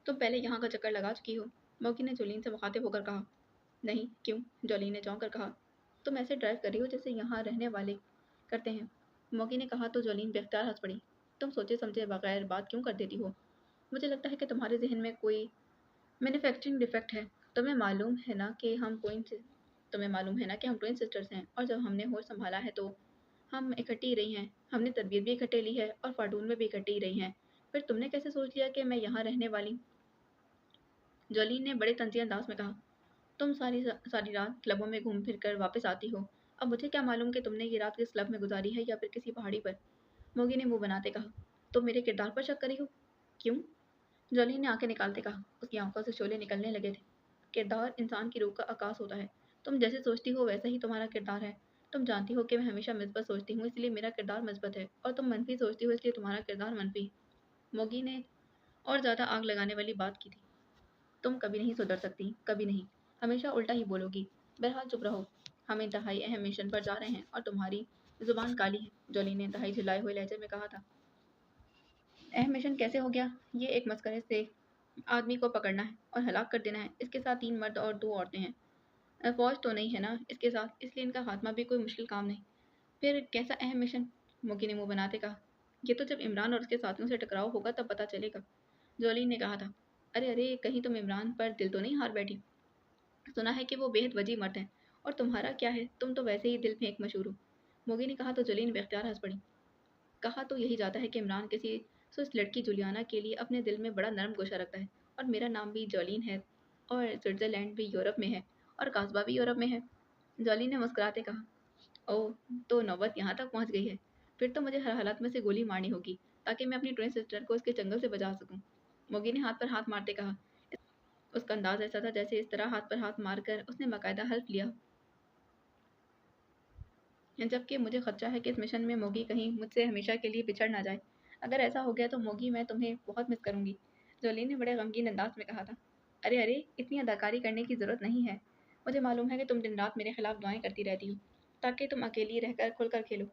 तुम पहले यहाँ का चक्कर लगा चुकी हो, मोगी ने जॉलीन से मुखातिब होकर कहा। नहीं, क्यों, जॉलीन ने चौंक कर कहा। तुम ऐसे ड्राइव कर रही हो जैसे यहाँ रहने वाले करते हैं, मोगी ने कहा तो जॉलीन बेख्तियार हंस पड़ी। तुम सोचे समझे बगैर बात क्यों कर देती हो? मुझे लगता है कि तुम्हारे जहन में कोई मैन्युफैक्चरिंग डिफेक्ट है। तुम्हें मालूम है ना कि हम ट्विन सिस्टर्स हैं और जब हमने होश संभाला है तो हम इकट्ठी ही रही हैं। हमने तरबियत भी इकट्ठे ली है और फार्टून में भी इकट्ठी ही रही हैं। फिर तुमने कैसे सोच लिया कि मैं यहाँ रहने वाली? जॉलीन ने बड़े तंज़ी अंदाज में कहा। तुम सारी रात क्लबों में घूम फिर कर वापस आती हो। अब मुझे क्या मालूम कि तुमने ये रात किस क्लब में गुजारी है या फिर किसी पहाड़ी पर, मोगी ने मुंह बनाते कहा। तुम मेरे किरदार पर शक करी हो? क्यों? जॉली ने आंखें निकालते कहा। उसकी आंखों से शोले निकलने लगे थे। किरदार इंसान की रूह का आकाश होता है। तुम जैसे सोचती हो वैसा ही तुम्हारा किरदार है। तुम जानती हो कि मैं हमेशा मिसबत सोचती हूँ, इसलिए मेरा किरदार मिसबत है, और तुम मनफी सोचती हो इसलिए तुम्हारा किरदार मनफी। मोगी ने और ज़्यादा आग लगाने वाली बात की थी। तुम कभी नहीं सुधर सकती, कभी नहीं, हमेशा उल्टा ही बोलोगी। बहरहाल चुप रहो, हम इंतहाई अहम मिशन पर जा रहे हैं और तुम्हारी जुबान काली है, जॉली ने इंतहाई झुलाए हुए लहजे में कहा था। अहम मिशन कैसे हो गया? ये एक मस्करे से आदमी को पकड़ना है और हलाक कर देना है। इसके साथ 3 मर्द और 2 औरतें हैं। फ़ौज तो नहीं है ना इसके साथ, इसलिए इनका खात्मा भी कोई मुश्किल काम नहीं। फिर कैसा अहम मिशन? मुकी ने मुंह बनाते कहा। ये तो जब इमरान और उसके साथियों से टकराव होगा तब पता चलेगा, जॉली ने कहा था। अरे अरे, कहीं तुम इमरान पर दिल तो नहीं हार बैठी? सुना है कि वो बेहद वजी मर्द हैं, और तुम्हारा क्या है, तुम तो वैसे ही दिल फेंक मशहूर हो, मोगी ने कहा तो जॉली बेख्तियार हंस पड़ी। कहा तो यही जाता है कि इमरान किसी सुस्त लड़की जुलियाना के लिए अपने दिल में बड़ा नरम गोशा रखता है, और मेरा नाम भी जॉलीन है, और स्विट्ज़रलैंड भी यूरोप में है, और कास्बा भी यूरोप में है, जॉली ने मुस्कुराते कहा। ओह, तो नौबत यहाँ तक पहुँच गई है। फिर तो मुझे हर हालत में से गोली मारनी होगी ताकि मैं अपनी ट्विन सिस्टर को इसके चंगल से बचा सकूं, मोगी ने हाथ पर हाथ मारते कहा। اس کا انداز ایسا تھا جیسے اس طرح ہاتھ پر ہاتھ مار کر اس نے باقاعدہ حلف لیا، جبکہ مجھے خدشہ ہے کہ اس مشن میں موگی کہیں مجھ سے ہمیشہ کے لیے بچھڑ نہ جائے۔ اگر ایسا ہو گیا تو موگی میں تمہیں بہت مس کروں گی، جولین نے بڑے غمگین انداز میں کہا تھا۔ ارے اتنی اداکاری کرنے کی ضرورت نہیں ہے، مجھے معلوم ہے کہ تم دن رات میرے خلاف دعائیں کرتی رہتی ہو تاکہ تم اکیلی رہ کر کھل کر کھیلو،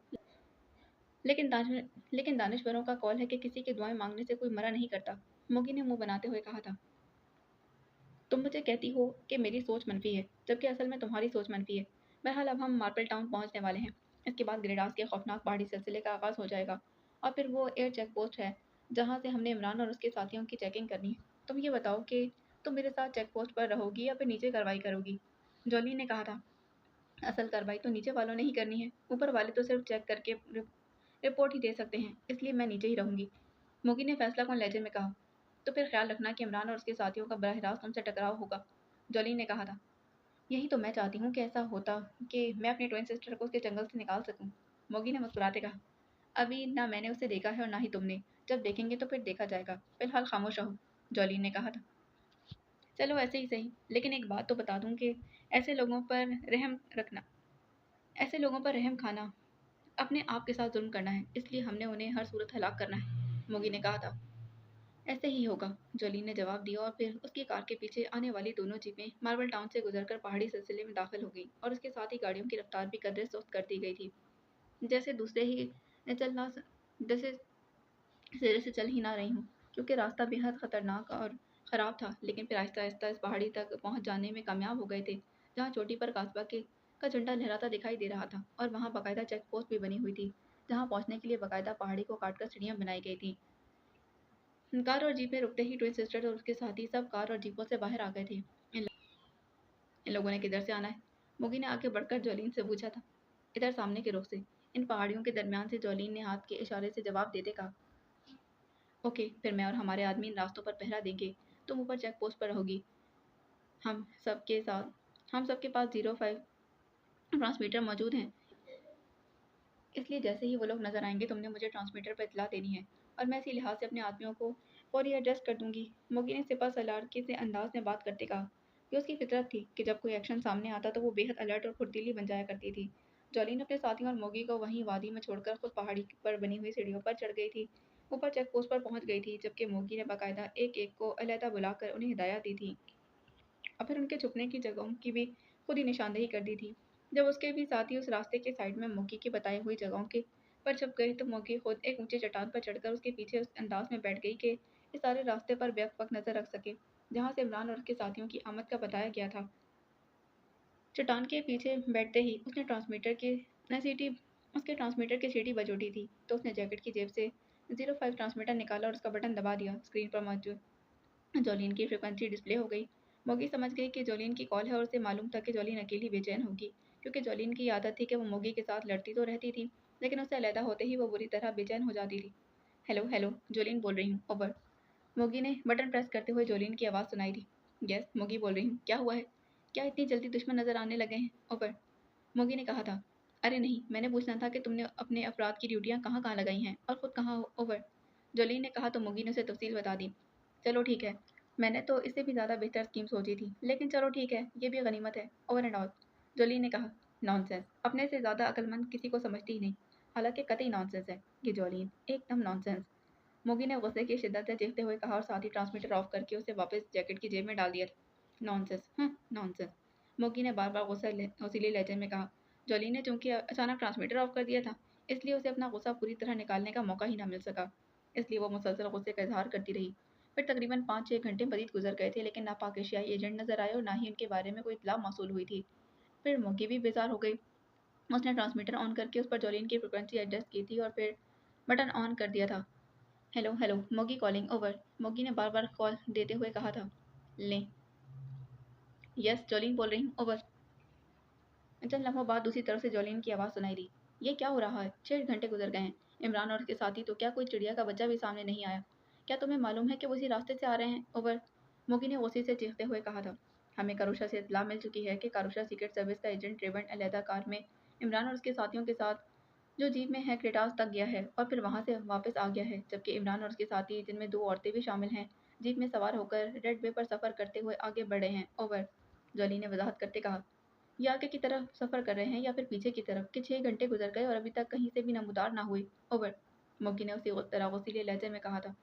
لیکن دانشوروں کا قول ہے کہ کسی کی دعائیں مانگنے سے کوئی مرا نہیں کرتا، موگی نے منہ بناتے ہوئے کہا تھا۔ تم مجھے کہتی ہو کہ میری سوچ منفی ہے، جبکہ اصل میں تمہاری سوچ منفی ہے۔ بہرحال اب ہم مارپل ٹاؤن پہنچنے والے ہیں۔ اس کے بعد گریڈاس کے خوفناک پہاڑی سلسلے کا آغاز ہو جائے گا، اور پھر وہ ایئر چیک پوسٹ ہے جہاں سے ہم نے عمران اور اس کے ساتھیوں کی چیکنگ کرنی ہے۔ تم یہ بتاؤ کہ تم میرے ساتھ چیک پوسٹ پر رہو گی یا پھر نیچے کارروائی کرو گی؟ جولین نے کہا تھا۔ اصل کارروائی تو نیچے والوں نے ہی کرنی ہے، اوپر والے تو صرف چیک کر کے رپورٹ ہی دے سکتے ہیں، اس لیے میں نیچے ہی رہوں گی، موگی نے فیصلہ کن لہجے میں کہا۔ تو پھر خیال رکھنا کہ عمران اور اس کے ساتھیوں کا براہ راست تم سے ٹکراؤ ہوگا، جولین نے کہا تھا۔ یہی تو میں چاہتی ہوں کہ ایسا ہوتا کہ میں اپنی ٹوئن سسٹر کو اس کے جنگل سے نکال سکوں، موگی نے مسکراتے کہا۔ ابھی نہ میں نے اسے دیکھا ہے اور نہ ہی تم نے، جب دیکھیں گے تو پھر دیکھا جائے گا، فی الحال خاموش رہو، جولین نے کہا تھا۔ چلو ایسے ہی صحیح، لیکن ایک بات تو بتا دوں کہ ایسے لوگوں پر رحم رکھنا ایسے لوگوں پر رحم کھانا اپنے آپ کے ساتھ ظلم کرنا ہے، اس لیے ہم نے انہیں ہر صورت ہلاک کرنا ہے، موگی نے کہا تھا۔ ایسے ہی ہوگا، جولین نے جواب دیا، اور پھر اس کی کار کے پیچھے آنے والی دونوں جیپیں ماربل ٹاؤن سے گزر کر پہاڑی سلسلے میں داخل ہو گئیں، اور اس کے ساتھ ہی گاڑیوں کی رفتار بھی قدرے سست کر دی گئی تھی، جیسے چلنا جیسے سرے سے چل ہی نہ رہی ہوں، کیونکہ راستہ بے حد خطرناک اور خراب تھا، لیکن پھر آہستہ آہستہ اس پہاڑی تک پہنچ جانے میں کامیاب ہو گئے تھے، جہاں چوٹی پر قصبہ کا جھنڈا لہراتا دکھائی دے رہا تھا، اور وہاں باقاعدہ چیک پوسٹ بھی بنی ہوئی تھی، جہاں پہنچنے کے لیے باقاعدہ پہاڑی کو کاٹ کر سیڑھیاں بنائی گئی تھیں۔ کار اور جیپیں رکتے ہی ٹوئن سسٹر اور اس کے ساتھی سب کار اور جیپوں سے باہر آ گئے تھے۔ ان لوگوں نے کدھر سے آنا ہے؟ موگی نے آگے بڑھ کر جولین سے پوچھا تھا۔ ادھر سامنے کے رخ سے، ان پہاڑیوں کے درمیان سے، جولین نے ہاتھ کے اشارے سے جواب دیتے کہا۔ اوکے، پھر میں اور ہمارے آدمی ان راستوں پر پہرا دیں گے، تم اوپر چیک پوسٹ پر رہو گی۔ ہم سب کے پاس 05 ٹرانسمیٹر موجود ہیں، اس لیے جیسے ہی وہ لوگ نظر آئیں گے تم نے مجھے ٹرانسمیٹر پر اطلاع دینی ہے، اور میں اسی لحاظ سے اپنے آدمیوں کو فوری ایڈجسٹ کر دوں گی، موگی نے سپہ سالار کے سے انداز میں بات کرتے کہا۔ یہ اس کی فطرت تھی کہ جب کوئی ایکشن سامنے آتا تو وہ بے حد الرٹ اور پھرتیلی بن جایا کرتی تھی۔ جولین اپنے ساتھیوں اور موگی کو وہیں وادی میں چھوڑ کر خود پہاڑی پر بنی ہوئی سیڑھیوں پر چڑھ گئی تھی، اوپر چیک پوسٹ پر پہنچ گئی تھی، جبکہ موگی نے باقاعدہ ایک ایک کو علیحدہ بلا کر انہیں ہدایات دی تھی، اور پھر ان کے چھپنے کی جگہوں کی بھی خود ہی نشاندہی کر دی تھی۔ جب اس کے بھی ساتھی اس راستے کے سائڈ میں موگی کی بتائی ہوئی جگہوں کے پر چھپ گئے تو موگی خود ایک اونچے چٹان پر چڑھ کر اس کے پیچھے اس انداز میں بیٹھ گئی کہ اس سارے راستے پر بیک وقت نظر رکھ سکے جہاں سے عمران اور اس کے ساتھیوں کی آمد کا بتایا گیا تھا۔ چٹان کے پیچھے بیٹھتے ہی اس کے ٹرانسمیٹر کی سیٹی بج اٹھی تھی، تو اس نے جیکٹ کی جیب سے 05 ٹرانسمیٹر نکالا اور اس کا بٹن دبا دیا۔ اسکرین پر موجود جولین کی فریکوینسی ڈسپلے ہو گئی۔ موگی سمجھ گئی کہ جولین کی کال ہے، اور اسے معلوم تھا کہ جولین اکیلی بے چین ہوگی، کیونکہ جولین کی عادت تھی کہ وہ موگی کے ساتھ لڑتی تو رہتی تھی، لیکن اس سے علیحدہ ہوتے ہی وہ بری طرح بے چین ہو جاتی تھی۔ ہیلو، جولین بول رہی ہوں، اوور، موگی نے بٹن پریس کرتے ہوئے جولین کی آواز سنائی دی۔ یس، موگی بول رہی ہوں، کیا ہوا ہے؟ کیا اتنی جلدی دشمن نظر آنے لگے ہیں؟ اوور، موگی نے کہا تھا۔ ارے نہیں، میں نے پوچھنا تھا کہ تم نے اپنے افراد کی ڈیوٹیاں کہاں کہاں لگائی ہیں اور خود کہاں ہو؟ اوور، جولین نے کہا تو موگی نے اسے تفصیل بتا دی۔ چلو ٹھیک ہے، میں نے تو اس سے بھی زیادہ بہتر اسکیم سوچی تھی، لیکن چلو ٹھیک ہے، یہ بھی غنیمت ہے، اوور اینڈ آل، جولین نے کہا۔ نان سینس، اپنے سے زیادہ عقل مند کسی کو سمجھتی ہی نہیں، حالانکہ قطعی نان سینس ہے یہ جولین، ایک دم نان سینس، موگی نے غصے کی شدت سے چیختے ہوئے کہا، اور ساتھ ہی ٹرانسمیٹر آف کر کے اسے واپس جیکٹ کی جیب میں ڈال دیا تھا۔ نان سینس، نان سینس، موگی نے بار بار غصیلے لہجے میں کہا۔ جولین نے چونکہ اچانک ٹرانسمیٹر آف کر دیا تھا، اس لیے اسے اپنا غصہ پوری طرح نکالنے کا موقع ہی نہ مل سکا، اس لیے وہ مسلسل غصے کا اظہار کرتی رہی۔ پھر تقریباً 5-6 گھنٹے مزید گزر گئے تھے، لیکن نہ پاک ایشیائی ایجنٹ نظر آئے اور نہ ہی ان کے بارے میں کوئی اطلاع موصول ہوئی تھی۔ پھر موگی بھی بیزار ہو گئی، اس نے ٹرانسمیٹر آن کر کے اس پر جولین کی فریکوینسی ایڈجسٹ کی تھی اور پھر بٹن آن کر دیا تھا۔ ہیلو، موگی کالنگ، اوور، موگی نے بار بار کال دیتے ہوئے کہا تھا۔ لیں، یس، جولین بول رہی ہوں، اوور، چند لمحوں بعد دوسری طرف سے جولین کی آواز سنائی دی۔ یہ کیا ہو رہا ہے؟ 6 گھنٹے گزر گئے ہیں، عمران اور اس کے ساتھی تو کیا کوئی چڑیا کا بچہ بھی سامنے نہیں آیا؟ کیا تمہیں معلوم ہے کہ وہ اسی راستے سے آ رہے ہیں؟ اوور، موگی نے غصے سے چیختے ہوئے کہا تھا۔ ہمیں کاروشا سے اطلاع مل چکی ہے کہ کاروشا سیکرٹ سروس کا ایجنٹ ریونڈ علیحدہ کار میں عمران اور اس کے ساتھیوں کے ساتھ جو جیپ میں ہے کریٹاس تک گیا ہے اور پھر وہاں سے واپس آ گیا ہے، جبکہ عمران اور اس کے ساتھی، جن میں 2 عورتیں بھی شامل ہیں، जीप में सवार होकर रेड वे पर सफ़र करते हुए आगे बढ़ रहे हैं। ओवर, जॉली ने वजाहत करते कहा। ये आगे की तरफ सफ़र कर रहे हैं या फिर पीछे की तरफ कि 6 घंटे गुजर गए और अभी तक कहीं से भी नमूदार ना हुए। ओवर, मोगी ने उसी तरह गौसीले लहजे में कहा था।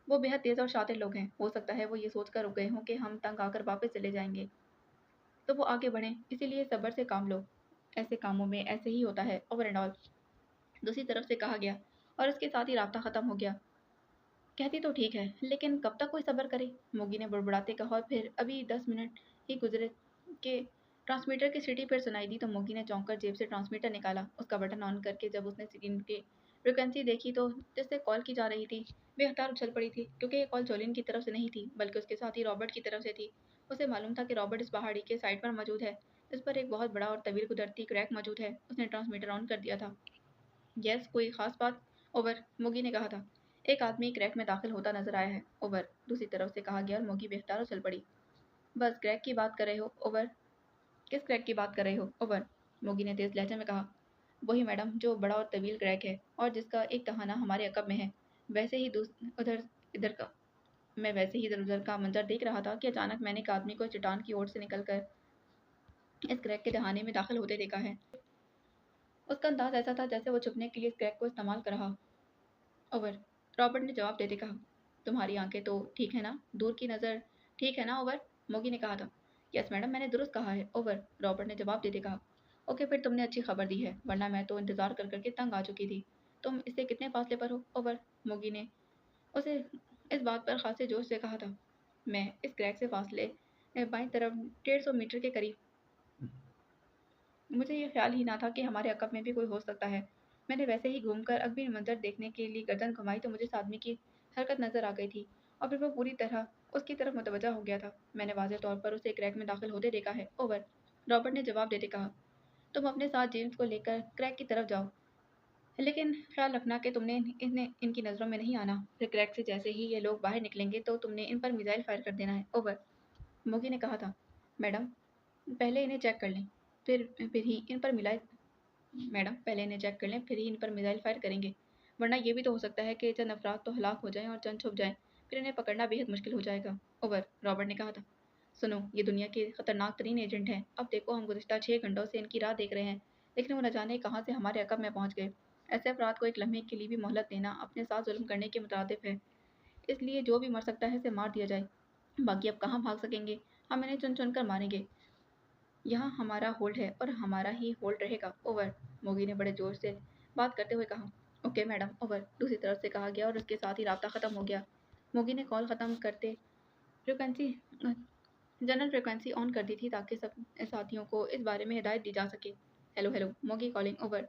वो बेहद तेज़ और शातिर लोग हैं। हो सकता है वो ये सोचकर रुक गए हों कि हम तंग आकर वापस चले जाएंगे, तो वो आगे बढ़ें। इसीलिए सब्र से काम लो। ऐसे कामों में ऐसे ही होता है। ओवर एंड ऑल, दूसरी तरफ से कहा गया, और इसके साथ ही राब्ता ख़त्म हो गया। कहती तो ठीक है, लेकिन कब तक कोई सब्र करे? मोगी ने बुड़बुड़ाते कहा। और फिर अभी 10 मिनट ही गुजरे कि ट्रांसमीटर की सीटी फिर सुनाई दी। तो मोगी ने चौंक कर जेब से ट्रांसमीटर निकाला। उसका बटन ऑन करके जब उसने स्क्रीन की फ्रिक्वेंसी देखी तो जिससे कॉल की जा रही थी बेहतार उछल पड़ी थी, क्योंकि ये कॉल जोलिन की तरफ से नहीं थी बल्कि उसके साथ ही रॉबर्ट की तरफ से थी। उसे मालूम था कि रॉबर्ट इस पहाड़ी के साइड पर मौजूद है, इस पर एक बहुत बड़ा और तवील कुदरती क्रैक मौजूद है। उसने ट्रांसमीटर ऑन कर दिया था। यस, कोई खास बात? ओवर, मोगी ने कहा था। एक आदमी क्रैक में दाखिल होता नजर आया है। ओवर, दूसरी तरफ से कहा गया और मोगी बेख्तियार उछल पड़ी। बस क्रैक की बात कर रहे हो? ओवर, किस क्रैक की बात कर रहे हो? ओवर, मोगी ने तेज लहजे में कहा। वही मैडम, जो बड़ा और तवील क्रैक है और जिसका एक तहाना हमारे अकब में है। वैसे ही उधर इधर का मैं वैसे ही इधर उधर का मंजर देख रहा था कि अचानक मैंने एक आदमी को चट्टान की ओर से निकलकर इस क्रैक के तहाने में दाखिल होते देखा है। उसका अंदाज ऐसा था जैसे वो छुपने के लिए इस क्रैक को इस्तेमाल कर रहा। ओवर, रॉबर्ट ने जवाब देते कहा। तुम्हारी आंखें तो ठीक है ना? दूर की नज़र ठीक है ना? ओवर, मोगी ने कहा था। यस मैडम, मैंने दुरुस्त कहा है। ओवर, रॉबर्ट ने जवाब देते कहा। ओके, फिर तुमने अच्छी खबर दी है, वरना मैं तो इंतज़ार कर करके तंग आ चुकी थी। तुम इससे कितने फासले पर हो? ओवर, मोगी ने उसे इस बात पर खासे जोश से कहा था। मैं इस क्रैक से फासले बाईं तरफ 150 मीटर के करीब। मुझे ये ख्याल ही ना था कि हमारे अकब में भी कोई हो सकता है। मैंने वैसे ही घूमकर अगली मंजर देखने के लिए गर्दन घुमाई तो मुझे इस आदमी की हरकत नज़र आ गई थी, और फिर वो पूरी तरह उसकी तरफ मुतवज्जा हो गया था। मैंने वाज़ेह तौर पर उसे क्रैक में दाखिल होते देखा है। ओवर, रॉबर्ट ने जवाब देते कहा। तुम अपने साथ जेम्स को लेकर क्रैक की तरफ जाओ, लेकिन ख्याल रखना कि तुमने इन्हें इनकी नज़रों में नहीं आना। फिर क्रैक से जैसे ही ये लोग बाहर निकलेंगे तो तुमने इन पर मिसाइल फायर कर देना है। ओवर, मोगी ने कहा था। मैडम, पहले इन्हें चेक कर लें, फिर ही इन पर मिलाए मैडम, पहले इन्हें चेक कर लें, फिर ही इन पर मिसाइल फायर करेंगे, वरना ये भी तो हो सकता है कि चंद अफराद तो हलाक हो जाएं और चंद छुप जाएं, फिर इन्हें पकड़ना बेहद मुश्किल हो जाएगा। ओवर, रॉबर्ट ने कहा था। सुनो, ये दुनिया के खतरनाक तरीन एजेंट हैं। अब देखो, हम गुज़िश्ता 6 घंटों से इनकी राह देख रहे हैं, लेकिन वो न जाने कहाँ से हमारे अकब में पहुँच गए। ऐसे अफराद को एक लम्हे के लिए भी मोहलत देना अपने साथ जुल्म करने के मुतरादिफ है। इसलिए जो भी मर सकता है, इसे मार दिया जाए। बाकी अब कहाँ भाग सकेंगे? हम इन्हें चुन चुन कर मारेंगे। यहाँ हमारा होल्ड है और हमारा ही होल्ड रहेगा। ओवर, मोगी ने बड़े जोर से बात करते हुए कहा। Okay madam. ओवर, दूसरी तरफ से कहा गया और उसके साथ ही राब्ता ख़त्म हो गया। मोगी ने कॉल ख़त्म करते फ्रिक्वेंसी जनरल फ्रिक्वेंसी ऑन कर दी थी ताकि सब साथियों को इस बारे में हिदायत दी जा सके। हेलो हेलो, मोगी कॉलिंग। ओवर,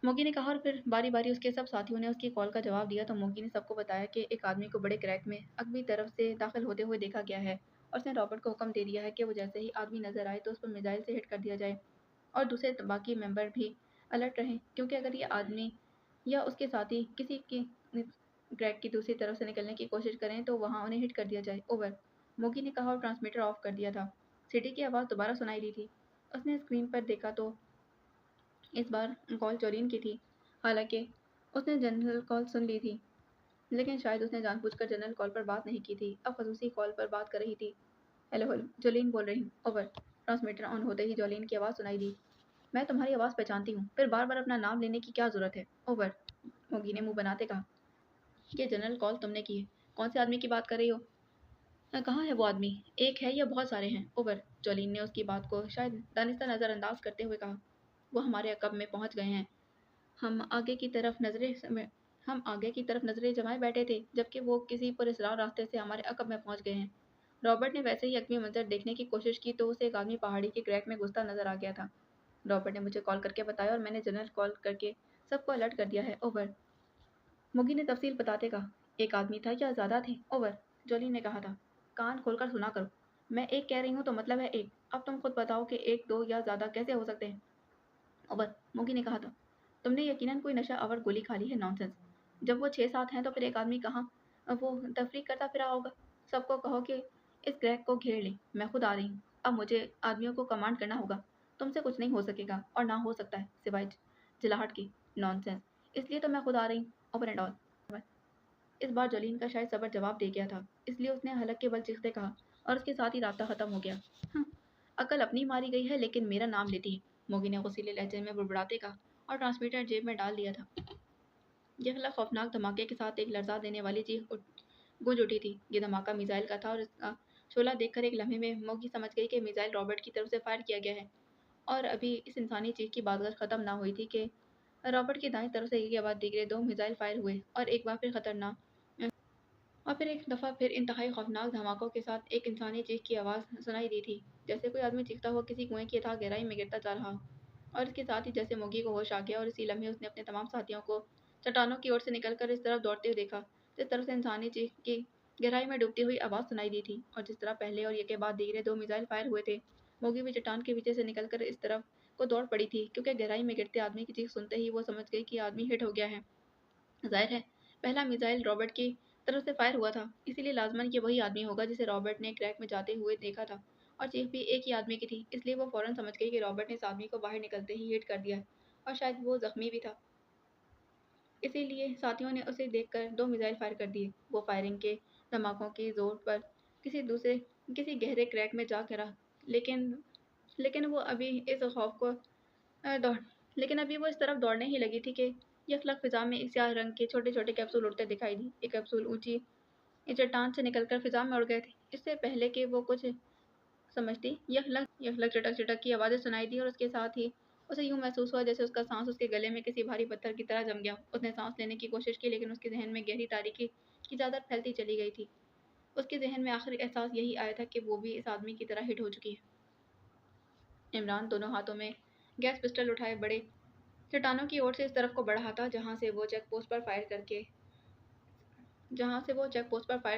मोगी ने कहा, और फिर बारी बारी उसके सब साथियों ने उसकी कॉल का जवाब दिया। तो मोगी ने सबको बताया कि एक आदमी को बड़े क्रैक में अगली तरफ से दाखिल होते हुए देखा गया है, और उसने रॉबर्ट को हुक्म दे दिया है कि वो जैसे ही आदमी नजर आए तो उस पर मिसाइल से हिट कर दिया जाए, और दूसरे बाकी मेंबर भी अलर्ट रहें, क्योंकि अगर ये आदमी या उसके साथी किसी की क्रैक की दूसरी तरफ से निकलने की कोशिश करें तो वहाँ उन्हें हिट कर दिया जाए। ओवर, मोगी ने कहा और ट्रांसमीटर ऑफ कर दिया था। सिटी की आवाज़ दोबारा सुनाई दी थी। उसने स्क्रीन पर देखा तो इस बार कॉल जोलीन की थी। हालांकि उसने जनरल कॉल सुन ली थी, लेकिन शायद उसने जानबूझकर जनरल कॉल पर बात नहीं की थी, अब खसूसी कॉल पर बात कर रही थी। हेलो हेलो, जोलीन बोल रही हूँ। ओवर, ट्रांसमीटर ऑन होते ही जोलीन की आवाज़ सुनाई दी। मैं तुम्हारी आवाज़ पहचानती हूँ, फिर बार बार अपना नाम लेने की क्या ज़रूरत है? ओवर, मोगी ने मुंह बनाते कहा। ये जनरल कॉल तुमने की है। कौन से आदमी की बात कर रही हो? कहाँ है वो आदमी? एक है या बहुत सारे हैं? ओवर, जोलीन ने उसकी बात को शायद दानिस्ता नज़रअंदाज करते हुए कहा। वो हमारे अकब में पहुँच गए हैं। हम आगे की तरफ नज़रें जमाए बैठे थे, जबकि वो किसी पुरअसरार रास्ते से हमारे अकब में पहुंच गए हैं। रॉबर्ट ने वैसे ही अगली मंजर देखने की कोशिश की तो उसे एक आदमी पहाड़ी के क्रैक में घुसता नजर आ गया था। रॉबर्ट ने मुझे कॉल करके बताया और मैंने जनरल कॉल करके सबको अलर्ट कर दिया है। ओवर, मुगी ने तफसील बताते कहा। एक आदमी था या ज़्यादा थे? ओवर, जोली ने कहा था। कान खोलकर सुना करो, मैं एक कह रही हूँ तो मतलब है एक। अब तुम खुद बताओ कि एक, दो या ज़्यादा कैसे हो सकते हैं? ओवर, मुगी ने कहा था। तुमने यकीनन कोई नशा आवर गोली खा ली है। नॉनसेंस। जब वो 6-7 हैं तो फिर एक आदमी कहाँ वो तफरीक करता फिरा होगा। सबको कहो कि इस क्रैक को घेर ले, मैं खुद आ रही हूँ। अब मुझे आदमियों को कमांड करना होगा। तुमसे कुछ नहीं हो सकेगा और ना हो सकता है सिवाय जिलाहट की। नॉनसेंस, इसलिए तो मैं खुद आ रही हूँ। Over and all. इस बार जॉलीन का शायद सब्र जवाब दे गया था, इसलिए उसने हलक के बल चीखते कहा और उसके साथ ही रास्ता खत्म हो गया। "हं, अकल अपनी मारी गई है लेकिन मेरा नाम लेती है," मोगी ने गुस्सीले लहजे में बुड़बुड़ाते कहा और ट्रांसमीटर जेब में डाल दिया था। यह हलक खौफनाक धमाके के साथ एक लरज़ा देने वाली गूंज उठी थी। ये धमाका मिसाइल का था और इसका शोला देखकर एक लम्हे में मोगी समझ गई कि मिसाइल रॉबर्ट की तरफ से फायर किया गया है। और अभी इस इंसानी चीख की बातचीत खत्म ना हुई थी कि रॉबर्ट की दाईं तरफ से एक के बाद दीगरे दो मिसाइल फायर हुए और एक बार फिर खतरनाक और फिर एक दफ़ा फिर इंतहाई खौफनाक धमाकों के साथ एक इंसानी चीख की आवाज़ सुनाई दी थी, जैसे कोई आदमी चीखता हुआ किसी कुएं की अथाह गहराई में गिरता जा रहा हो। और इसके साथ ही जैसे मोगी को होश आ गया और इसी लम्हे उसने अपने तमाम साथियों को चट्टानों की ओर से निकलकर इस तरफ दौड़ते हुए देखा जिस तरफ से इंसानी चीख की गहराई में डूबती हुई आवाज़ सुनाई दी थी। और जिस तरह पहले और एक के बाद दीगरे दो मिसाइल फायर हुए थे, मोगी भी चट्टान के पीछे से निकलकर इस तरफ को दौड़ पड़ी थी, क्योंकि गहराई में गिरते आदमी की चीख सुनते ही वो समझ गई कि आदमी हिट हो गया है। ज़ाहिर है, पहला मिसाइल रॉबर्ट की तरफ से फायर हुआ था, इसीलिए लाज़मन ये वही आदमी होगा जिसे रॉबर्ट ने क्रैक में जाते हुए देखा था। और चीख भी एक ही आदमी की थी, इसलिए वो फ़ौरन समझ गई कि रॉबर्ट ने इस आदमी को बाहर निकलते ही हिट कर दिया है और शायद वो ज़ख्मी भी था। इसीलिए साथियों ने उसे देखकर दो मिसाइल फायर कर दिए। वो फायरिंग के धमाकों की ज़ोर पर किसी गहरे क्रैक में जा गिरा, लेकिन लेकिन वो अभी इस खौफ को दौड़ लेकिन अभी वो इस तरफ दौड़ने ही लगी थी कि यकलक फिजा में एक स्याह रंग के छोटे-छोटे कैप्सूल उड़ते दिखाई दी। एक कैप्सूल ऊँची चट्टान से निकलकर फिजा में उड़ गए थे। इससे पहले कि वो कुछ समझती, यकलक चटक-चटक की आवाज़ें सुनाई दी और उसके साथ ही उसे यूँ महसूस हुआ जैसे उसका साँस उसके गले में किसी भारी पत्थर की तरह जम गया। उसने साँस लेने की कोशिश की, लेकिन उसके ज़हन में गहरी तारीकी की चादर फैलती चली गई थी। उसके ज़हन में आखिरी एहसास यही आया था कि वो भी इस आदमी की तरह हिट हो चुकी है। इमरान दोनों हाथों में गैस पिस्टल उठाए बड़े चट्टानों की ओर से इस तरफ को बढ़ा था जहाँ से वो चेक पोस्ट पर फायर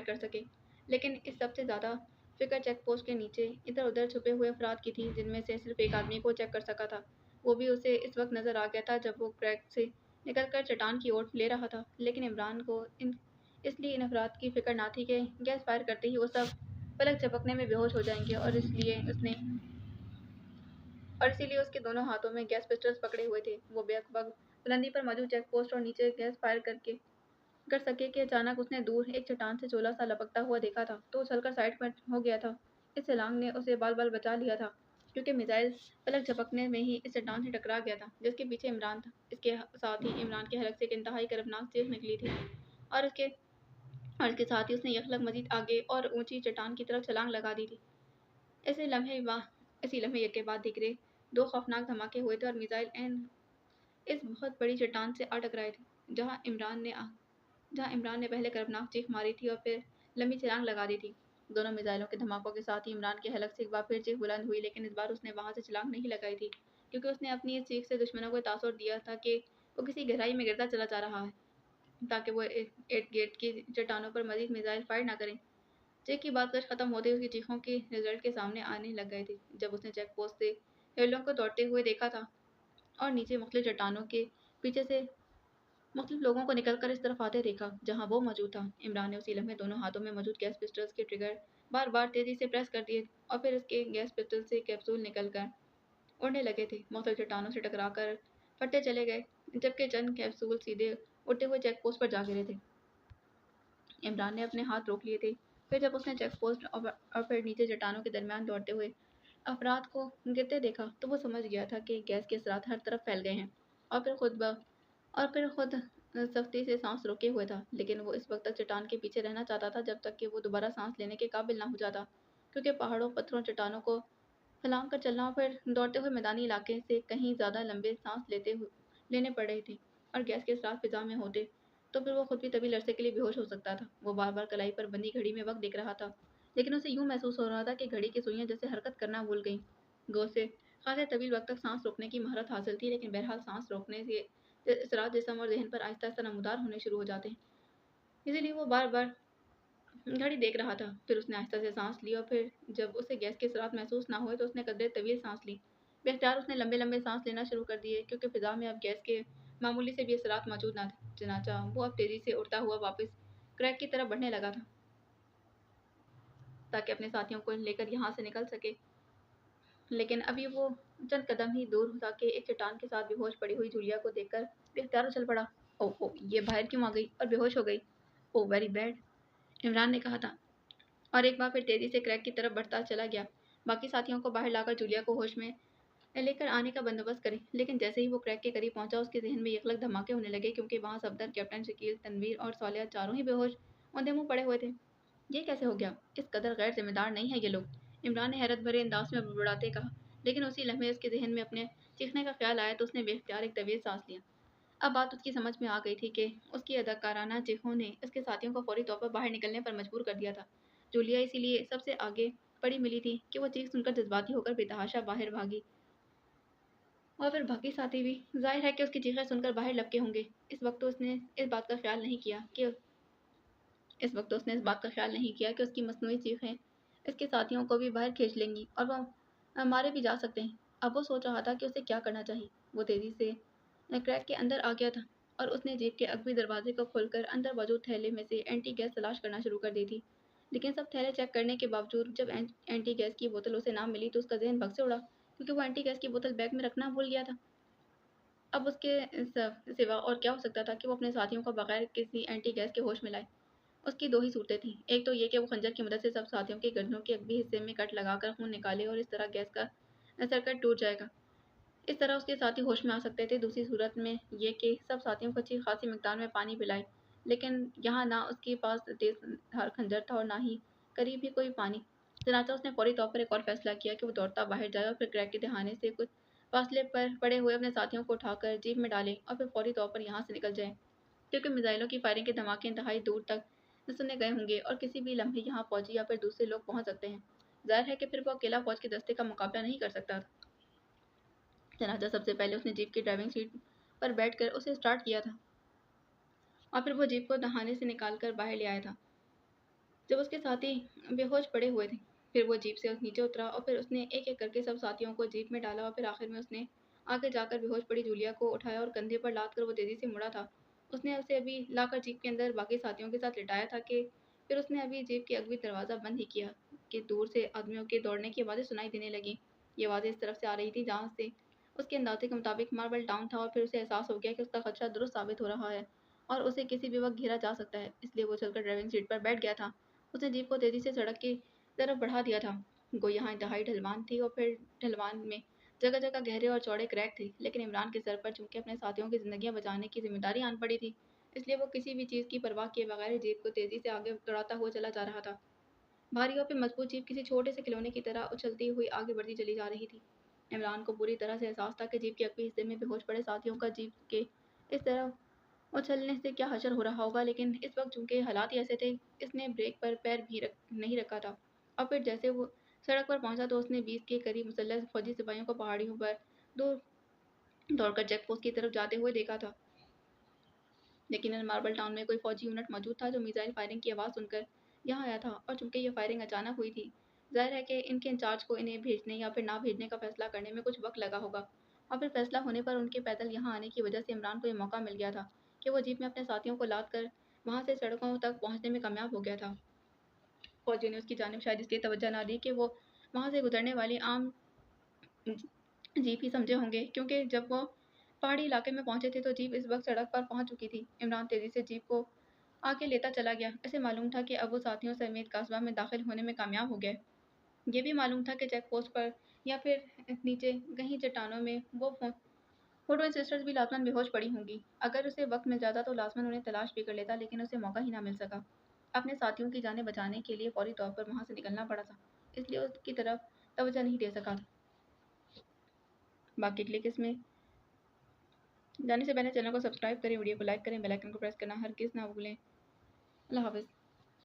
कर सके। लेकिन इस सबसे ज़्यादा फिक्र चेक पोस्ट के नीचे इधर उधर छुपे हुए अफराद की थी, जिनमें से सिर्फ एक आदमी को चेक कर सका था। वो भी उसे इस वक्त नज़र आ गया था जब वो क्रैक से निकलकर चट्टान की ओर ले रहा था। लेकिन इमरान को इसलिए इन अफराद की फिक्र ना थी कि गैस फायर करते ही वो सब पलक झपकने में बेहोश हो जाएंगे, और इसीलिए उसके दोनों हाथों में गैस पिस्टल्स पकड़े हुए थे। वो बेअकबक बुलंदी पर मौजूद चेक पोस्ट और नीचे गैस फायर कर सके कि अचानक उसने दूर एक चट्टान से चोला सा लपकता हुआ देखा था, तो उछलकर साइड पर हो गया था। इस छलांग ने उसे बाल बाल बचा लिया था, क्योंकि मिसाइल पलक झपकने में ही इस चट्टान से टकरा गया था जिसके पीछे इमरान था। इसके साथ ही इमरान के हलक से एक इंतहाई कर्बनाक चीख निकली थी और इसके और इसके साथ ही उसने यखलक मजीद आगे और ऊंची चट्टान की तरफ छलांग लगा दी थी। ऐसे लम्हे वा इसी लम्हे एक के बाद दिख दो खौफनाक धमाके हुए थे और मिसाइल एन इस बहुत बड़ी चट्टान से आ टकराए थे जहाँ इमरान ने पहले कर्बनाक चीख मारी थी और फिर लंबी छलांग लगा दी थी। दोनों मिसाइलों के धमाकों के साथ ही इमरान के हलक से एक बार फिर चीख बुलंद हुई, लेकिन इस बार उसने वहां से छलांग नहीं लगाई थी, क्योंकि उसने अपनी इस चीख से दुश्मनों को तासुर दिया था कि वो किसी गहराई में गिरता चला जा रहा है, ताकि वो एट गेट की चट्टानों पर मजीद मिसाइल फायर ना करें। चेक की बात खत्म होते उसकी चीखों के रिजल्ट के सामने आने लग गए थे, जब उसने चेक पोस्ट से हेलों को दौड़ते हुए देखा था और नीचे मुख्तलिफ चट्टानों के पीछे से मुख्तलिफ लोगों को निकलकर इस तरफ आते देखा जहां वो मौजूद था। इमरान ने उसी लम्हे दोनों हाथों में मौजूद गैस पिस्टल्स के ट्रिगर बार बार तेजी से प्रेस कर दिए और फिर इसके गैस पिस्टल से कैप्सूल निकलकर उड़ने लगे थे, मुख्तलिफ चट्टानों से टकराकर फटते चले गए, जबकि चंद कैप्सूल सीधे उड़ते हुए चेक पोस्ट पर जा गिरे थे। इमरान ने अपने हाथ रोक लिए थे। फिर जब उसने चेक पोस्ट और फिर नीचे चट्टानों के दरमियान दौड़ते हुए अफराद को गिरते देखा, तो वो समझ गया था कि गैस के असरात हर तरफ फैल गए हैं और फिर खुद सख्ती से सांस रोके हुए था। लेकिन वो इस वक्त तक चट्टान के पीछे रहना चाहता था जब तक कि वो दोबारा सांस लेने के काबिल ना हो जाता, क्योंकि पहाड़ों पत्थरों चट्टानों को फलांग कर चलना और फिर दौड़ते हुए मैदानी इलाके से कहीं ज़्यादा लंबे सांस लेने पड़ रहे थे और गैस के असरात फिजा में होते तो फिर वो खुद भी तभी लड़से के लिए बेहोश हो सकता था। वो बार बार कलाई पर बंधी घड़ी में वक्त देख रहा था, लेकिन उसे यूं महसूस हो रहा था कि घड़ी की सुइयां जैसे हरकत करना भूल गईं। गो से खासे तवील वक्त तक सांस रोकने की महारत हासिल थी, लेकिन बहरहाल सांस रोकने से असरात जिस्म और जहन पर आहिस्ता आहिस्ता नमूदार होने शुरू हो जाते हैं। इसीलिए वो बार बार घड़ी देख रहा था। फिर उसने आहिस्ता से सांस ली और फिर जब उसे गैस के असरात महसूस ना हुए तो उसने कदरे तवील सांस ली। बेख्तियार उसने लंबे लंबे सांस लेना शुरू कर दिए, क्योंकि फिजा में अब गैस के मामूली से भी असरात मौजूद ना थे। चनाचा वो अब तेजी से उड़ता हुआ वापस क्रैक की तरफ बढ़ने लगा था, ताकि अपने साथियों को लेकर यहाँ से निकल सके। लेकिन अभी वो चंद कदम ही दूर जाके एक चट्टान के साथ बेहोश पड़ी हुई जूलिया को देखकर बेख्तियार उछल पड़ा। ओह ये बाहर क्यों आ गई और बेहोश हो गई? ओ वेरी बैड, इमरान ने कहा था और एक बार फिर तेजी से क्रैक की तरफ बढ़ता चला गया। बाकी साथियों को बाहर लाकर जूलिया को होश में लेकर आने का बंदोबस्त करें, लेकिन जैसे ही वो क्रैक के करीब पहुंचा उसके जहन में यकलक धमाके होने लगे क्योंकि वहां सफदर, कैप्टन शकील, तनवीर और सालिया चारों ही बेहोश औंधे मुंह पड़े हुए थे। ये कैसे हो गया? इस कदर गैर जिम्मेदार नहीं है ये लोग, इमरान ने हैरत भरे अंदाज में बड़बड़ाते कहा। लेकिन उसी लम्हे उसके जहन में अपने चीखने का ख्याल आया तो उसने बेख्तियार एक तवील सांस लिया। अब बात उसकी समझ में आ गई थी कि उसकी अदाकाराना चीखों ने उसके साथियों को फौरी तौर पर बाहर निकलने पर मजबूर कर दिया था। जूलिया इसीलिए सबसे आगे पड़ी मिली थी कि वो चीख सुनकर जज्बाती होकर बेतहाशा बाहर भागी और फिर बाकी साथी भी जाहिर है कि उसकी चीखें सुनकर बाहर लपके होंगे। इस वक्त तो उसने इस बात का ख्याल नहीं किया कि इस वक्त तो उसने इस बात का ख्याल नहीं किया कि उसकी मसनूई चीखें इसके साथियों को भी बाहर खींच लेंगी और वह मारे भी जा सकते हैं। अब वो सोच रहा था कि उसे क्या करना चाहिए। वो तेजी से क्रैक के अंदर आ गया था और उसने जीप के अगवी दरवाजे को खोलकर अंदर मौजूद थैले में से एंटी गैस तलाश करना शुरू कर दी थी। लेकिन सब थैले चेक करने के बावजूद जब एंटी गैस की बोतल उसे ना मिली तो उसका जहन भग से उड़ा क्योंकि वो एंटी गैस की बोतल बैग में रखना भूल गया था। अब उसके सिवा और क्या हो सकता था कि वो अपने साथियों को बगैर किसी एंटी गैस के होश में लाए। उसकी दो ही सूरतें थीं। एक तो ये कि वो खंजर की मदद से सब साथियों के गर्दनों के अगवी हिस्से में कट लगाकर खून निकाले और इस तरह गैस का सर्किट टूट जाएगा। इस तरह उसके साथी होश में आ सकते थे। दूसरी सूरत में ये कि सब साथियों को अच्छी खासी मिकदार में पानी पिलाए, लेकिन यहाँ ना उसके पास तेज धार खंजर था और ना ही करीब ही कोई पानी। चनाचा उसने फौरी तौर पर एक और फैसला किया कि वो दौड़ता बाहर जाए और फिर क्रैक के दहाने से कुछ फासले पर पड़े हुए अपने साथियों को उठाकर जीप में डाले और फिर फौरी तौर पर यहाँ से निकल जाए, क्योंकि मिसाइलों की फायरिंग के धमाके इंतहाई दूर तक सुने गए होंगे और किसी भी लम्हे यहाँ फौजी या फिर दूसरे लोग पहुंच सकते हैं। जाहिर है कि फिर वो अकेला फौज के दस्ते का मुकाबला नहीं कर सकता था। चनाचा सबसे पहले उसने जीप की ड्राइविंग सीट पर बैठकर उसे स्टार्ट किया था और फिर वो जीप को दहाने से निकाल कर बाहर ले आया था जब उसके साथी बेहोश पड़े हुए थे। फिर वो जीप से नीचे उतरा और फिर उसने एक एक करके सब साथियों को जीप में डाला और फिर आखिर में उसने आगे जाकर बेहोश पड़ी जूलिया को उठाया और कंधे पर लाद कर वो तेजी से मुड़ा था। उसने उसे अभी लाकर जीप के अंदर बाकी साथियों के साथ लिटाया था कि फिर उसने अभी जीप के अगवी दरवाज़ा बंद ही किया कि दूर से आदमियों के दौड़ने की आवाज़ें सुनाई देने लगी। ये आवाज़ें इस तरफ से आ रही थी जहाँ से उसके अंदाजे के मुताबिक मार्बल टाउन था और फिर उसे एहसास हो गया कि उसका खदशा दुरुस्त साबित हो रहा है और उसे किसी भी वक्त घेरा जा सकता है। इसलिए वो चलकर ड्राइविंग सीट पर बैठ गया था। उसने जीप को तेजी से सड़क की तरफ बढ़ा दिया था। गो यहाँ इंतहाई ढलवान थी और फिर ढलवान में जगह जगह गहरे और चौड़े क्रैक थे, लेकिन इमरान के सर पर चूंकि अपने साथियों की जिंदगियां बचाने की जिम्मेदारी आन पड़ी थी, इसलिए वो किसी भी चीज़ की परवाह किए बगैर जीप को तेजी से आगे दौड़ाता हुआ चला जा रहा था। भारी और फिर मजबूत जीप किसी छोटे से खिलौने की तरह उछलती हुई आगे बढ़ती चली जा रही थी। इमरान को पूरी तरह से एहसास था कि जीप के अगले हिस्से में बेहोश पड़े साथियों का जीप के इस तरह उछलने से क्या हशर हो रहा होगा, लेकिन इस वक्त चूंकि हालात ही ऐसे थे, इसने ब्रेक पर पैर भी नहीं रखा था। और फिर जैसे वो सड़क पर पहुंचा तो उसने 20 के करीब मुसल्लह फौजी सिपाहियों को पहाड़ियों पर दूर दौड़कर चेक पोस्ट की तरफ जाते हुए देखा था। लेकिन मार्बल टाउन में कोई फौजी यूनिट मौजूद था जो मिसाइल फायरिंग की आवाज़ सुनकर यहाँ आया था, और चूंकि ये फायरिंग अचानक हुई थी, जाहिर है कि इनके इंचार्ज को इन्हें भेजने या फिर ना भेजने का फैसला करने में कुछ वक्त लगा होगा। और फिर फैसला होने पर उनके पैदल यहाँ आने की वजह से इमरान को ये मौका मिल गया था कि वो जीप में अपने साथियों को लाद कर वहाँ से सड़कों तक पहुँचने में कामयाब हो गया था। फौजियों ने उसकी जानिब शायद इसलिए तवज्जो ना दी कि वो वहाँ से गुजरने वाली आम जीप ही समझे होंगे, क्योंकि जब वो पहाड़ी इलाके में पहुंचे थे तो जीप इस वक्त सड़क पर पहुंच चुकी थी। इमरान तेजी से जीप को आगे लेता चला गया। ऐसे मालूम था कि अब वो साथियों समेत कस्बा में दाखिल होने में कामयाब हो गए। ये भी मालूम था कि चेक पोस्ट पर या फिर नीचे कहीं चट्टानों में वो फोटो सिस्टर्स भी लाजमन बेहोश पड़ी होंगी। अगर उसे वक्त मिल जाता तो लाजमन उन्हें तलाश भी कर लेता, लेकिन उसे मौका ही ना मिल सका। अपने साथियों की जानें बचाने के लिए फौरी तौर पर वहाँ से निकलना पड़ा था, इसलिए उसकी तरफ तवज्जो नहीं दे सका। बाकी क्लिक इसमें जाने से पहले चैनल को सब्सक्राइब करें, वीडियो को लाइक करें, बेल आइकन को प्रेस करना हरगिज़ ना भूलें। अल्लाह हाफ़िज़।